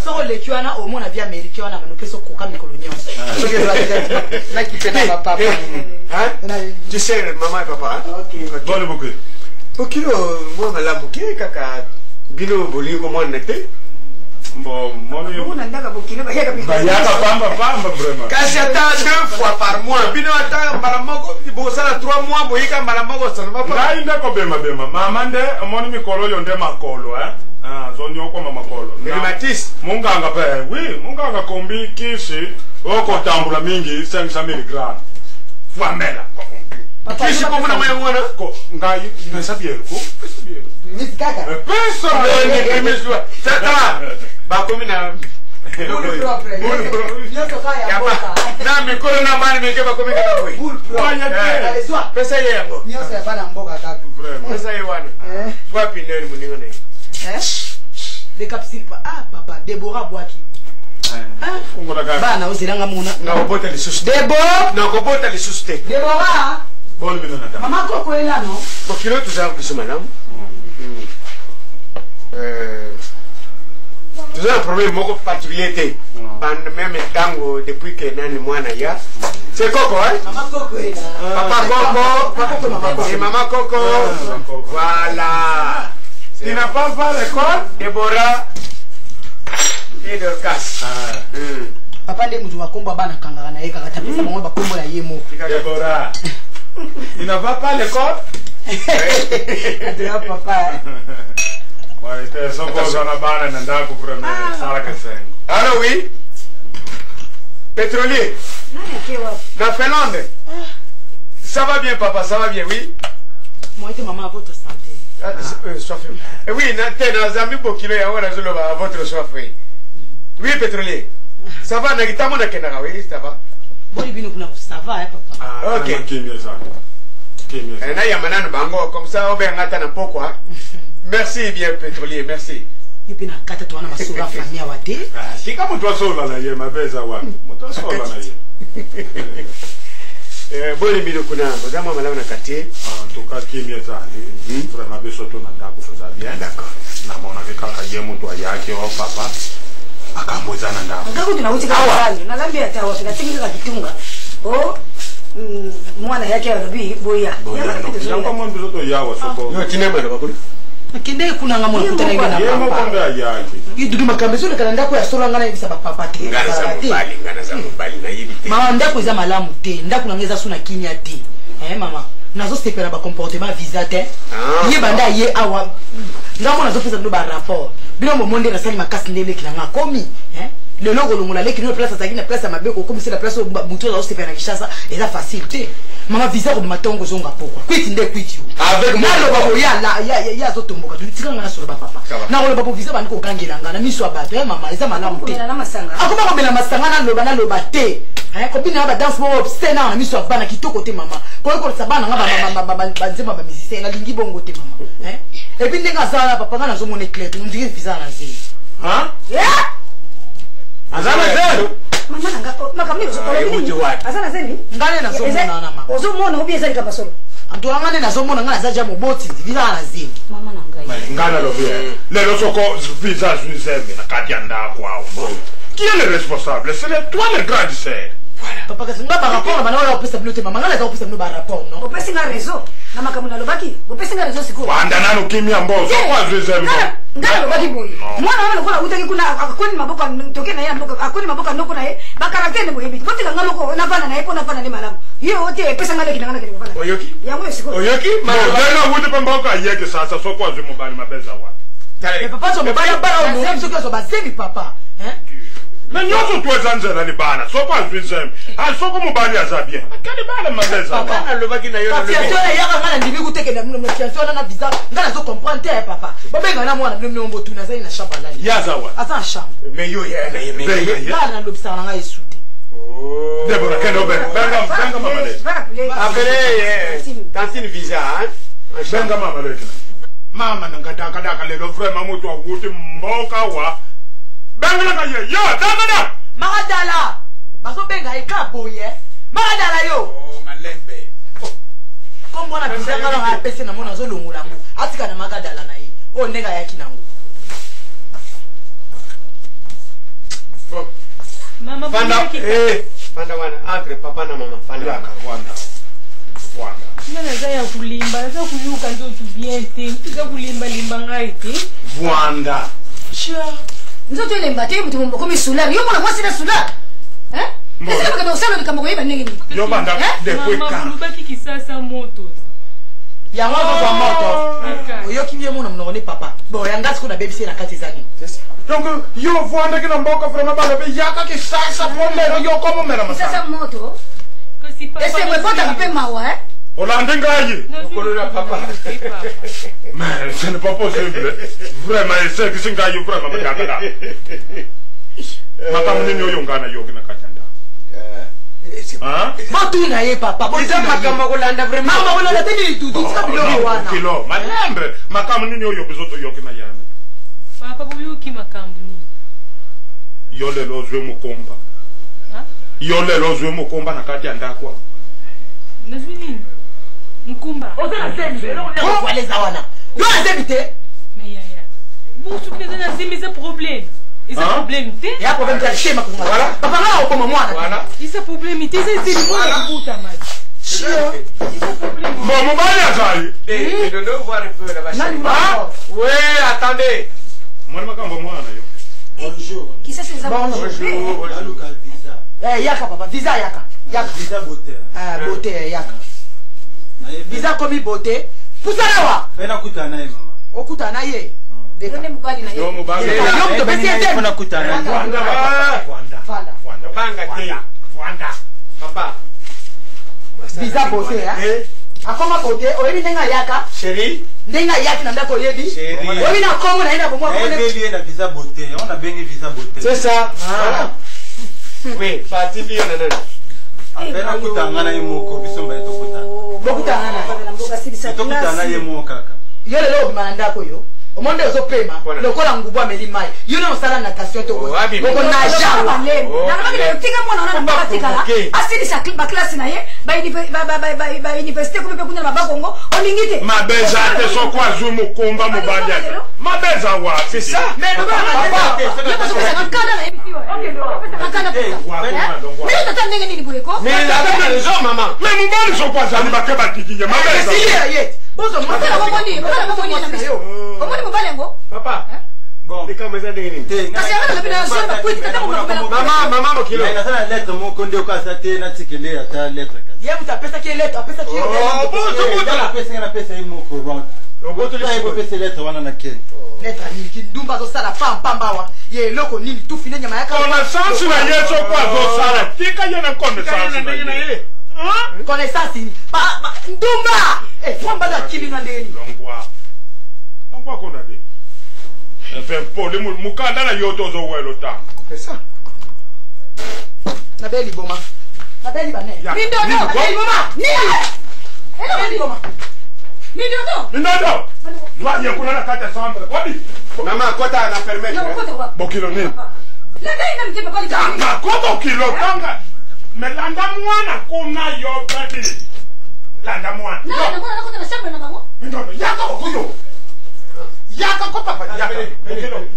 Speaker 3: soko le kiwana au mona via américain wana manopeso koka mikolo nyonso na kipena papa
Speaker 4: tu sais maman et papa
Speaker 1: bon beaucoup
Speaker 4: okilo mo malamu ke kaka bino bolingo mo nete
Speaker 1: bon moi
Speaker 2: on ndaka bokilo ba
Speaker 1: yaka pamba vraiment
Speaker 4: kasi ata 2 fois par mois bino ata malamoko bosala 3 mois boyika malamoko sana papa
Speaker 1: ngai ndako bema mama nde moni mikolo yo nde makolo zonyo kwa makolo
Speaker 4: Matis
Speaker 1: munganga pe oui munganga kombi kishi oko tambula mingi 500 mg famela
Speaker 4: kisi ko muna mwe mwana
Speaker 1: ko ngai pesa biero ko pesa biero
Speaker 3: miskaka
Speaker 1: pesa
Speaker 4: ni kimeswa tata ba komi na
Speaker 3: bulu propre nyoto kaya boka
Speaker 4: na mikolo na mani meke ba komi kana boy
Speaker 3: bulu propre
Speaker 4: pesa yango
Speaker 3: nyoto ya bana mboka kaka
Speaker 4: pesa yewana wapi nani muninga na
Speaker 3: de capsule papa Deborah Boaki bana uzilanga muna
Speaker 4: na obota le suste na obota le suste
Speaker 3: Deborah
Speaker 1: bon bino na
Speaker 3: mama koko ela no
Speaker 4: bokilo tuzaba biso madame tu as un problème moko particulier même tango depuis que nani mwana ya c'est Coco hein
Speaker 3: mama koko ela
Speaker 4: papa Coco et maman Coco voilà
Speaker 1: tu n'as pas fait l'école
Speaker 4: Deborah et Dorcas
Speaker 3: papa nde mutu makombo bana kangaka na ye kaka tapesa bango bakombo na ye moko
Speaker 1: Deborah il n'a pas l'école
Speaker 3: adira papa
Speaker 1: ouais t'es son cosa na bana na ndako vraiment sala kasengo
Speaker 4: alors oui pétrolier na Finlande ça va bien papa ça va bien oui
Speaker 3: moi et maman à votre santé
Speaker 4: oui na zami bokilo ya wana zolo ba votre soif oui pétrolier ça va na kitamo na kenaka oui ça va
Speaker 3: boli bino kuna ça va hein papa
Speaker 4: ok
Speaker 1: kimia ça kimia
Speaker 4: na ya manano bango comme ça obe ngata na pokwa merci bien pétrolier merci
Speaker 3: et puis na kata to wana masura famia wate
Speaker 1: si kama mtu asola na ye mabeza wapi mtu asola na ye
Speaker 4: boli bino kuna madama malamu na quartier
Speaker 1: en tout cas kimia ça vraiment beso to na ndako ça bien
Speaker 4: d'accord
Speaker 1: na mona ke kaka ye mtu ayake au papa akamwezana ndako
Speaker 2: ngako tunautika kwanza na lambi hata wafika tinga kitunga mwana yake anabi boya
Speaker 1: yango mwana bizoto yawa soko
Speaker 4: no tinema ndo bakuri
Speaker 3: kinde kuna ngamo nakuta na ngana
Speaker 1: yemo kombe ayake
Speaker 3: idudu makambe so kana ndako ya solo ngana ibisa papa te
Speaker 4: ngana za mbali na yibi te
Speaker 3: mama ndako za malamu te ndako ngeza suna kinya te mama nazo sepera ba comportement visa te ye banda ye awa ngamo nazo pesa ndo ba rapport bino mo monde na sali makasi ndele kinanga komi le logo longola leki no place azaki na place ya mabeko comme c'est la place mutu za osepa na Kinshasa eza facile te mama visa ko matongo zonga poko kwiti nde kwiti
Speaker 4: avec moi
Speaker 3: na loba ya zotomboka tu tikanga na solo ba papa na ko loba visa bani ko kangela ngana miso abato mama eza malamu te akoma ko bela masanga na loba te ko bina ba dance mo obscene na miso abana kitoko te mama ko sabana nga ba nzema ba musicien na lingi bongo te mama et puis ndenga sala papa nga na zo mona clair on dirait visa na zi
Speaker 4: azana zero
Speaker 2: mama nanga makamni azana zeni
Speaker 3: ngale na zo mona na mama
Speaker 2: ozo mona obi ezali ka basolo
Speaker 3: antola ngane na zo mona ngana za ja moboti visa na zi
Speaker 2: mama nanga
Speaker 1: ngana lo bien lelo soko visa zuzembe na kati anda kwao qui est le responsable c'est toi le grand sœur
Speaker 3: papa kasi nga ba rapport na bana opesa bilote mama ngala za opesa no ba rapport no
Speaker 2: opesa nga réseau na makamni na lobaki opesa nga réseau siko
Speaker 1: wanda nano kimia mbozo kwa zuzembe
Speaker 2: ngala lobaki boy mwana wana kola utaki kuna akoni maboka toke na ya mboka akoni maboka ndoko na ye ba karakter ne boyebi botika ngalo ko na bana na ye pona bana ne malamu yo ote pesa ngale kinanga kile bana
Speaker 1: oyoki
Speaker 2: yango siko
Speaker 1: oyoki mwana wuti pamboka yeke sasa soko azumu bali mabeza wa
Speaker 3: papa so mobala bara o mo so so ba semi papa
Speaker 1: mais nyoso tuweza nzela ni bana soko azwizembe soko mobali azabie akali bana mabeza
Speaker 4: bana lobaki na yo na
Speaker 3: lobi fiancé ya ngana ndimi kuteke na fiancé na visa ngana zo comprendre te papa babenga na mwana mno mbo tuna zali na shamba lali
Speaker 1: yazawa
Speaker 3: asa shamba
Speaker 4: mais yo ya na yeme
Speaker 3: bana lobisa na ngai sute
Speaker 1: Deborah kendo benga mama le
Speaker 4: après tantine visa
Speaker 1: benga mama le mama nangataka daka lelo vraiment mutu akuti mboka wa benga na kaye yo dada
Speaker 3: magadala baso benga eka boye magadala yo
Speaker 4: oh malembe
Speaker 3: comme mwana visa ngana ha pese na mona zo longola ngo atika na magadala na ye o ndenga yaki nango
Speaker 5: mama
Speaker 4: panda panda wana entre papa na mama panda
Speaker 1: wanda
Speaker 5: ngana za ya kulimba za kuyuka ndio tu bien te za kulimba limba ngai te
Speaker 1: wanda
Speaker 2: nzoto ile mbate mtu mbo komi sulari yo mwana mwasi na sulari ese kama usalo ni kama kuiba nini
Speaker 1: yo banda de kweka
Speaker 5: mama bulubaki kisasa moto
Speaker 3: ya mwana kwa moto yo kimye mwana mnone papa bo yanga siku na baby sina kati zani
Speaker 1: donc yo vwanda kina mboka vraiment bana be yaka ke sasa pombe yo komo mera masasa
Speaker 2: sasa moto
Speaker 5: kasi papa
Speaker 2: ese mwepota kape mawa
Speaker 1: Olande ngayi
Speaker 4: okolola papa
Speaker 1: mais ce n'est pas possible vraiment c'est que singa yo vraiment bakaka da mata munini yo ngana yo kina kachanda
Speaker 3: Batu na ye papa
Speaker 4: Iza makamba kolanda vraiment
Speaker 3: mama wala teni tutu ska bilo wana
Speaker 1: kilo malembre makamu nini yo bizoto yo kina yana
Speaker 5: papa buyuki makambu ni
Speaker 1: yo lelo zwe mukomba yo lelo zwe mukomba na kati andakwa
Speaker 5: nazwini Mkumba.
Speaker 3: Ozana zembe, lo kwaleza wana. Yo azebite.
Speaker 5: Mais ya. Busu pesa na zimbi za problème. Isa problème te?
Speaker 3: Ya problème ya shema kwa. Voilà. Papa ngao kwa mwana.
Speaker 4: Voilà.
Speaker 5: Isa problème te c'est le monde buta maji.
Speaker 3: Chio.
Speaker 5: Isa problème.
Speaker 1: Bon mon bali azali.
Speaker 4: Dodo voir un peu la vache. Ouais, attendez.
Speaker 1: Mwana makambo mwana yo.
Speaker 10: Bonjour.
Speaker 2: Qui ça c'est ça?
Speaker 10: Bonjour. Aluka visa.
Speaker 3: Yaka papa, visa yaka. Yaka
Speaker 10: visa beauté.
Speaker 3: Beauté yaka. Visa komi beauté. Pusalawa.
Speaker 10: Fena kutana ye mama.
Speaker 3: Okutana ye.
Speaker 2: Deka mbali na ye.
Speaker 1: Yo mubali.
Speaker 3: Yo mto besi ete.
Speaker 10: Fena kutana.
Speaker 4: Vanda. Banga te. Vanda. Papa.
Speaker 3: Visa beauté hein. Akoma beauté, oyebi ndenga yaka.
Speaker 4: Chérie.
Speaker 3: Ndenga yaki na ndako yebi.
Speaker 4: Chérie.
Speaker 3: Oyebi na Kongo na ina bomwa
Speaker 10: ko ne. Oyebi na visa beauté. On a bengi visa beauté.
Speaker 4: C'est ça. Oui, parti bien nana.
Speaker 10: Fena kutanga na ye moko bisomba eto kutana.
Speaker 3: Bokutana na
Speaker 2: mboka sibisa
Speaker 10: classe. Tokutana ye moko kaka.
Speaker 3: Yo lelo obimanda yo. Omonde ozopema lokola ngubu ameli mai. Yo na osala natation to ko. Oko na jawa.
Speaker 2: Na kama tika mwana na pratika. Asili sa ba classe na ye ba université ko pe kunya mabako ngo olingite.
Speaker 1: Mabeza te so kwa zumu kumba mubali ate. Mabeza wa.
Speaker 4: C'est ça.
Speaker 2: Mais no ba. Yo paso pesa kankada na epiwa. Okay no. Kankada pesa. Mais tata ndenge nini buleko?
Speaker 4: Mais la dame raison maman.
Speaker 1: Mais mubali so kwa zali bakeba kikinye mabeza.
Speaker 3: Bozo
Speaker 2: mbona bomoni na msio. Bomoni mubali ngo?
Speaker 4: Papa. Bon, de kama zade nini?
Speaker 2: Kasi ana kabina sema kwiti kata
Speaker 4: mama mokilo.
Speaker 10: Na sana lettre moko ndio kwa sate na tikele ata lettre kazi.
Speaker 3: Yeye mtapesa kile lettre, apesa kile.
Speaker 4: Oh, bozo
Speaker 10: na pesa ina pesa hii moko round.
Speaker 11: lettre nini kindumba azosala pampambawa ye eloko nini tufine nyama yaka
Speaker 1: connaissance na ye soko azosala tika ye na connaissance na ye
Speaker 11: connaissance ni ndumba fambala kibinga ndeni
Speaker 1: longwa kona de pole mukanda na yoto ozowelo tanga
Speaker 11: pesa na beli boma na beli bane mindodo na beli boma nini beli boma
Speaker 1: mindodo Wanye kuna na kata samba. Wapi?
Speaker 4: Mama kota na permettre.
Speaker 1: Bokilo nini? Tanga kobo kilo tanga. Melanda mwana kuna yo badi. Landa mwana.
Speaker 2: Na mwana kota na shamba na mango.
Speaker 1: Mindodo yaka kuyo. Yaka ko papa yaka. Bokilo.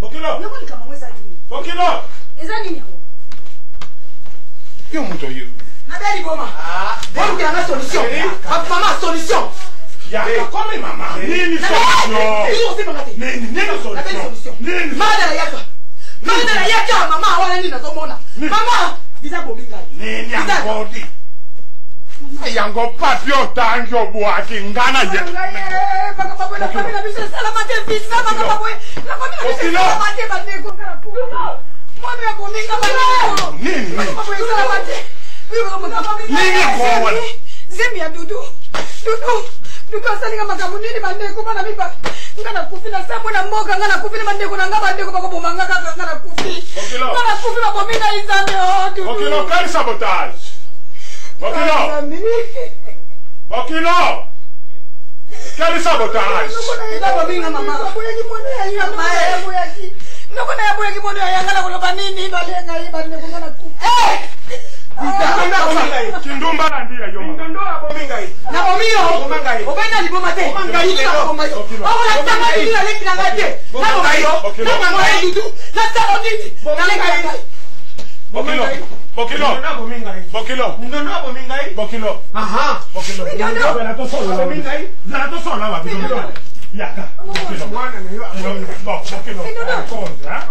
Speaker 1: Bokilo.
Speaker 2: Yoko ni kama mweza nini?
Speaker 1: Bokilo.
Speaker 2: Eza nini yango?
Speaker 1: Yo mto yo.
Speaker 11: Na beli boma. Beli kuna na solution. Mama solution.
Speaker 1: Yaka kome mama. Nini solution? Nini solution? Nini?
Speaker 11: Madara yaka. Madara yaka mama wala nini nazomona. Mama biza bominga.
Speaker 1: Nini angodi? Yango papio tangyo buaki ngana ye.
Speaker 11: Baka papo na famila bisa salamate visa baka papo. Na famila bisa salamate bandeko kana kuno. Mwana ya bominga bandeko.
Speaker 1: Nini?
Speaker 11: Baka papo salamate.
Speaker 1: Nini kwa wala?
Speaker 11: Zemi ya dudu. Dudu asali kama kabunini bandeko bana mipa. Ngana kufi na samu na mboga ngana kufi na bandeko na ngaba bandeko bako bomanga ngana kufi. Ngana kufi na bominga izame oh dudu.
Speaker 1: Bokilo quel sabotage? Bokilo. Bokilo. Quel sabotage?
Speaker 11: Ila bominga mama. Boyaki mono ya yanga ya boyaki. Nokona ya boyaki mono ya yanga na kuloba nini balenga hii bandeko ngana kufi.
Speaker 1: Kindumba na ndia yo.
Speaker 4: Ndondoa bominga hii.
Speaker 11: Na bomio.
Speaker 4: Bominga hii.
Speaker 11: Obenda liboma te. Bominga hii leo. Ola tanga hii na lengi na ngate. Na bomio. Na mama hii dudu. Na tano nini. Na lenga hii.
Speaker 1: Bokilo. Bokilo.
Speaker 4: Ndondoa bominga hii.
Speaker 1: Bokilo.
Speaker 4: Ndondoa bominga hii.
Speaker 1: Bokilo.
Speaker 4: Aha.
Speaker 1: Bokilo.
Speaker 11: Ndondoa.
Speaker 1: Na to solo bominga hii. Na to solo wa bokilo. Yaka. Bokilo.
Speaker 4: Mwana na hiyo.
Speaker 1: Bon, bokilo. Konza.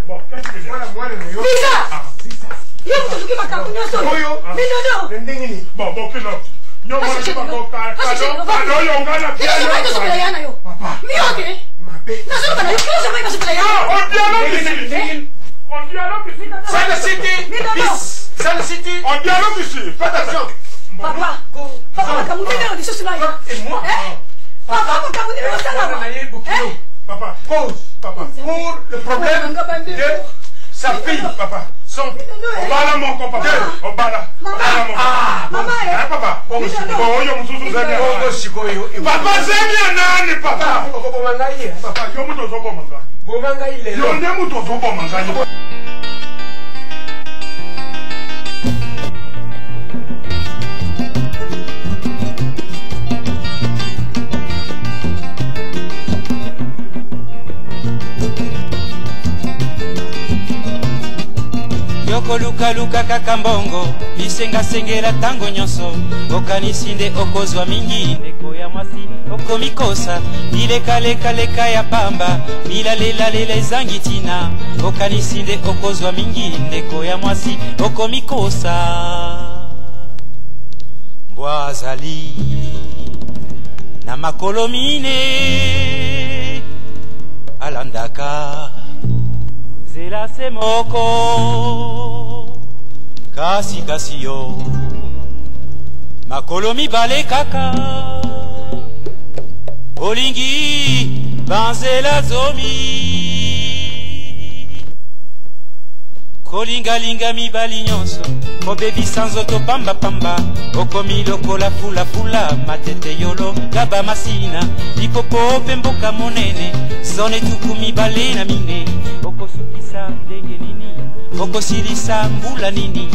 Speaker 1: Bon, qu'est-ce que c'est?
Speaker 4: Mwana na hiyo.
Speaker 11: Bisa. Yo mtuzuki makamu nyoso.
Speaker 4: Oyo.
Speaker 11: Mindodo.
Speaker 4: Ndengini.
Speaker 1: Bon, bokilo. Yo mwana bako kado yo ngana pia.
Speaker 11: Yo mwana sokole yana yo.
Speaker 1: Papa.
Speaker 11: Miote. Na solo kana yo kilo mwana sokole yana.
Speaker 1: On dialogue ici. On dialogue ici.
Speaker 4: C'est le city. C'est le city.
Speaker 1: On dialogue ici. Faites attention.
Speaker 11: Papa. Papa makamu nyoso ni sosi na.
Speaker 4: Et moi.
Speaker 11: Papa makamu nyoso sana.
Speaker 1: Papa.
Speaker 4: Cause.
Speaker 1: Papa.
Speaker 4: Pour le problème de sa fille.
Speaker 1: Papa.
Speaker 4: Son.
Speaker 1: Obala moko papa. Obala. Obala moko.
Speaker 11: Mama
Speaker 1: eh papa. Oyo mususu zeni.
Speaker 4: Bongo sikoyo.
Speaker 1: Papa zeni nani papa?
Speaker 4: Bomanga hii.
Speaker 1: Papa yo muto zobo mangani.
Speaker 4: Bomanga hii leo.
Speaker 1: Yo ndiye muto zobo mangani.
Speaker 6: Yokolukaluka kaka mbongo bisengasengela tango nyonso okanisi nde okozwa mingi ndeko ya mwasi okomikosa bilekalekaleka ya pamba bilalelalela ezangi ntina okanisi nde okozwa mingi ndeko ya mwasi okomikosa mbwa azali na makolo mine alandaka zela se moko kasi yo makolo mibale kaka olingi banzela zomi kolingalinga mibali nyonso kobebisa nzoto pambapamba okomi lokola fulafula matete yolo gaba masina lipopo pe mboka monene zone tuku mibale na mine okosukisa ndenge nini okosilisa mbula nini